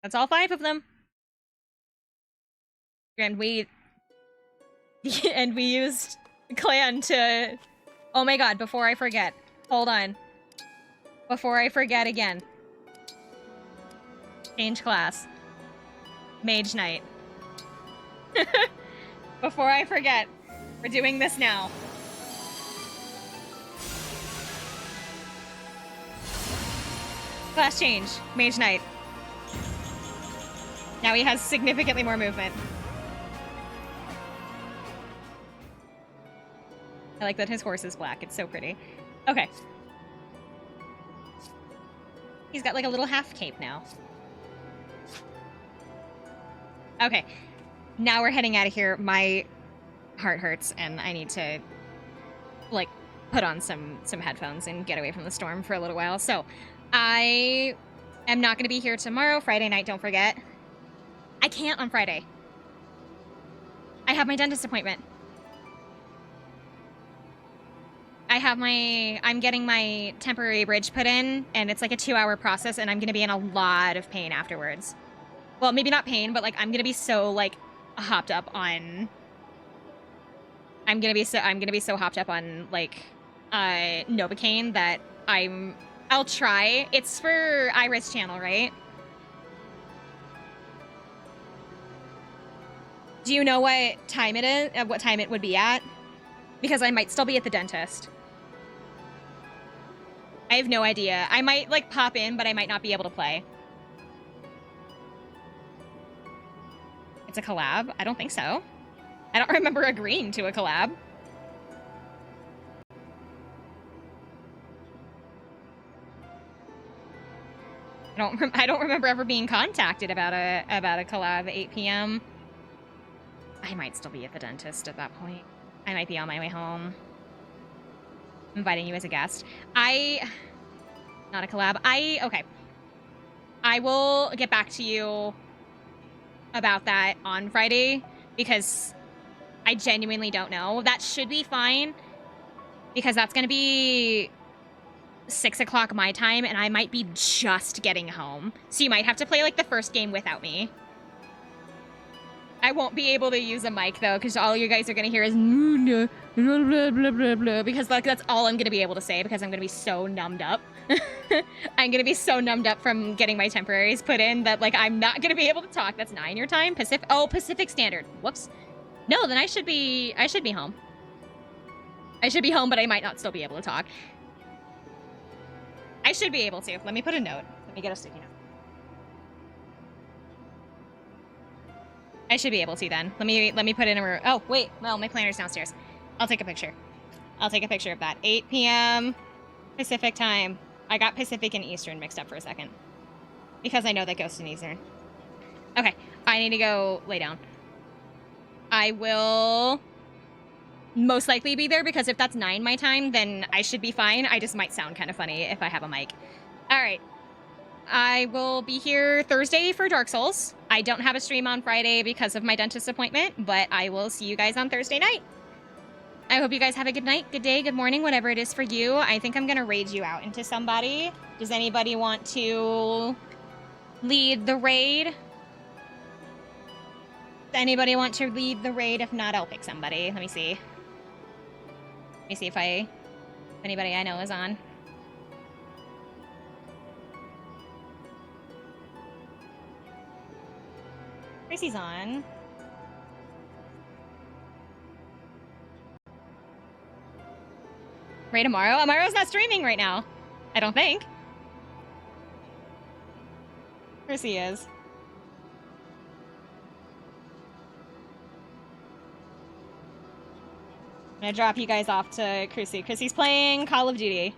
[SPEAKER 2] That's all 5 of them. And we used Clan to... Oh my god, before I forget. Hold on. Before I forget again. Change class. Mage Knight. Before I forget. We're doing this now. Class change. Mage Knight. Now he has significantly more movement. I like that his horse is black. It's so pretty. Okay. He's got like a little half cape now. Okay. Now we're heading out of here. My heart hurts and I need to like put on some headphones and get away from the storm for a little while. So I am not going to be here tomorrow. Friday night, don't forget. I can't on Friday. I have my dentist appointment. I'm getting my temporary bridge put in, and it's like a 2-hour process, and I'm gonna be in a lot of pain afterwards. Well, maybe not pain, but like I'm gonna be so like hopped up on. I'm gonna be so hopped up on like Novocaine that I'll try. It's for Iris channel, right? Do you know what time it is? What time it would be at? Because I might still be at the dentist. I have no idea. I might, like, pop in, but I might not be able to play. It's a collab? I don't think so. I don't remember agreeing to a collab. I don't remember ever being contacted about a collab at 8 p.m. I might still be at the dentist at that point. I might be on my way home. I'm inviting you as a guest. Not a collab. Okay. I will get back to you about that on Friday because I genuinely don't know. That should be fine because that's going to be 6 o'clock my time and I might be just getting home. So you might have to play like the first game without me. I won't be able to use a mic though, because all you guys are gonna hear is blah, blah, blah, blah, blah, because like that's all I'm gonna be able to say because I'm gonna be so numbed up. I'm gonna be so numbed up from getting my temporaries put in that like I'm not gonna be able to talk. That's 9 your time. Pacific Standard. Whoops. No, then I should be home. I should be home, but I might not still be able to talk. I should be able to. Let me put a note. Let me get a sticky note. I should be able to then. Let me put in a... Oh, wait. Well, my planner's downstairs. I'll take a picture. I'll take a picture of that. 8 p.m. Pacific time. I got Pacific and Eastern mixed up for a second. Because I know that Ghost in Eastern. Okay. I need to go lay down. I will most likely be there because if that's 9 my time, then I should be fine. I just might sound kind of funny if I have a mic. All right. I will be here Thursday for Dark Souls. I don't have a stream on Friday because of my dentist appointment, but I will see you guys on Thursday night. I hope you guys have a good night, good day, good morning, whatever it is for you. I think I'm going to raid you out into somebody. Does anybody want to lead the raid? Does anybody want to lead the raid? If not, I'll pick somebody. Let me see. Let me see if anybody I know is on. Tracy's on. Ray tomorrow? Amaro's not streaming right now. I don't think. Chrissy is. I'm gonna drop you guys off to Chrissy. Chrissy's playing Call of Duty.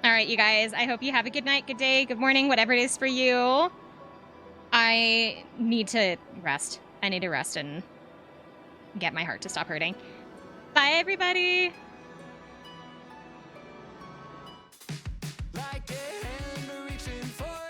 [SPEAKER 2] All right, you guys. I hope you have a good night, good day, good morning, whatever it is for you. I need to rest. I need to rest and get my heart to stop hurting. Bye, everybody.
[SPEAKER 1] Like a hand reaching for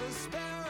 [SPEAKER 1] never spare